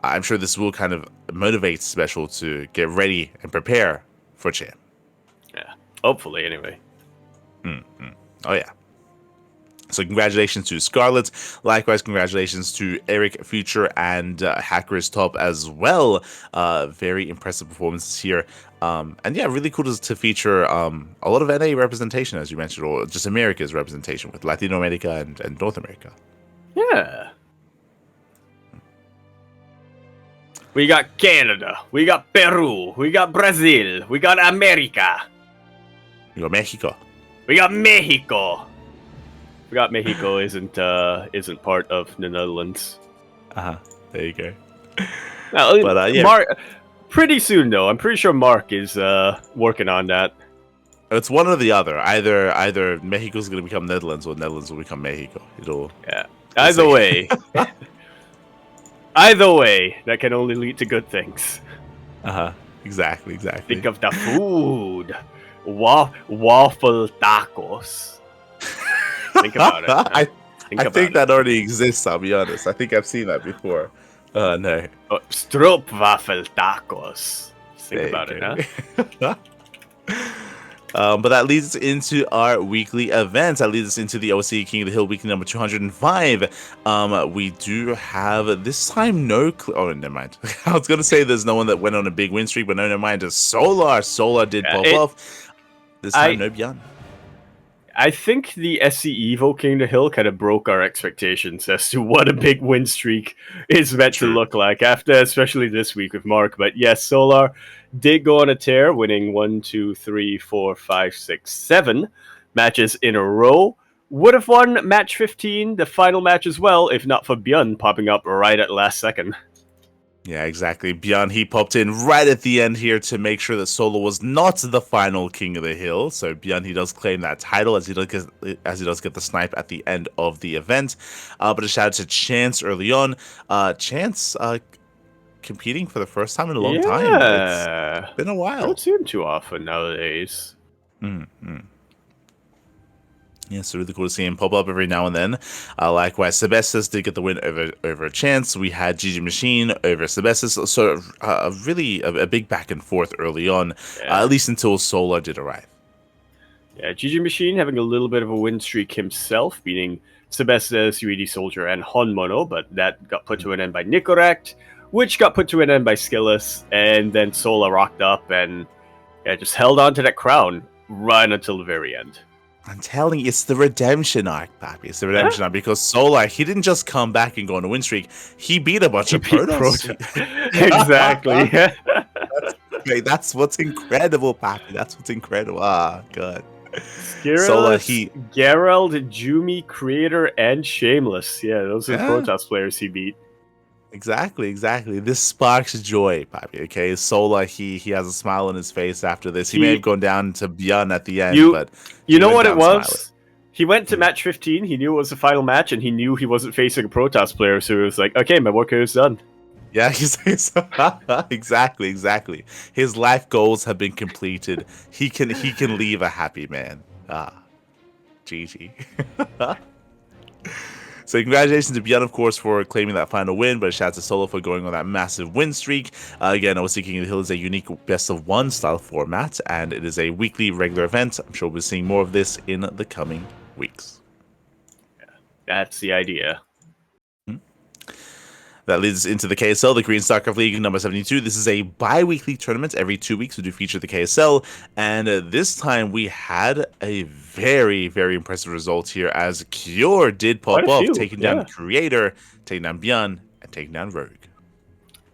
B: I'm sure this will kind of motivate Special to get ready and prepare for Chem.
A: Yeah, hopefully, anyway.
B: Oh, yeah. So congratulations to Scarlet. Likewise, congratulations to Eric, Future, and Hacker's Top as well. Very impressive performances here. And yeah, really cool to feature a lot of NA representation, as you mentioned, or just America's representation with Latino America and North America.
A: Yeah. We got Canada. We got Peru. We got Brazil. We got America.
B: We got Mexico.
A: We got Mexico. We got Mexico isn't part of the Netherlands.
B: There you go.
A: No,
B: but yeah.
A: Mark, pretty soon though. I'm pretty sure Mark is working on that.
B: It's one or the other. Either Mexico's going to become Netherlands or Netherlands will become Mexico.
A: Either way. Either way, that can only lead to good things.
B: Exactly.
A: Think of the food. Waffle tacos. Think about it.
B: I think that already exists, I'll be honest. I think I've seen that before. No.
A: Stroopwafel tacos. Think about it, huh?
B: But that leads us into our weekly events. That leads us into the OSC King of the Hill weekly number 205. We do have this time no... oh, never mind. I was going to say there's no one that went on a big win streak, but no, never mind. It's Solar. Solar did pop off. This time, no Bjorn.
A: I think the SC Evo King of the Hill kind of broke our expectations as to what a big win streak is meant to look like after, especially this week with Mark. But yes, Solar did go on a tear, winning 1, 2, 3, 4, 5, 6, 7 matches in a row. Would have won match 15, the final match as well, if not for Bjorn popping up right at last second.
B: Yeah, exactly. Bjorn, he popped in right at the end here to make sure that Solar was not the final King of the Hill. So Bjorn, he does claim that title as he does get the snipe at the end of the event. But a shout out to Chance early on. Chance competing for the first time in a long time. It's been a while.
A: I don't see him too often nowadays.
B: Yeah, so really cool to see him pop up every now and then. Likewise, Sebestis did get the win over Chance. We had GG Machine over Sebestis. So really a big back and forth early on, at least until Solar did arrive.
A: Yeah, GG Machine having a little bit of a win streak himself, beating Sebestis, UED Soldier, and Honmono, but that got put to an end by Nicorrect, which got put to an end by Skillus, and then Solar rocked up and just held on to that crown right until the very end.
B: I'm telling you, it's the redemption arc, Pappy. It's the redemption arc because Solar, he didn't just come back and go on a win streak. He beat a bunch of Protoss.
A: Exactly.
B: That's what's incredible, Pappy. That's what's incredible. Ah, God.
A: Solar, Gerald, Jumi, Creator, and Shameless. Yeah, those are the Protoss players he beat.
B: Exactly. This sparks joy, Papi. Okay, Sola, he has a smile on his face after this. He may have
A: He
B: gone down to Beyond at the end,
A: you
B: but
A: you
B: he
A: know
B: went
A: what it
B: down smiling.
A: was? He went to
B: Mhm.
A: match 15. He knew it was the final match, and he knew he wasn't facing a Protoss player. So he was like, "Okay, my work here is done."
B: Yeah, exactly. His life goals have been completed. He can leave a happy man. GG. So congratulations to Beyond, of course, for claiming that final win, but shout out to Solo for going on that massive win streak. Again, OSC King of the Hill is a unique best of one style format, and it is a weekly regular event. I'm sure we'll be seeing more of this in the coming weeks.
A: That's the idea.
B: That leads us into the KSL, the Korean StarCraft League number 72. This is a bi-weekly tournament. Every 2 weeks we do feature the KSL, and this time we had a very, very impressive result here as Kyor did
A: Quite
B: pop
A: a
B: off,
A: few,
B: taking
A: yeah.
B: down Creator, taking down Byeon, and taking down Rogue.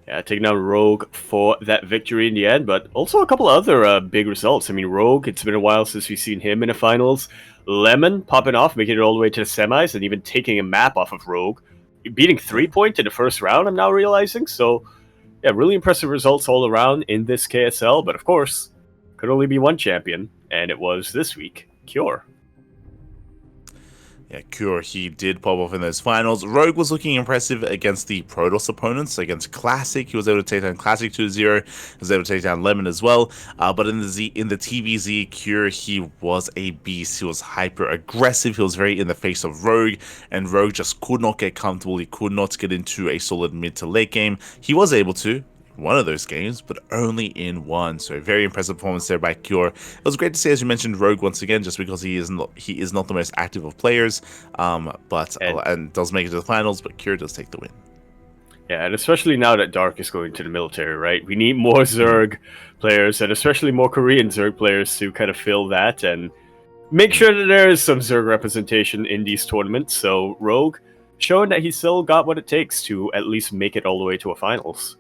A: Yeah, taking down Rogue for that victory in the end, but also a couple other big results. I mean, Rogue, it's been a while since we've seen him in the finals. Lemon popping off, making it all the way to the semis, and even taking a map off of Rogue. Beating 3-Point in the first round, I'm now realizing. So, yeah, really impressive results all around in this KSL, but of course, could only be one champion, and it was this week, Kyor.
B: Yeah, Kyor, he did pop off in those finals. Rogue was looking impressive against the Protoss opponents. Against Classic, he was able to take down Classic 2-0. He was able to take down Lemon as well. But in the TVZ, Kyor, he was a beast. He was hyper aggressive. He was very in the face of Rogue, and Rogue just could not get comfortable. He could not get into a solid mid to late game. He was able to one of those games, but only in one. So a very impressive performance there by Kyor. It was great to see, as you mentioned, Rogue once again, just because he is not the most active of players, and does make it to the finals, but Kyor does take the win.
A: Yeah, and especially now that Dark is going to the military, right? We need more Zerg players, and especially more Korean Zerg players to kind of fill that and make sure that there is some Zerg representation in these tournaments. So Rogue showing that he's still got what it takes to at least make it all the way to a finals.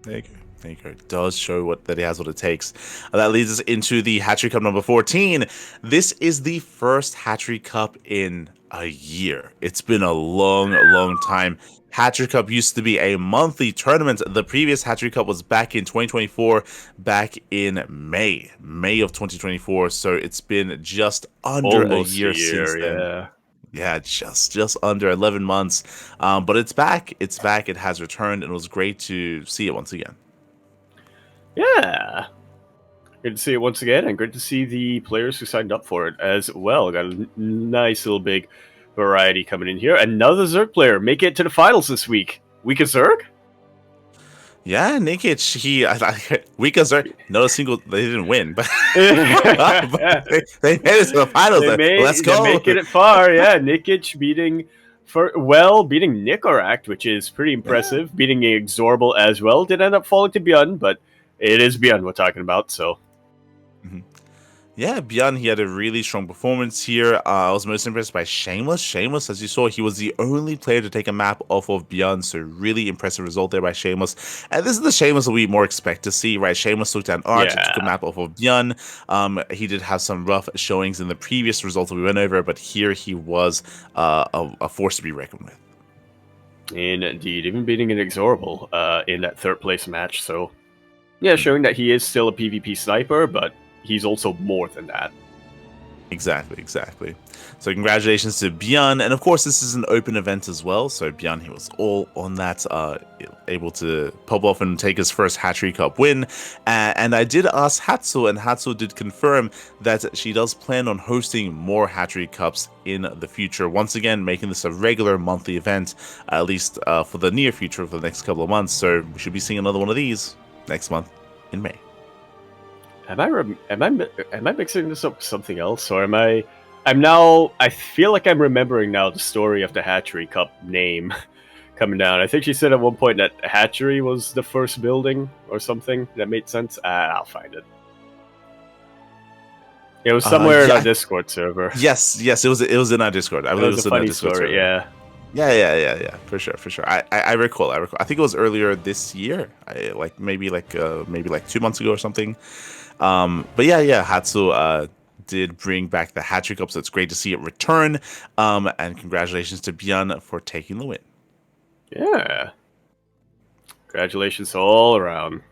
B: There you go. It does show that he has what it takes. That leads us into the Hatchery Cup number 14. This is the first Hatchery Cup in a year. It's been a long time. Hatchery Cup used to be a monthly tournament. The previous Hatchery Cup was back in 2024, back in May of 2024. So it's been just under
A: Almost
B: a year since then.
A: yeah.
B: Yeah, just under 11 months. But it's back. It's back. It has returned, and it was great to see it once again.
A: Yeah. Good to see it once again, and great to see the players who signed up for it as well. Got a nice little big variety coming in here. Another Zerg player make it to the finals this week. Week of Zerg?
B: Yeah, Nikic, weak as not a single. They didn't win, but, but they made it to the finals. Let's go.
A: They're making it far. Yeah, Nikic beating Nikorak, which is pretty impressive. Yeah. Beating Exorbital as well. Did end up falling to Byeon, but it is Byeon we're talking about. So.
B: Mm-hmm. Yeah, Byeon, he had a really strong performance here. I was most impressed by Shameless. Shameless, as you saw, he was the only player to take a map off of Byeon, so really impressive result there by Shameless. And this is the Shameless that we more expect to see, right? Shameless took down Arch, took a map off of Byeon. He did have some rough showings in the previous results that we went over, but here he was a force to be reckoned with.
A: Indeed, even beating an Exorbital in that third place match, so yeah, showing that he is still a PvP sniper, but he's also more than that.
B: Exactly. So congratulations to Byeon, and of course this is an open event as well. So Byeon, he was all on that, able to pop off and take his first Hatchery Cup win. And I did ask Hatsu, and Hatsu did confirm that she does plan on hosting more Hatchery Cups in the future. Once again, making this a regular monthly event, at least for the near future, for the next couple of months. So we should be seeing another one of these next month in May.
A: Am I mixing this up with something else, or am I? I feel like I'm remembering now the story of the Hatchery Cup name coming down. I think she said at one point that Hatchery was the first building or something that made sense. I'll find it. It was somewhere in our Discord server.
B: Yes, it was in our Discord. I believe it was
A: a
B: in our
A: funny
B: Discord
A: story.
B: server. Yeah, for sure. I recall. I think it was earlier this year, maybe 2 months ago or something. But yeah, Hatsu did bring back the Hatchery Cup, so it's great to see it return. And congratulations to Byeon for taking the win.
A: Yeah. Congratulations all around.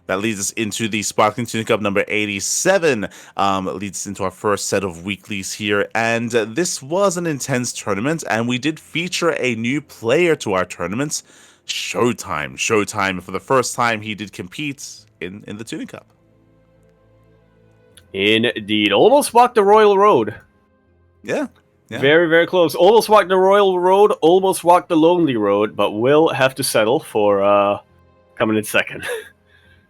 B: That leads us into the Sparkling Tunic Cup number 87. Leads us into our first set of weeklies here. And this was an intense tournament, and we did feature a new player to our tournaments, Showtime. Showtime, for the first time, he did compete in the Tunic Cup.
A: Indeed. Almost walked the Royal Road.
B: Yeah.
A: Very, very close. Almost walked the Royal Road, almost walked the Lonely Road, but will have to settle for coming in second.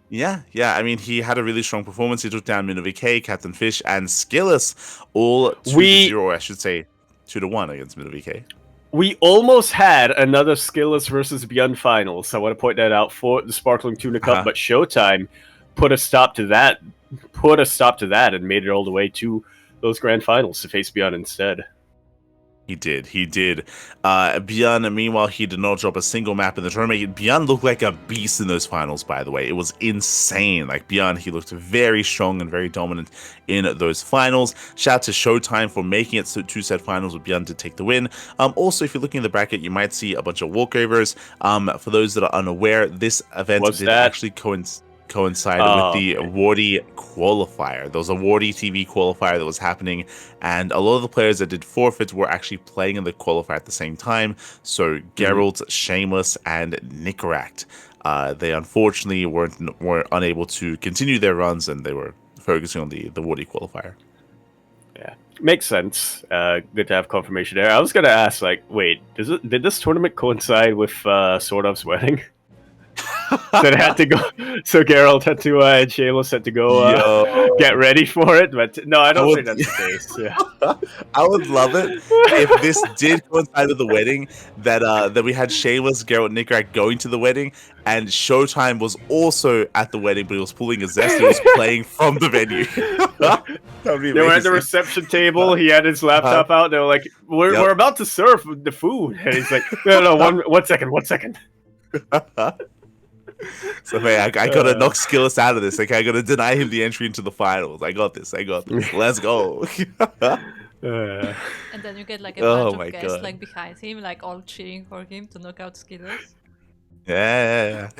B: Yeah. I mean, he had a really strong performance. He took down MinoVK, Captain Fish, and Skillus, all 2-0, or I should say 2-1 against MinoVK.
A: We almost had another Skillus versus Beyond finals. I want to point that out for the Sparkling Tuna Cup, but Showtime put a stop to that. And made it all the way to those grand finals to face Beyond instead.
B: He did. Bjorn, meanwhile, he did not drop a single map in the tournament. Bjorn looked like a beast in those finals, by the way. It was insane. Like, Bjorn, he looked very strong and very dominant in those finals. Shout out to Showtime for making it to two-set finals with Bjorn to take the win. Also, if you're looking at the bracket, you might see a bunch of walkovers. For those that are unaware, this event actually coincided with the Wardy qualifier. There was a Wardy TV qualifier that was happening, and a lot of the players that did forfeit were actually playing in the qualifier at the same time. So Geralt, Shameless, and Nicaract, they unfortunately were unable to continue their runs, and they were focusing on the Wardy qualifier.
A: Yeah, makes sense. Good to have confirmation there. I was gonna ask, like, wait, did this tournament coincide with SortOf's wedding? So it had to go. So Geralt had to, and Shameless had to go get ready for it. But no, I don't think that's the case. Yeah.
B: I would love it if this did coincide with the wedding. That we had Shameless, Geralt, Nicaract going to the wedding, and Showtime was also at the wedding, but he was pulling a zest. He was playing from the venue.
A: They were at the reception table. He had his laptop out. They were like, "We're about to serve the food," and he's like, "No, one second."
B: So man, I gotta knock Skillus out of this. Like, I gotta deny him the entry into the finals. I got this. Let's go.
C: And then you get like a bunch of guests like behind him, like all cheering for him to knock out Skillus.
B: Yeah.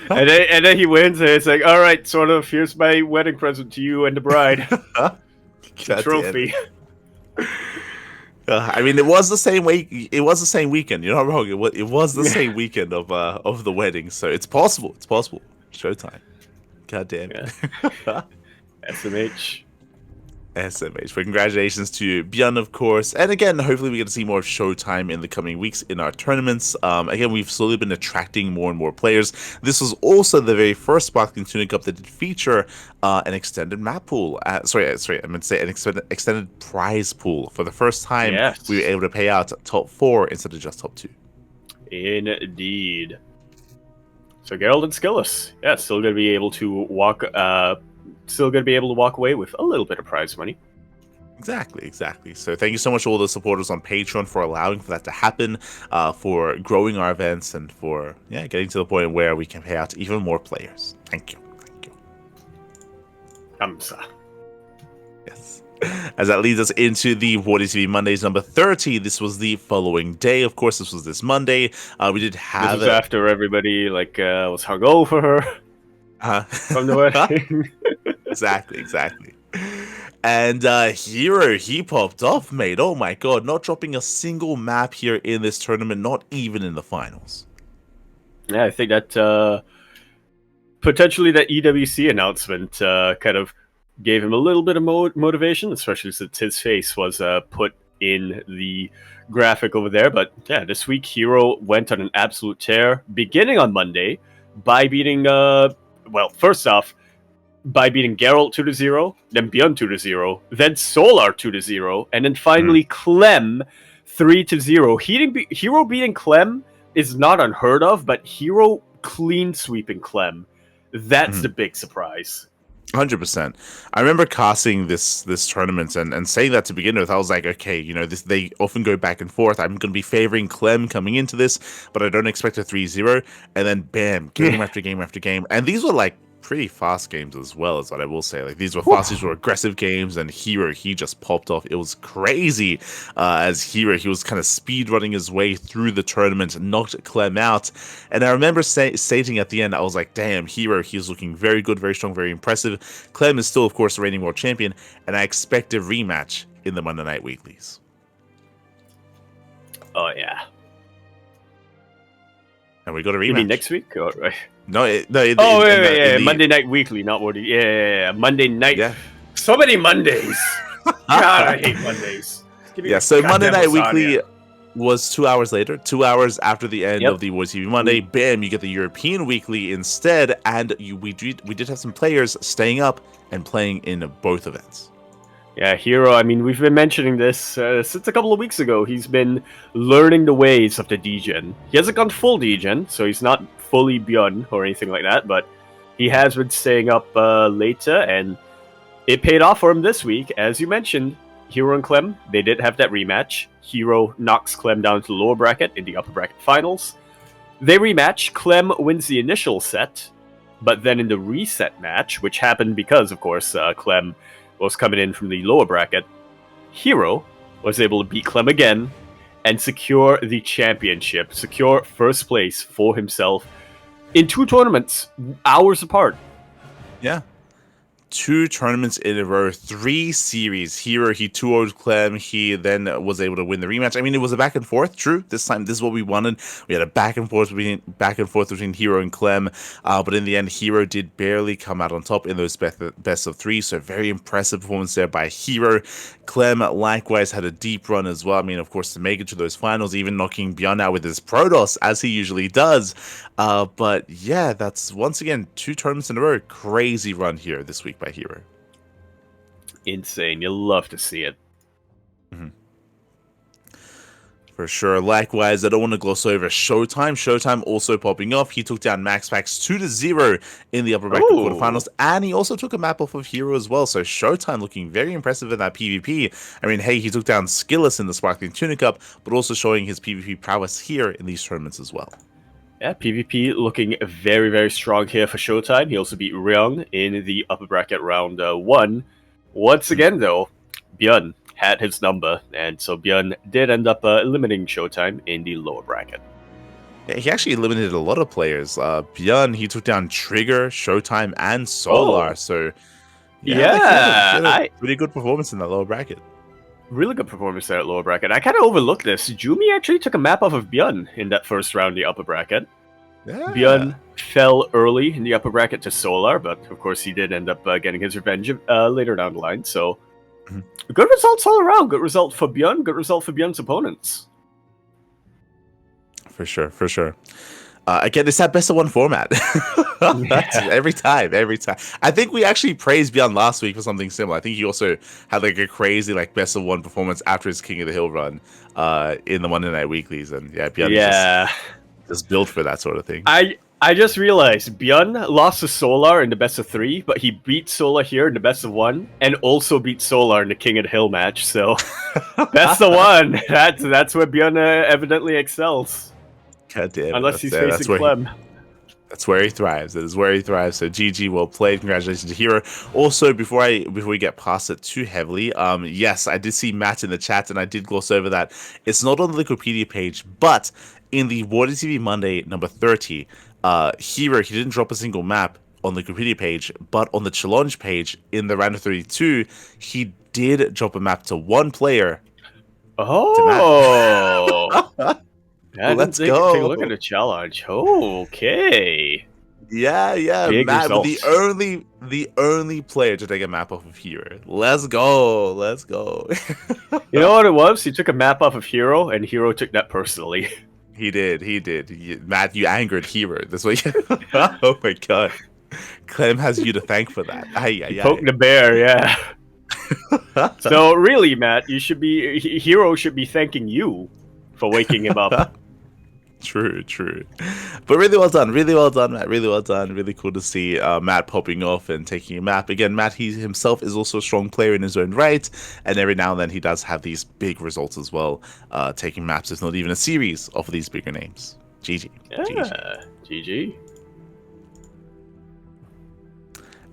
A: and then he wins, and it's like, all right, sort of. Here's my wedding present to you and the bride. Trophy.
B: I mean, it was the same week. It was the same weekend. You're not wrong. It was the same weekend of the wedding, so it's possible. It's possible. Showtime. God damn it.
A: Yeah. SMH.
B: But congratulations to Bjorn, of course. And again, hopefully we get to see more of Showtime in the coming weeks in our tournaments. Again, we've slowly been attracting more and more players. This was also the very first Sparkling Tunic Cup that did feature an extended map pool. Sorry, I meant to say an extended prize pool. For the first time, we were able to pay out top 4 instead of just top 2.
A: Indeed. So Geralt and Skillus, still going to be able to walk away with a little bit of prize money.
B: Exactly. So thank you so much to all the supporters on Patreon for allowing for that to happen, for growing our events, and for getting to the point where we can pay out even more players. Thank you.
A: Kamsa.
B: Yes. As that leads us into the Wardy TV Mondays number 30. This was the following day. Of course, this was this Monday. We did have
A: this was after everybody was hungover from the wedding.
B: Exactly. And Hero, he popped off, mate. Oh my god, not dropping a single map here in this tournament, not even in the finals.
A: Yeah, I think that potentially that EWC announcement kind of gave him a little bit of motivation, especially since his face was put in the graphic over there. But yeah, this week Hero went on an absolute tear, beginning on Monday by beating first off, by beating Geralt 2-0, then Bjorn 2-0, then Solar 2-0, and then finally Clem 3-0. Hero beating Clem is not unheard of, but Hero clean sweeping Clem, that's the big surprise.
B: 100%. I remember casting this tournament and saying that to begin with. I was like, okay, they often go back and forth. I'm going to be favoring Clem coming into this, but I don't expect a 3-0. And then bam, game after game after game. And these were like pretty fast games as well, is what I will say. Like, these were fast, these were aggressive games, and Hero, he just popped off. It was crazy. As Hero, he was kind of speed running his way through the tournament and knocked Clem out. And I remember stating at the end, I was like, damn, Hero, he was looking very good, very strong, very impressive. Clem is still, of course, the reigning world champion, and I expect a rematch in the Monday Night Weeklies.
A: Oh, yeah.
B: And we got a rematch.
A: You mean next week? Or, right?
B: No, wait,
A: Monday Night Weekly, not what? Yeah, Monday night.
B: Yeah.
A: So many Mondays. God, I hate Mondays.
B: Yeah, so Monday Night Weekly was 2 hours later, 2 hours after the end of the Voice TV Monday. Bam, you get the European Weekly instead, and we did have some players staying up and playing in both events.
A: Yeah, Hero, I mean, we've been mentioning this since a couple of weeks ago. He's been learning the ways of the D-Gen. He hasn't gone full D-Gen, so he's not fully Bjorn or anything like that, but he has been staying up later, and it paid off for him this week. As you mentioned, Hero and Clem, they did have that rematch. Hero knocks Clem down to the lower bracket in the upper bracket finals. They rematch. Clem wins the initial set, but then in the reset match, which happened because, of course, Clem was coming in from the lower bracket, Hero was able to beat Clem again and secure the championship, secure first place for himself in 2 tournaments, hours apart.
B: Yeah. 2 tournaments in a row, 3 series. Hero, he 2-0'd Clem. He then was able to win the rematch. I mean, it was a back and forth. True, this time this is what we wanted. We had a back and forth between Hero and Clem. But in the end, Hero did barely come out on top in those best of 3. So very impressive performance there by Hero. Clem likewise had a deep run as well. I mean, of course, to make it to those finals, even knocking Beyond out with his Protoss as he usually does. But yeah, that's once again 2 tournaments in a row. Crazy run here this week by Hero.
A: Insane. You'll love to see it.
B: Mm-hmm. For sure. Likewise, I don't want to gloss over Showtime. Showtime also popping off. He took down MaxPax 2-0 in the upper bracket quarterfinals, and he also took a map off of Hero as well. So Showtime looking very impressive in that PvP. I mean, hey, he took down Skillus in the Sparkling Tuna Cup, but also showing his PvP prowess here in these tournaments as well.
A: Yeah, PvP looking very, very strong here for Showtime. He also beat Ryung in the upper bracket round 1. Once again, though, Bjorn had his number, and so Bjorn did end up eliminating Showtime in the lower bracket.
B: Yeah, he actually eliminated a lot of players. Bjorn, he took down Trigger, Showtime, and Solar. So, he had a pretty good performance in that lower bracket.
A: Really good performance there at lower bracket. I kind of overlooked this. Jumi actually took a map off of Bjorn in that first round in the upper bracket.
B: Yeah.
A: Bjorn fell early in the upper bracket to Solar, but of course he did end up getting his revenge later down the line. So, good results all around. Good result for Bjorn. Good result for Bjorn's opponents.
B: For sure, for sure. Again, it's that best of 1 format. Every time. I think we actually praised Bjorn last week for something similar. I think he also had like a crazy like best of 1 performance after his King of the Hill run in the Monday Night Weeklies, and Bjorn just built for that sort of thing.
A: I just realized Bjorn lost to Solar in the best of 3, but he beat Solar here in the best of 1, and also beat Solar in the King of the Hill match. So best of 1. That's where Bjorn evidently excels.
B: God damn,
A: unless he's facing Clem.
B: That's where he thrives. That is where he thrives. So GG, well played. Congratulations to Hero. Also, before we get past it too heavily, yes, I did see Matt in the chat, and I did gloss over that. It's not on the Wikipedia page, but in the Water TV Monday number 30, Hero, he didn't drop a single map on the Wikipedia page, but on the challenge page in the round of 32, he did drop a map to 1 player.
A: Oh.
B: Yeah, let's go.
A: Take a look at the challenge. Oh, okay.
B: Yeah.
A: Big
B: Matt,
A: results.
B: the only player to take a map off of Hero. Let's go.
A: You know what it was? He took a map off of Hero, and Hero took that personally.
B: He did. Matt, you angered Hero. That's what. Oh my god. Clem has you to thank for that.
A: Poke the bear, yeah. So really, Matt, Hero should be thanking you for waking him up.
B: True. But really well done, Matt. Really well done. Really cool to see Matt popping off and taking a map. Again, Matt, he himself is also a strong player in his own right, and every now and then he does have these big results as well, taking maps, if not even a series of these bigger names. GG.
A: Yeah, GG.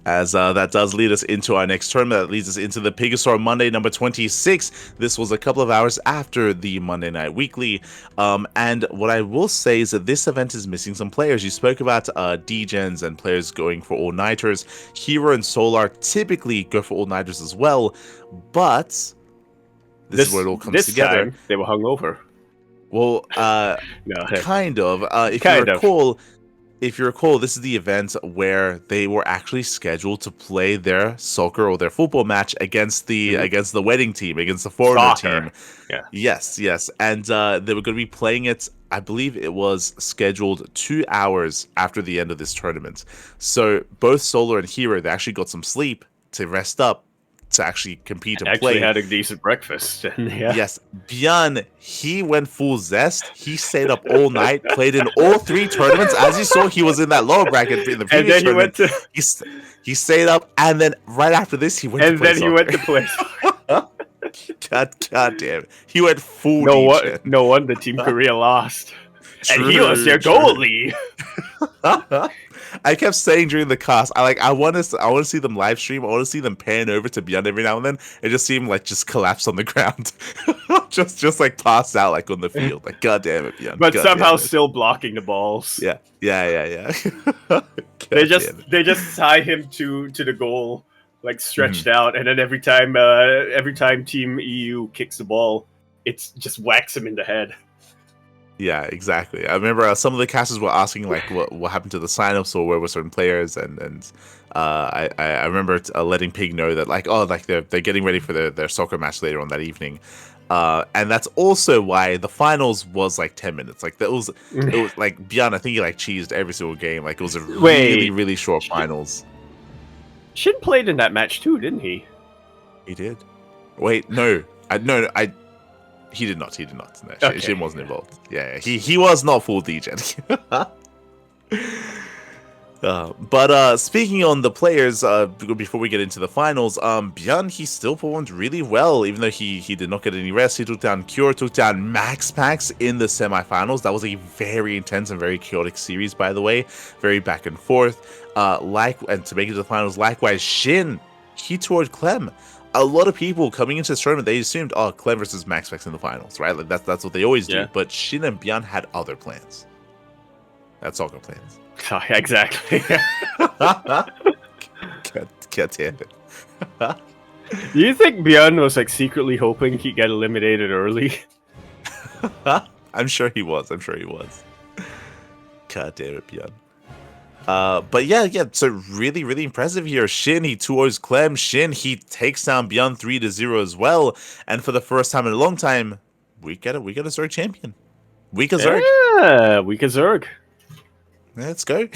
B: As that does lead us into our next tournament. That leads us into the Pegasaur Monday number 26. This was a couple of hours after the Monday Night Weekly. And what I will say is that this event is missing some players. You spoke about D-Gens and players going for all-nighters. Hero and Solar typically go for all-nighters as well. But this is where it all comes together.
A: Time, they were hungover.
B: Well,
A: no,
B: kind of. If you recall, this is the event where they were actually scheduled to play their soccer or their football match against the wedding team, against the foreigner team.
A: Yeah.
B: Yes. And they were going to be playing it, I believe it was scheduled 2 hours after the end of this tournament. So both Solar and Hero, they actually got some sleep to rest up, to actually compete and play.
A: Actually had a decent breakfast.
B: Yes. Björn, he went full zest. He stayed up all night, played in all 3 tournaments. As you saw, he was in that lower bracket in the previous tournament. He stayed up, and then right after this, he went to play soccer. God damn it. He went full
A: No wonder Team Korea lost. And he was their goalie.
B: I kept saying during the cast, I want to see them live stream. I want to see them pan over to Björn every now and then and just see him just collapse on the ground, just like pass out on the field. God damn it, Björn!
A: But somehow still blocking the balls.
B: Yeah.
A: They just tie him to the goal, stretched out, and then every time Team EU kicks the ball, it's just whacks him in the head.
B: Yeah, exactly. I remember some of the casters were asking what happened to the signups or where were certain players, and I remember letting Pig know that they're getting ready for their soccer match later on that evening, and that's also why the finals was 10 minutes. It was Björn. I think he cheesed every single game. It was a really short finals.
A: Shin played in that match too, didn't he?
B: He did. Wait, no. He did not. No,
A: okay.
B: Shin wasn't involved. Yeah, he was not full D-Gen. But speaking on the players, before we get into the finals, Björn, he still performed really well, even though he did not get any rest. He took down Cure, took down Max Pax in the semifinals. That was a very intense and very chaotic series, by the way. Very back and forth. And to make it to the finals, likewise, Shin, he toured Clem. A lot of people coming into this tournament, they assumed, Clem versus Max Pax in the finals, right? That's what they always do. But Shin and Björn had other plans. That's soccer plans.
A: Oh, exactly.
B: God damn it.
A: Do you think Björn was secretly hoping he'd get eliminated early?
B: I'm sure he was. God damn it, Björn. But yeah, so really impressive here. Shin, he tours Clem. Shin, he takes down Björn 3-0 as well. And for the first time in a long time, we get a Zerg champion. Weaker Zerg.
A: Yeah, Weaker Zerg.
B: Let's go.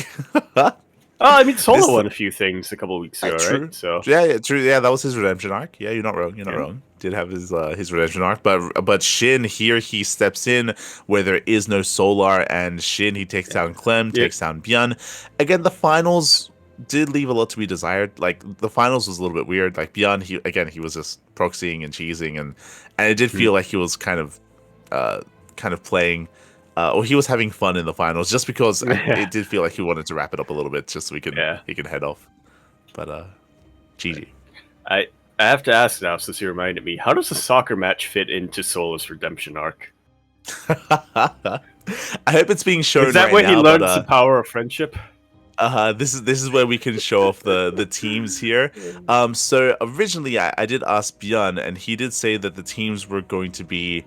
A: Solo won a few things a couple of weeks ago, right? So
B: true. Yeah, that was his redemption arc. Yeah, you're not wrong. Wrong. Did have his redemption arc, but Shin here, he steps in where there is no Solar, and Shin, he takes down Clem, takes down Björn. Again, the finals did leave a lot to be desired. The finals was a little bit weird. Björn, he was just proxying and cheesing, and it did feel like he was kind of playing. Or he was having fun in the finals, just because it did feel like he wanted to wrap it up a little bit, just so he can head off. But GG.
A: I have to ask now, since you reminded me, how does a soccer match fit into Solo's redemption arc?
B: I hope it's being shown.
A: Is that
B: right
A: when
B: now,
A: he learns the power of friendship?
B: This is where we can show off the teams here. So originally I did ask Björn, and he did say that the teams were going to be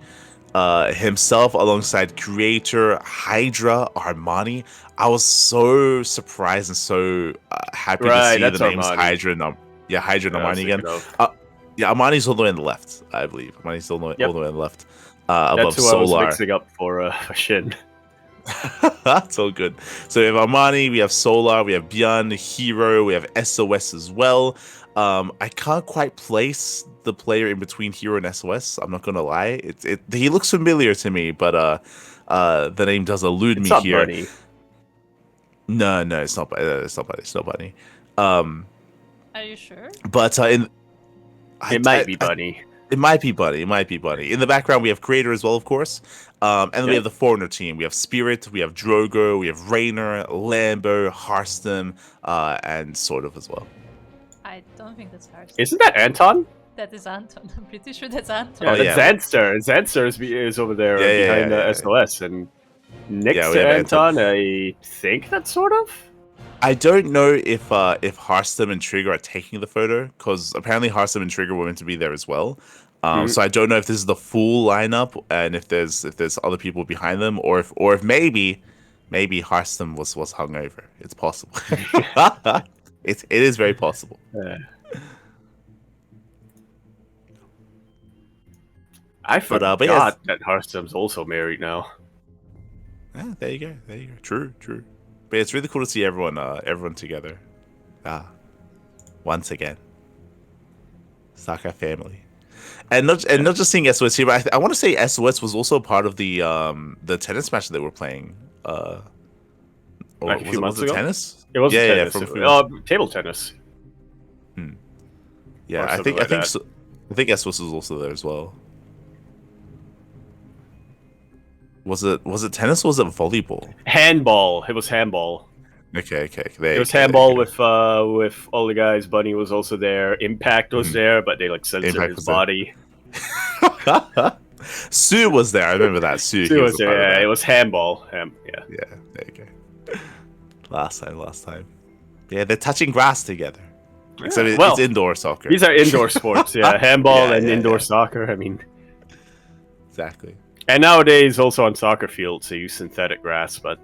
B: himself alongside Creator, Hydra, Armani. I was so surprised and so happy to see the names Armani. Hydra and Armani again. Armani's all the way on the left, I believe. Armani's all the way on the left. Above
A: That's who
B: Solar.
A: I was mixing up for Shin.
B: That's all good. So we have Armani, we have Solar, we have Björn, Hero, we have SOS as well. I can't quite place the player in between Hero and SOS. I'm not gonna lie. He looks familiar to me, but the name does elude me here.
A: Bunny.
B: No, it's not. It's not Bunny.
C: Are you sure?
B: But
A: it might be Bunny.
B: It might be Bunny. In the background, we have Creator as well, of course. And then we have the Foreigner team. We have Spirit, we have Drogo, we have Raynor, Lambo, Harston, and SortOf as well.
C: I don't think that's Hearthstone.
A: Isn't that Anton?
C: That is Anton. I'm pretty sure that's Anton.
A: Yeah,
B: Oh,
A: that's
B: yeah.
A: Zanster. Zanster is over there behind SOS, and next
B: Yeah, we
A: to
B: have
A: Anton, I think that's sort of.
B: I don't know if Hearthstone and Trigger are taking the photo, because apparently Hearthstone and Trigger were meant to be there as well. So I don't know if this is the full lineup and if there's other people behind them, or if maybe Hearthstone was hungover. It's possible. It is very possible.
A: Yeah. I forgot
B: but yes.
A: that Hearthstone's also married now.
B: Yeah, there you go. True. But it's really cool to see everyone together. Once again, StarCraft family, and not just seeing SOS here, but I want to say SOS was also part of the tennis match that they were playing.
A: Like a few months ago.
B: Tennis?
A: It was tennis. Table tennis.
B: Yeah, I think SOS was also there as well. Was it tennis or was it volleyball?
A: Handball. It was handball.
B: Okay.
A: It was handball with all the guys. Bunny was also there. Impact was there, but they censored his body.
B: Sue was there. I remember that. Sue
A: was there. Yeah, it was handball.
B: Yeah, there you go. Last time. Yeah, they're touching grass together. Except it's indoor soccer.
A: These are indoor sports. Yeah, handball and indoor soccer. I mean,
B: exactly.
A: And nowadays, also on soccer fields, they use synthetic grass, but.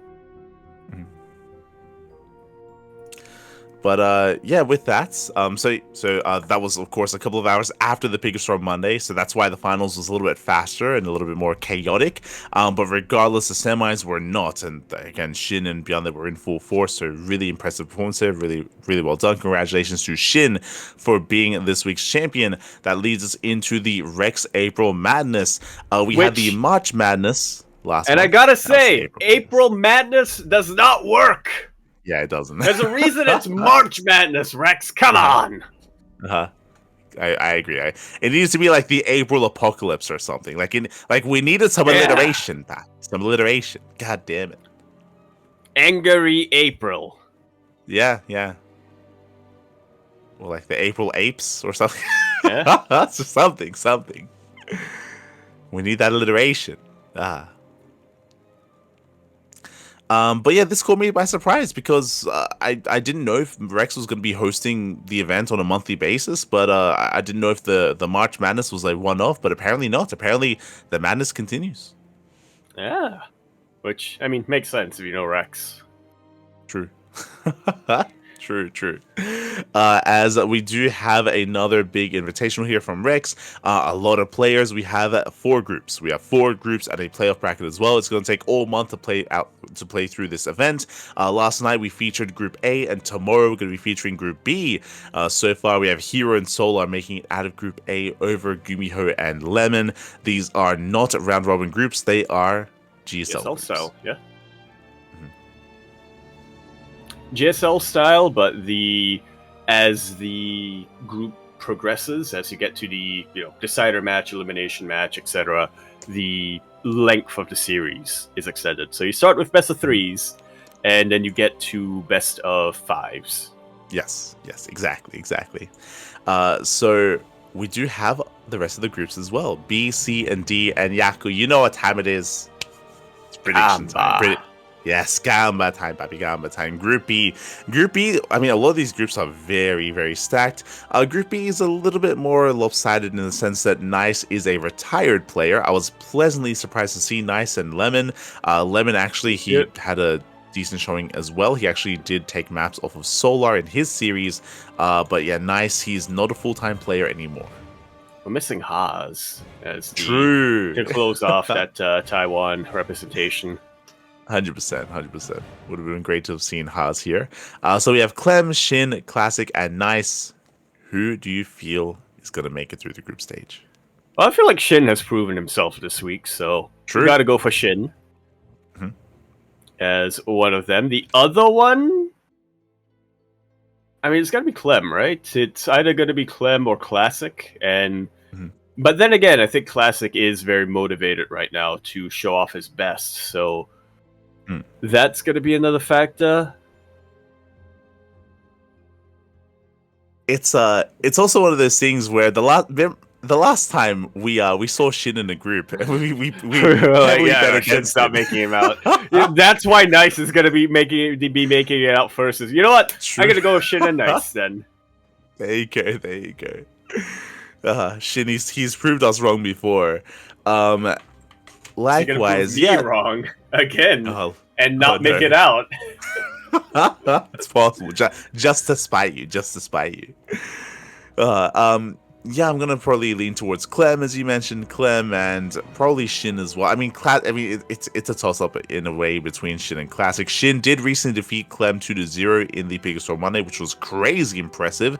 B: But with that, so that was of course a couple of hours after the Big Storm Monday, so that's why the finals was a little bit faster and a little bit more chaotic. But regardless, the semis were not, and again, Shin and Beyond that were in full force. So really impressive performance there, really well done. Congratulations to Shin for being this week's champion. That leads us into the Rex April Madness. We had the March Madness last,
A: and month. I gotta say, April Madness does not work.
B: Yeah, it doesn't.
A: There's a reason it's March Madness, Rex. Come on.
B: I agree. It needs to be like the April Apocalypse or something. Like we needed some alliteration back. Some alliteration. God damn it.
A: Angry April.
B: Yeah. Or like the April Apes or something.
A: Yeah.
B: That's something. We need that alliteration. But yeah, this caught me by surprise because I didn't know if Rex was going to be hosting the event on a monthly basis, but I didn't know if the March Madness was like one-off, but apparently not. Apparently the madness continues.
A: Yeah, which, I mean, makes sense if you know Rex.
B: True. True. As we do have another big invitational here from Rex, a lot of players. We have 4 groups. We have 4 groups at a playoff bracket as well. It's going to take all month to play through this event. Last night we featured Group A, and tomorrow we're going to be featuring Group B. So far we have Hero and Solar making it out of Group A over Gumiho and Lemon. These are not round robin groups. They are GSL
A: style. Yeah. GSL style, but as the group progresses, as you get to the decider match, elimination match, etc., the length of the series is extended. So you start with best of 3s, and then you get to best of 5s.
B: Yes, exactly. So we do have the rest of the groups as well: B, C, and D. And Yaku, you know what time it is? It's prediction time. Yes, Gamba time, baby, Gamba time. Group B, I mean, a lot of these groups are very, very stacked. Group B is a little bit more lopsided in the sense that Nice is a retired player. I was pleasantly surprised to see Nice and Lemon. Lemon actually, he had a decent showing as well. He actually did take maps off of Solar in his series. But yeah, Nice, he's not a full-time player anymore.
A: We're missing Haas as
B: True
A: to close off that Taiwan representation.
B: 100%. Would have been great to have seen Haas here. So we have Clem, Shin, Classic, and Nice. Who do you feel is going to make it through the group stage?
A: Well, I feel like Shin has proven himself this week, so we got to go for Shin as one of them. The other one, I mean, it's got to be Clem, right? It's either going to be Clem or Classic, but then again, I think Classic is very motivated right now to show off his best, so that's going to be another factor.
B: it's also one of those things where the last time we saw Shin in a group, we heavily bet
A: I should
B: against
A: stop
B: him.
A: making him out. Yeah, that's why Nice is gonna be making it out first. You know what?
B: True.
A: I'm gonna go with Shin and Nice then.
B: There you go. There you go. Shin, he's proved us wrong before.
A: You're gonna prove
B: Likewise,
A: me
B: yeah.
A: wrong again and
B: Oh,
A: not make
B: no.
A: it out.
B: It's possible. Just to spite you. Just to spite you. Yeah, I'm gonna probably lean towards Clem, as you mentioned, Clem, and probably Shin as well. I mean, it's a toss up in a way between Shin and Classic. Shin did recently defeat Clem 2-0 in the Biggest Store Monday, which was crazy impressive.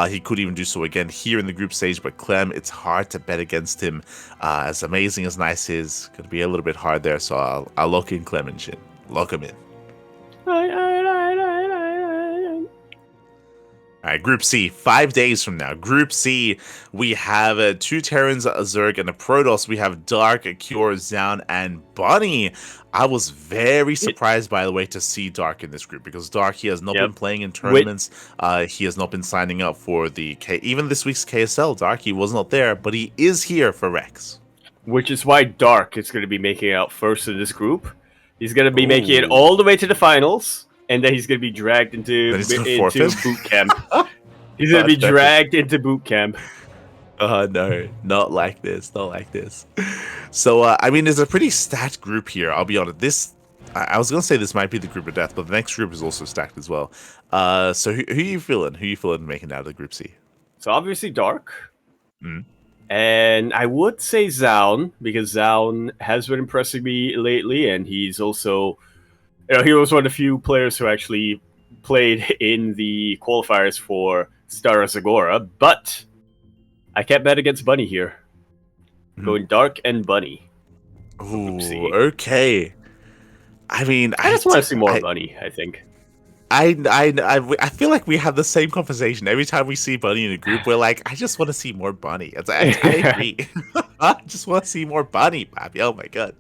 B: He could even do so again here in the group stage, but Clem, it's hard to bet against him. As amazing as Nice is, gonna be a little bit hard there. So I'll lock in Clem and Shin. Lock him in. All right, Group C, 5 days from now. Group C, we have 2 Terrans, a Zerg, and a Protoss. We have Dark, Cure, Zaun, and Bunny. I was very surprised, by the way, to see Dark in this group, because Dark, he has not been playing in tournaments. He has not been signing up for the even this week's KSL. Dark, he was not there, but he is here for Rex.
A: Which is why Dark is going to be making it out first in this group. He's going to be making it
B: Ooh.
A: all the way to the finals, and then he's going to be dragged into boot camp. He's going to be dragged into boot camp.
B: No, not like this. Not like this. So, I mean, there's a pretty stacked group here. I'll be honest. I was going to say this might be the group of death, but the next group is also stacked as well. So who are you feeling? Who are you feeling making out of the Group C?
A: So obviously Dark.
B: Mm.
A: And I would say Zaun, because Zaun has been impressing me lately, and he's also, he was one of the few players who actually played in the qualifiers for Star Zagora, but I can't bet against Bunny here. Going Dark and Bunny.
B: Ooh, okay. I mean,
A: I just want to see more Bunny, I think.
B: I feel like we have the same conversation every time we see Bunny in a group. We're like, I just want to see more Bunny. I agree. I just want to see more Bunny, Pappy. Oh my god.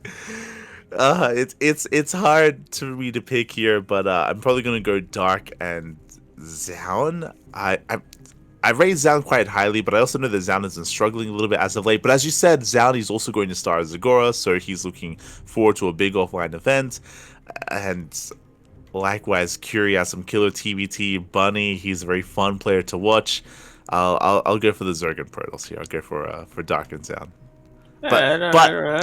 B: It's hard to me to pick here, but I'm probably gonna go Dark and Zaun. I rate Zaun quite highly, but I also know that Zaun has been struggling a little bit as of late. But as you said, Zaun, he's also going to Star Zagora, so he's looking forward to a big offline event. And likewise, Curie has some killer TBT. Bunny, he's a very fun player to watch. I'll go for the Zerg and Protoss here. I'll go for Dark and Zaun. But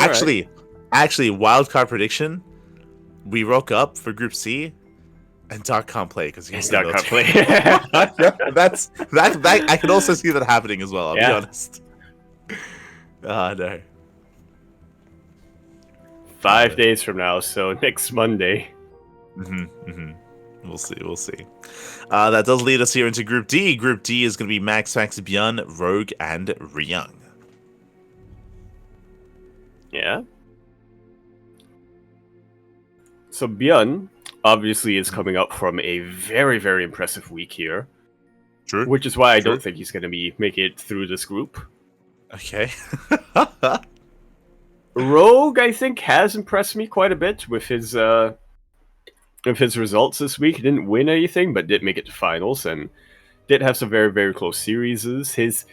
B: actually, wildcard prediction: we rock up for Group C, and Dark can't play because he's
A: Dark can't play.
B: that. I can also see that happening as well. I'll be honest. No.
A: 5 days from now, so next Monday.
B: We'll see. That does lead us here into Group D. Group D is going to be Max, Bjorn, Rogue, and Ryung.
A: Yeah. So Bjorn obviously is coming up from a very, very impressive week here.
B: True.
A: Which is why I don't think he's going to be making it through this group.
B: Okay.
A: Rogue, I think, has impressed me quite a bit with his results this week. He didn't win anything, but did make it to finals and did have some very, very close series. His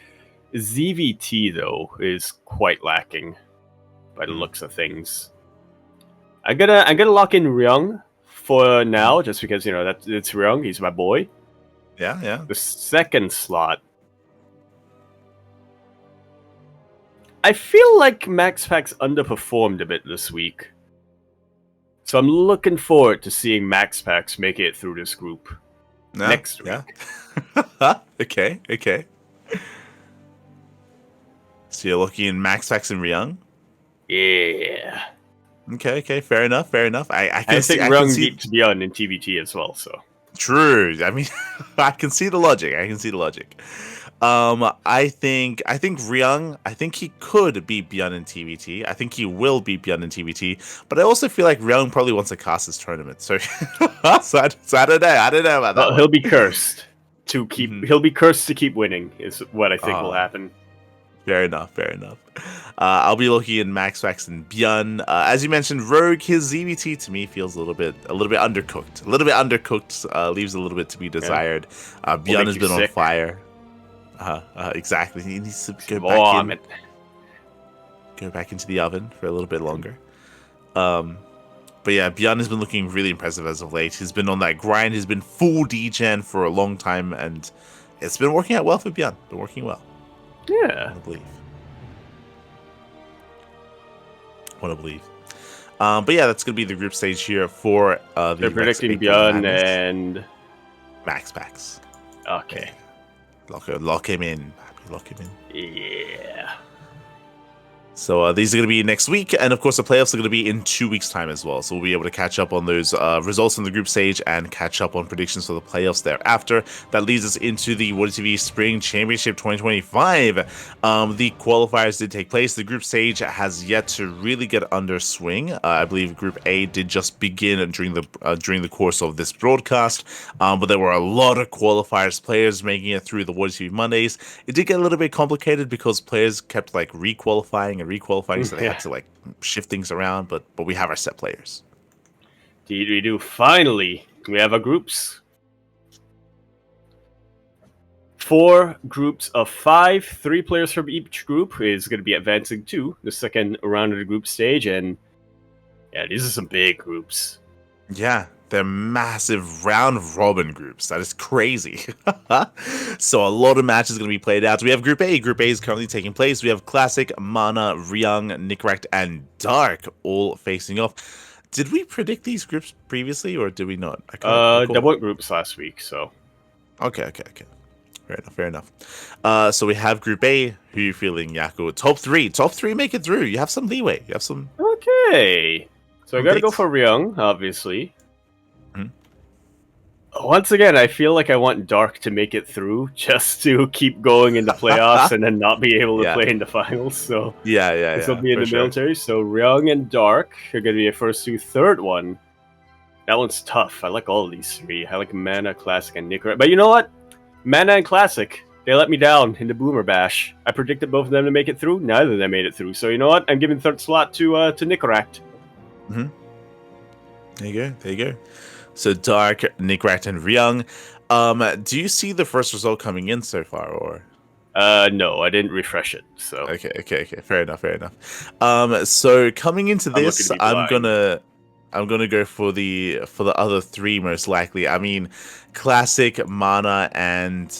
A: ZVT, though, is quite lacking by the looks of things. I'm gonna lock in Ryung for now, just because it's Ryung. He's my boy.
B: Yeah.
A: The second slot, I feel like MaxPax underperformed a bit this week, so I'm looking forward to seeing MaxPax make it through this group next week.
B: Yeah. Okay. So you're looking in MaxPax and Ryung?
A: Yeah.
B: Okay, fair enough. I
A: think Ryung beats Bjorn in TBT as well, so.
B: True. I mean, I can see the logic. I think Ryung, I think he could beat Bjorn in TBT. I think he will beat Bjorn in TBT. But I also feel like Ryung probably wants to cast this tournament. So, so I don't know about that.
A: Well, he'll be cursed to keep. He'll be cursed to keep winning. Is what I think will happen.
B: Fair enough. I'll be looking in MaxPax and Bjorn. As you mentioned, Rogue, his ZVT to me feels a little bit undercooked. Leaves a little bit to be desired. Bjorn has been on fire. Exactly. He needs to
A: Vomit.
B: go back into the oven for a little bit longer. But yeah, Bjorn has been looking really impressive as of late. He's been on that grind. He's been full D-Gen for a long time, and it's been working out well for Bjorn. Been working well.
A: Yeah.
B: Want to believe. But yeah, that's going to be the group stage here for the
A: They're predicting Bjorn and
B: Max Packs.
A: Okay.
B: Lock him in. Lock him in.
A: Yeah.
B: So these are going to be next week, and of course the playoffs are going to be in 2 weeks' time as well. So we'll be able to catch up on those results from the group stage and catch up on predictions for the playoffs thereafter. That leads us into the WTV Spring Championship 2025. The qualifiers did take place. The group stage has yet to really get under swing. I believe Group A did just begin during the course of this broadcast, but there were a lot of qualifiers, players making it through the WTV Mondays. It did get a little bit complicated because players kept like requalifying, so they had to like shift things around, but we have our set players.
A: Indeed we do. Finally, we have our groups. 4 groups of 5. 3 players from each group is going to be advancing to the second round of the group stage, and yeah, these are some big groups.
B: Yeah, they're massive round-robin groups. That is crazy. So a lot of matches going to be played out. We have Group A. Group A is currently taking place. We have Classic, Mana, Ryung, Nickrat, and Dark all facing off. Did we predict these groups previously, or did we not?
A: There weren't groups last week, so...
B: Okay. Fair enough. So we have Group A. Who are you feeling, Yaku? Top 3 make it through. You have some leeway. You have some...
A: Okay. So I gotta go for Ryung, obviously. Once again, I feel like I want Dark to make it through just to keep going in the playoffs and then not be able to play in the finals. So this will be in the military. So Ryung and Dark are going to be a first 2. Third one, that one's tough. I like all of these 3. I like Mana, Classic, and Nickrat. But you know what? Mana and Classic, they let me down in the Boomer Bash. I predicted both of them to make it through. Neither of them made it through. So you know what? I'm giving third slot to Nickrat.
B: There you go. So Dark, Nickrat, and Ryung. Do you see the first result coming in so far, or?
A: No, I didn't refresh it. So
B: Okay. Fair enough. So coming into this, I'm gonna go for the other 3 most likely. I mean, Classic, Mana, and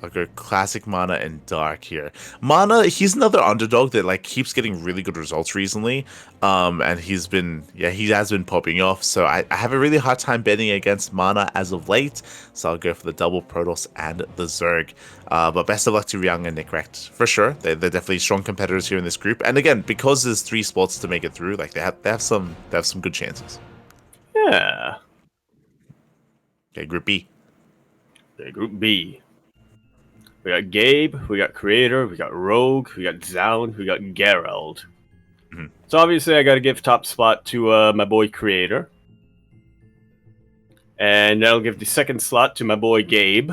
B: I'll go Classic, Mana, and Dark here. Mana, he's another underdog that like keeps getting really good results recently. And he has been popping off. So I have a really hard time betting against Mana as of late. So I'll go for the double Protoss and the Zerg. But best of luck to Ryung and Nickrat for sure. They're definitely strong competitors here in this group. And again, because there's 3 spots to make it through, like they have some good chances.
A: Yeah.
B: Okay, Group B.
A: Okay, Group B. We got Gabe, we got Creator, we got Rogue, we got Zound, we got Gerald. So obviously I gotta give top spot to my boy Creator. And I'll give the second slot to my boy Gabe.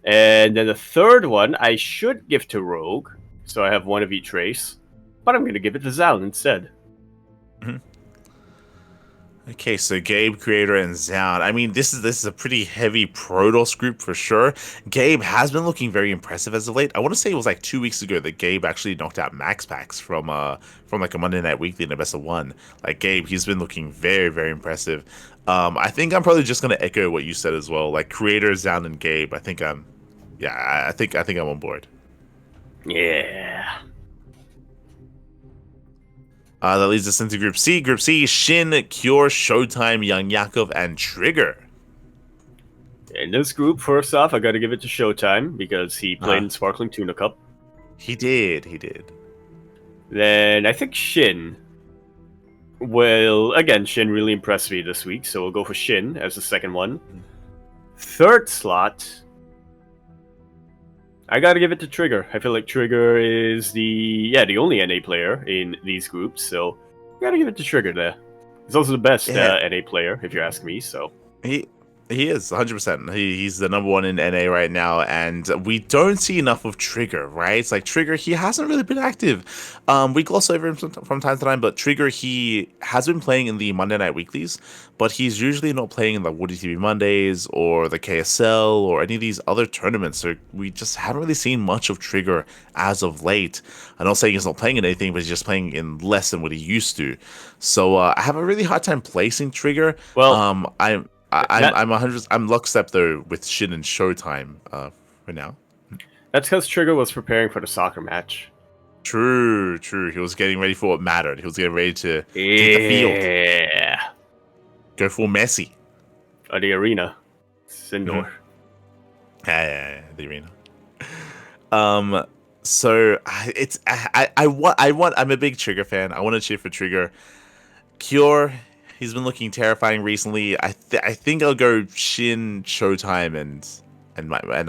A: And then the third one I should give to Rogue, so I have one of each race. But I'm gonna give it to Zound instead.
B: Okay, so Gabe, Creator, and Zound. I mean, this is a pretty heavy Protoss group for sure. Gabe has been looking very impressive as of late. I want to say it was like 2 weeks ago that Gabe actually knocked out Max Packs from like a Monday Night Weekly in a best of 1. Like Gabe, he's been looking very, very impressive. I think I'm probably just gonna echo what you said as well. Like Creator, Zound, and Gabe. I think I'm on board.
A: Yeah.
B: That leads us into Group C. Group C, Shin, Cure, Showtime, Young Yakov, and Trigger.
A: In this group, first off, I gotta give it to Showtime, because he played in Sparkling Tuna Cup.
B: He did.
A: Then I think Shin. Well, again, Shin really impressed me this week, so we'll go for Shin as the second one. Third slot, I gotta give it to Trigger. I feel like Trigger is the only NA player in these groups, so I gotta give it to Trigger there. He's also the best NA player, if you ask me. So
B: He is 100%. He's the number one in NA right now, and we don't see enough of Trigger, right? It's like Trigger, he hasn't really been active. We gloss over him from time to time, but Trigger, he has been playing in the Monday Night Weeklies, but he's usually not playing in the Woody TV Mondays or the KSL or any of these other tournaments. So we just haven't really seen much of Trigger as of late. I'm not saying he's not playing in anything, but he's just playing in less than what he used to. So I have a really hard time placing Trigger.
A: Well,
B: I'm 100. I'm lockstep though with Shin and Showtime for now.
A: that's because Trigger was preparing for the soccer match.
B: True. He was getting ready for what mattered. He was getting ready to take the field,
A: Yeah.
B: go full Messi.
A: Or the arena. It's indoor.
B: Yeah, the arena. So I'm a big Trigger fan. I want to cheer for Trigger. Cure, he's been looking terrifying recently. I think I'll go Shin, Showtime, and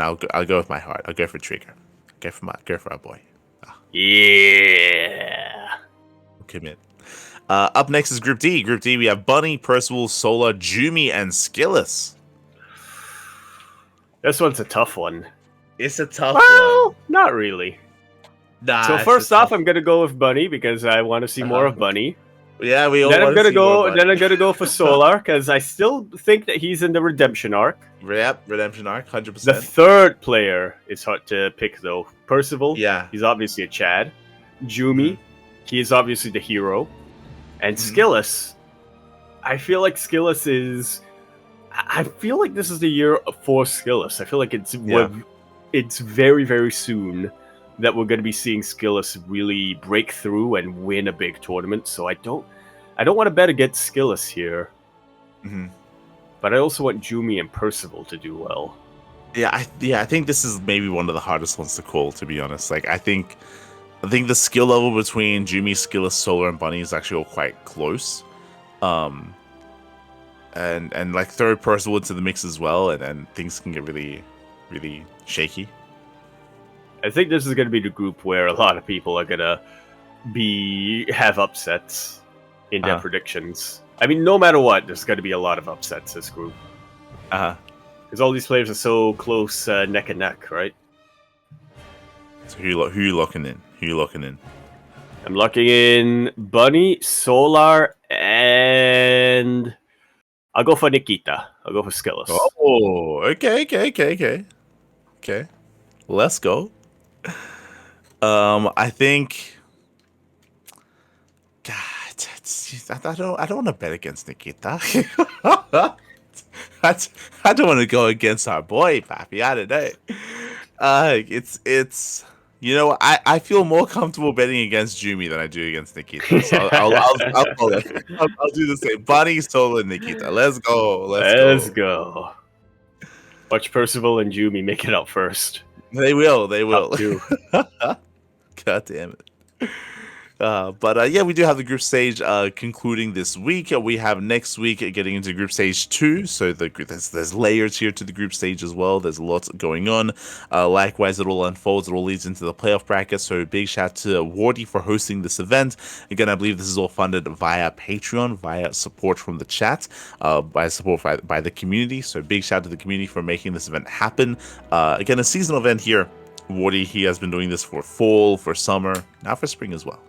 B: I'll go with my heart. I'll go for Trigger. Go for our boy.
A: Yeah.
B: Commit. Up next is Group D. Group D, we have Bunny, Percival, Solar, Jumi, and Skillus.
A: This one's a tough one.
B: It's a tough
A: Well, not really.
B: Nah,
A: So first off, I'm gonna go with Bunny because I want to see more of Bunny.
B: yeah, we all.
A: Then I'm
B: wanna
A: gonna
B: see more
A: go.
B: Bunny.
A: Then I'm gonna go for Solar because I still think that he's in the redemption arc.
B: Yep, redemption arc,
A: The
B: 100%.
A: third player is hard to pick though. Percival.
B: Yeah.
A: He's obviously a Chad. Jumi. He is obviously the hero. And Skillus. I feel like Skillus is. I feel like this is the year for Skillus. I feel like it's very, very soon that we're going to be seeing Skillus really break through and win a big tournament. So I don't want to bet against Skillus here. But I also want Jumi and Percival to do well.
B: Yeah, I think this is maybe one of the hardest ones to call, to be honest. Like, I think the skill level between Jumi, Skillus, Solar, and Bunny is actually all quite close. And like throw Percival into the mix as well, and then things can get really, really shaky.
A: I think this is going to be the group where a lot of people are going to have upsets in their predictions. I mean, no matter what, there's going to be a lot of upsets this group. Because all these players are so close, neck and neck, right?
B: So who you locking in?
A: I'm locking in Bunny, Solar, and I'll go for Nikita. I'll go for Skillus.
B: Oh, okay. Let's go. I think. God, I don't want to bet against Nikita. I don't want to go against our boy, Pappy. I don't know. It's. You know, I feel more comfortable betting against Jumi than I do against Nikita. So I'll do the same. Bunny, Solar, Nikita. Let's go.
A: Let's go. Watch Percival and Jumi make it out first.
B: They will. God damn it. But yeah, we do have the group stage concluding this week. We have next week getting into group stage 2. So there's layers here to the group stage as well. There's lots going on. Likewise, it all unfolds. It all leads into the playoff bracket. So big shout out to Wardy for hosting this event. Again, I believe this is all funded via Patreon, via support from the chat, by support by the community. So big shout out to the community for making this event happen. Again, a seasonal event here. Wardy, he has been doing this for fall, for summer, now for spring as well.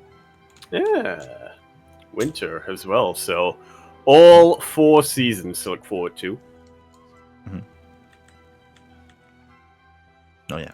A: Yeah, winter as well. So all 4 seasons to look forward to.
B: Oh yeah.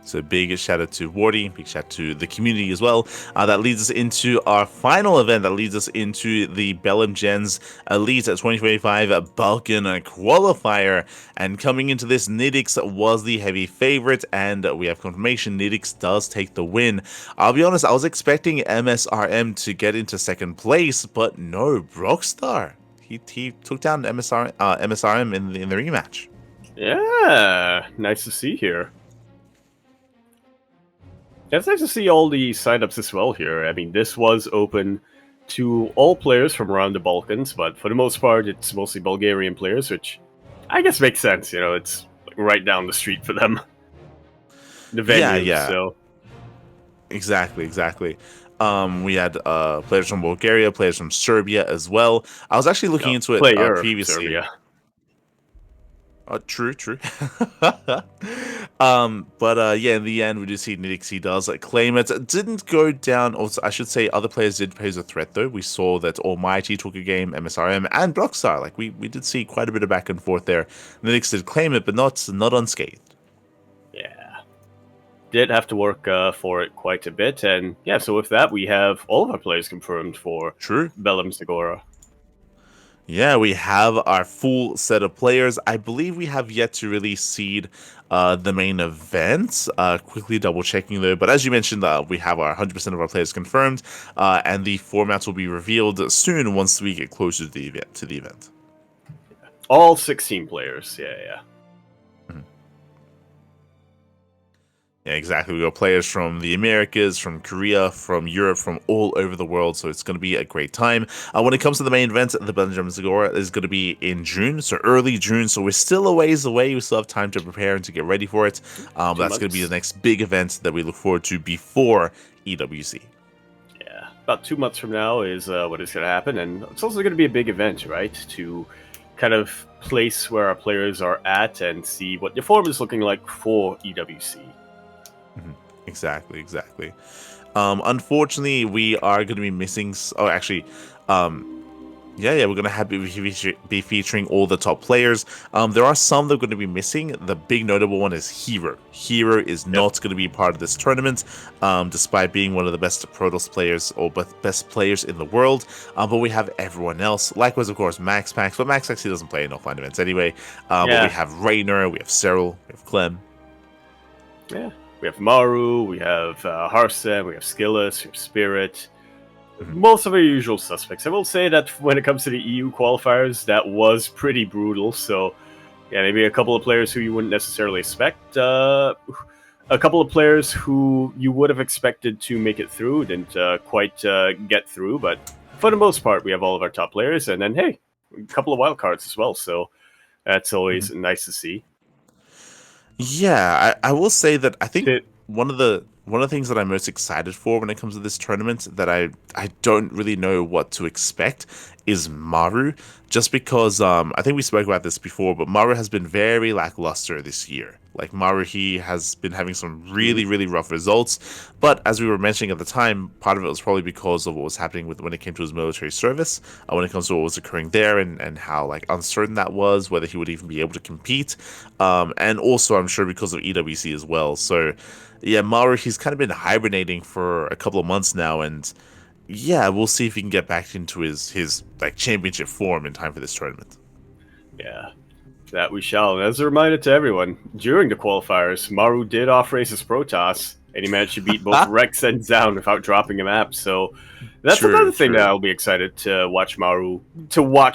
B: So big shout out to Wardy, big shout out to the community as well. That leads us into our final event. That leads us into the Bellum Gens Elite 2025 Balkan Qualifier. And coming into this, Nidix was the heavy favorite, and we have confirmation Nidix does take the win. I'll be honest, I was expecting MSRM to get into second place, but no, Brockstar. He took down MSRM in the rematch.
A: Yeah, nice to see here. It's nice to see all the signups as well here. I mean, this was open to all players from around the Balkans, but for the most part, it's mostly Bulgarian players, which I guess makes sense. You know, it's right down the street for them. The venue,
B: yeah.
A: So
B: Exactly. We had players from Bulgaria, players from Serbia as well. I was actually looking into it previously.
A: Serbia.
B: True, true. Yeah, in the end, we do see Nidixie does claim it. It didn't go down, or I should say, other players did pose a threat though. We saw that Almighty took a game, MSRM, and Blockstar. Like we did see quite a bit of back and forth there. Nidix did claim it, but not unscathed.
A: Yeah. Did have to work for it quite a bit, and yeah, so with that, we have all of our players confirmed for
B: True.
A: Bellum Segura.
B: Yeah, we have our full set of players. I believe we have yet to really seed the main event. Quickly double checking though, but as you mentioned, we have our 100% of our players confirmed, and the formats will be revealed soon once we get closer to the event.
A: All 16 players. Yeah.
B: Yeah, exactly. We got players from the Americas, from Korea, from Europe, from all over the world. So it's going to be a great time. When it comes to the main event, the Belgium Zagora is going to be in June, so early June. So we're still a ways away. We still have time to prepare and to get ready for it. That's going to be the next big event that we look forward to before EWC.
A: Yeah, about 2 months from now is what is going to happen, and it's also going to be a big event, right? To kind of place where our players are at and see what the form is looking like for EWC.
B: Exactly. Unfortunately, we are going to be missing. Oh, actually, we're going to be featuring all the top players. There are some that are going to be missing. The big notable one is Hero. Hero is not going to be part of this tournament, despite being one of the best Protoss players or best players in the world. But we have everyone else. Likewise, of course, Max, but Max actually doesn't play in offline events anyway. But we have Raynor, we have Cyril, we have Clem.
A: Yeah. We have Maru, we have Harsen, we have Skillis, we have Spirit. Most of our usual suspects. I will say that when it comes to the EU qualifiers, that was pretty brutal. So, yeah, maybe a couple of players who you wouldn't necessarily expect. A couple of players who you would have expected to make it through didn't quite get through. But for the most part, we have all of our top players. And then, hey, a couple of wild cards as well. So that's always nice to see.
B: Yeah, I will say that I think one of the things that I'm most excited for when it comes to this tournament that I don't really know what to expect is Maru, just because I think we spoke about this before, but Maru has been very lackluster this year. Like Maru, he has been having some really rough results, but as we were mentioning at the time, part of it was probably because of what was happening when it came to his military service, when it comes to what was occurring there and how like uncertain that was, whether he would even be able to compete, and also I'm sure because of EWC as well. So yeah, Maru, he's kind of been hibernating for a couple of months now, and yeah, we'll see if he can get back into his like championship form in time for this tournament.
A: Yeah, that we shall. And as a reminder to everyone, during the qualifiers, Maru did off-race his Protoss, and he managed to beat both Rex and Zound without dropping a map. So that's another thing that I'll be excited to watch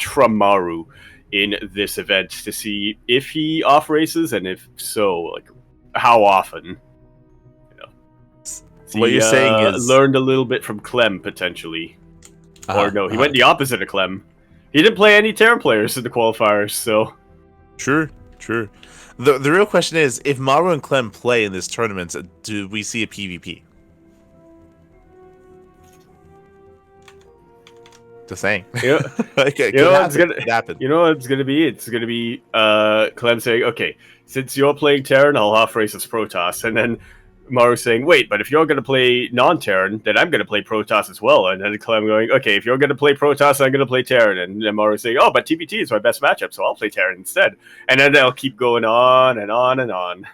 A: from Maru in this event, to see if he off-races, and if so, like how often.
B: What you're saying is
A: learned a little bit from Clem potentially, or no, he went the opposite of Clem. He didn't play any Terran players in the qualifiers, so
B: true. The real question is, if Maru and Clem play in this tournament, do we see a PvP? Just saying.
A: You know what's gonna happen? You know what it's gonna be? It's gonna be Clem saying, "Okay, since you're playing Terran, I'll off-race as Protoss," and then Maru saying, "Wait, but if you're going to play non-Terran, then I'm going to play Protoss as well." And then Clem going, "Okay, if you're going to play Protoss, I'm going to play Terran." And then Maru saying, "Oh, but TPT is my best matchup, so I'll play Terran instead." And then they'll keep going on and on and on.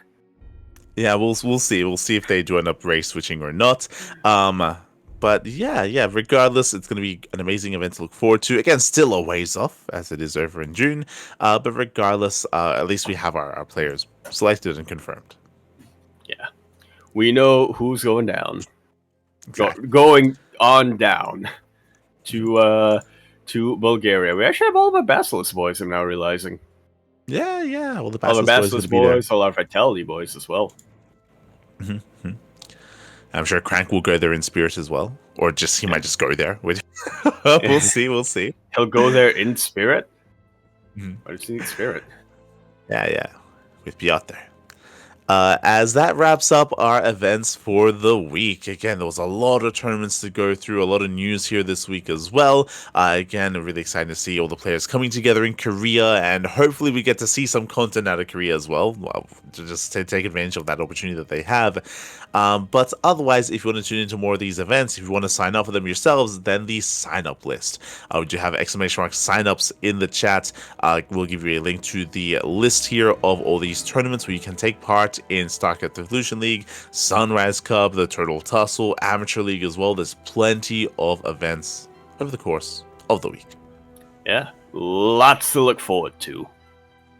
B: Yeah, we'll see. We'll see if they do end up race switching or not. But yeah. Regardless, it's going to be an amazing event to look forward to. Again, still a ways off, as it is over in June. But regardless, at least we have our players selected and confirmed.
A: Yeah. We know who's going down.
B: Exactly.
A: Going on down to Bulgaria. We actually have all of our Basilisk boys, I'm now realizing.
B: Yeah. Well,
A: all our Basilisk boys, all our Vitality boys as well.
B: Mm-hmm. I'm sure Crank will go there in spirit as well. Or he might just go there. We'll see.
A: He'll go there in spirit?
B: Mm-hmm.
A: Why does he need spirit?
B: Yeah. With Piotr. As that wraps up our events for the week. Again, there was a lot of tournaments to go through, a lot of news here this week as well. Again, really excited to see all the players coming together in Korea, and hopefully we get to see some content out of Korea as well, to just take advantage of that opportunity that they have. But otherwise, if you want to tune into more of these events, if you want to sign up for them yourselves, then the sign up list. We do have exclamation mark signups in the chat. We'll give you a link to the list here of all these tournaments where you can take part in StarCraft Evolution League, Sunrise Cup, the Turtle Tussle, Amateur League as well. There's plenty of events over the course of the week.
A: Yeah, lots to look forward to.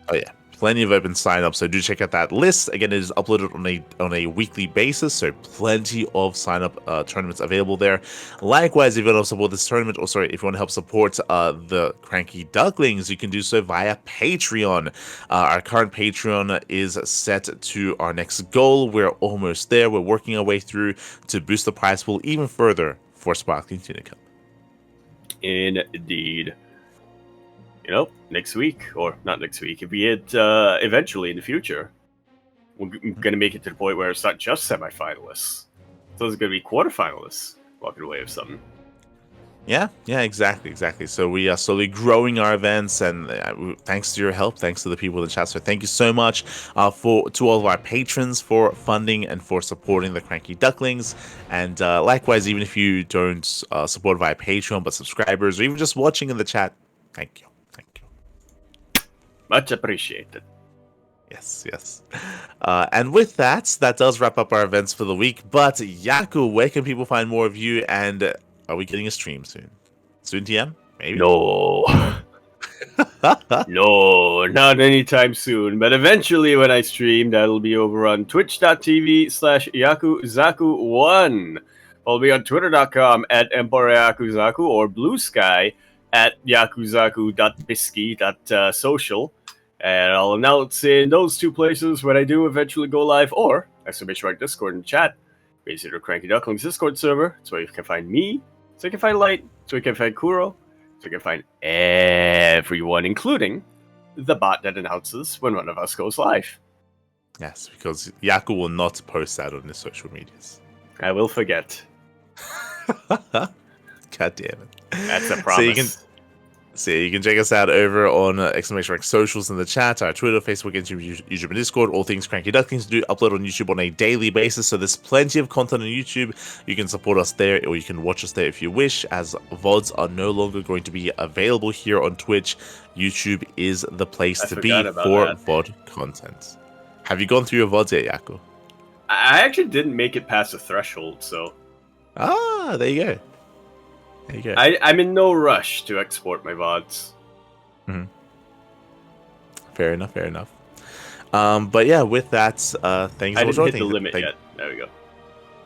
B: Oh yeah, plenty of open sign-ups, so do check out that list. Again, it is uploaded on a weekly basis, so plenty of sign-up tournaments available there. Likewise, if you want to support this tournament, or sorry, if you want to help support the CranKy Ducklings, you can do so via Patreon. Our current Patreon is set to our next goal. We're almost there. We're working our way through to boost the prize pool even further for Sparkling Tuna Cup.
A: Indeed. You know, next week, or not next week, be it eventually in the future, we're going to make it to the point where it's not just semifinalists. So it's going to be quarterfinalists walking away with something.
B: Yeah, exactly. So we are slowly growing our events, and thanks to your help, thanks to the people in the chat. So thank you so much to all of our patrons for funding and for supporting the CranKy Ducklings. And likewise, even if you don't support via Patreon, but subscribers, or even just watching in the chat, thank you.
A: Much appreciated.
B: Yes. And with that does wrap up our events for the week. But Yaku, where can people find more of you? And are we getting a stream soon? Soon, TM? Maybe?
A: No. No, not anytime soon. But eventually when I stream, that'll be over on twitch.tv/YakuZaku1. Follow me on twitter.com @EmperorYakuZaku or Blue Sky @yakuzaku.bisky.social. And I'll announce in those two places when I do eventually go live, or exclamation mark Discord and chat. Visit our CranKy Ducklings Discord server. So you can find me, so you can find Light, so you can find Kuro, so you can find everyone, including the bot that announces when one of us goes live.
B: Yes, because Yaku will not post that on his social medias.
A: I will forget.
B: God damn it.
A: That's a promise.
B: So you can check us out over on exclamation mark socials in the chat, our Twitter, Facebook, YouTube, and Discord. All things CranKy Ducklings do upload on YouTube on a daily basis, so there's plenty of content on YouTube. You can support us there, or you can watch us there if you wish, as VODs are no longer going to be available here on Twitch. YouTube is the place to be for VOD content. Have you gone through your VODs yet, Yaku?
A: I actually didn't make it past the threshold, so...
B: Ah, there you go. There you go.
A: I'm in no rush to export my VODs.
B: Mm-hmm. Fair enough. But yeah, with that, thanks so much for watching.
A: I didn't hit the limit yet. There we go.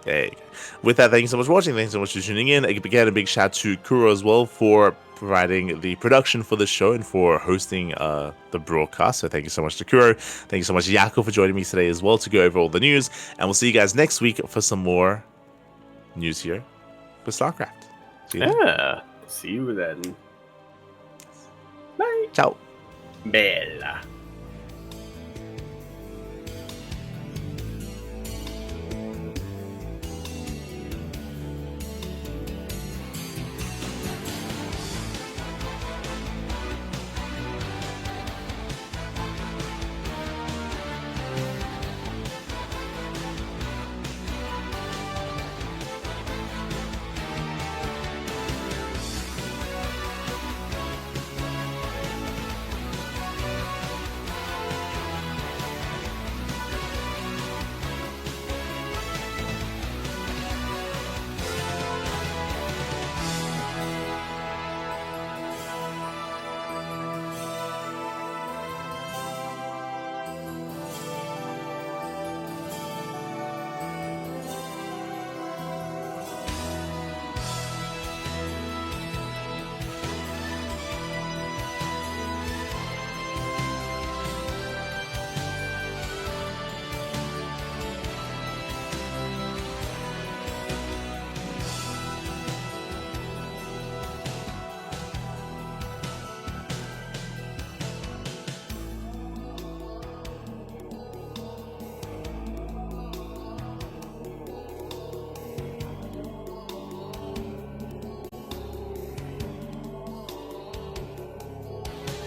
B: There you go. With that, thank you so much for watching. Thanks so much for tuning in. Again, a big shout to Kuro as well for providing the production for the show and for hosting the broadcast. So thank you so much to Kuro. Thank you so much, Yako, for joining me today as well to go over all the news. And we'll see you guys next week for some more news here for StarCraft.
A: See you then. Bye.
B: Ciao.
A: Bella.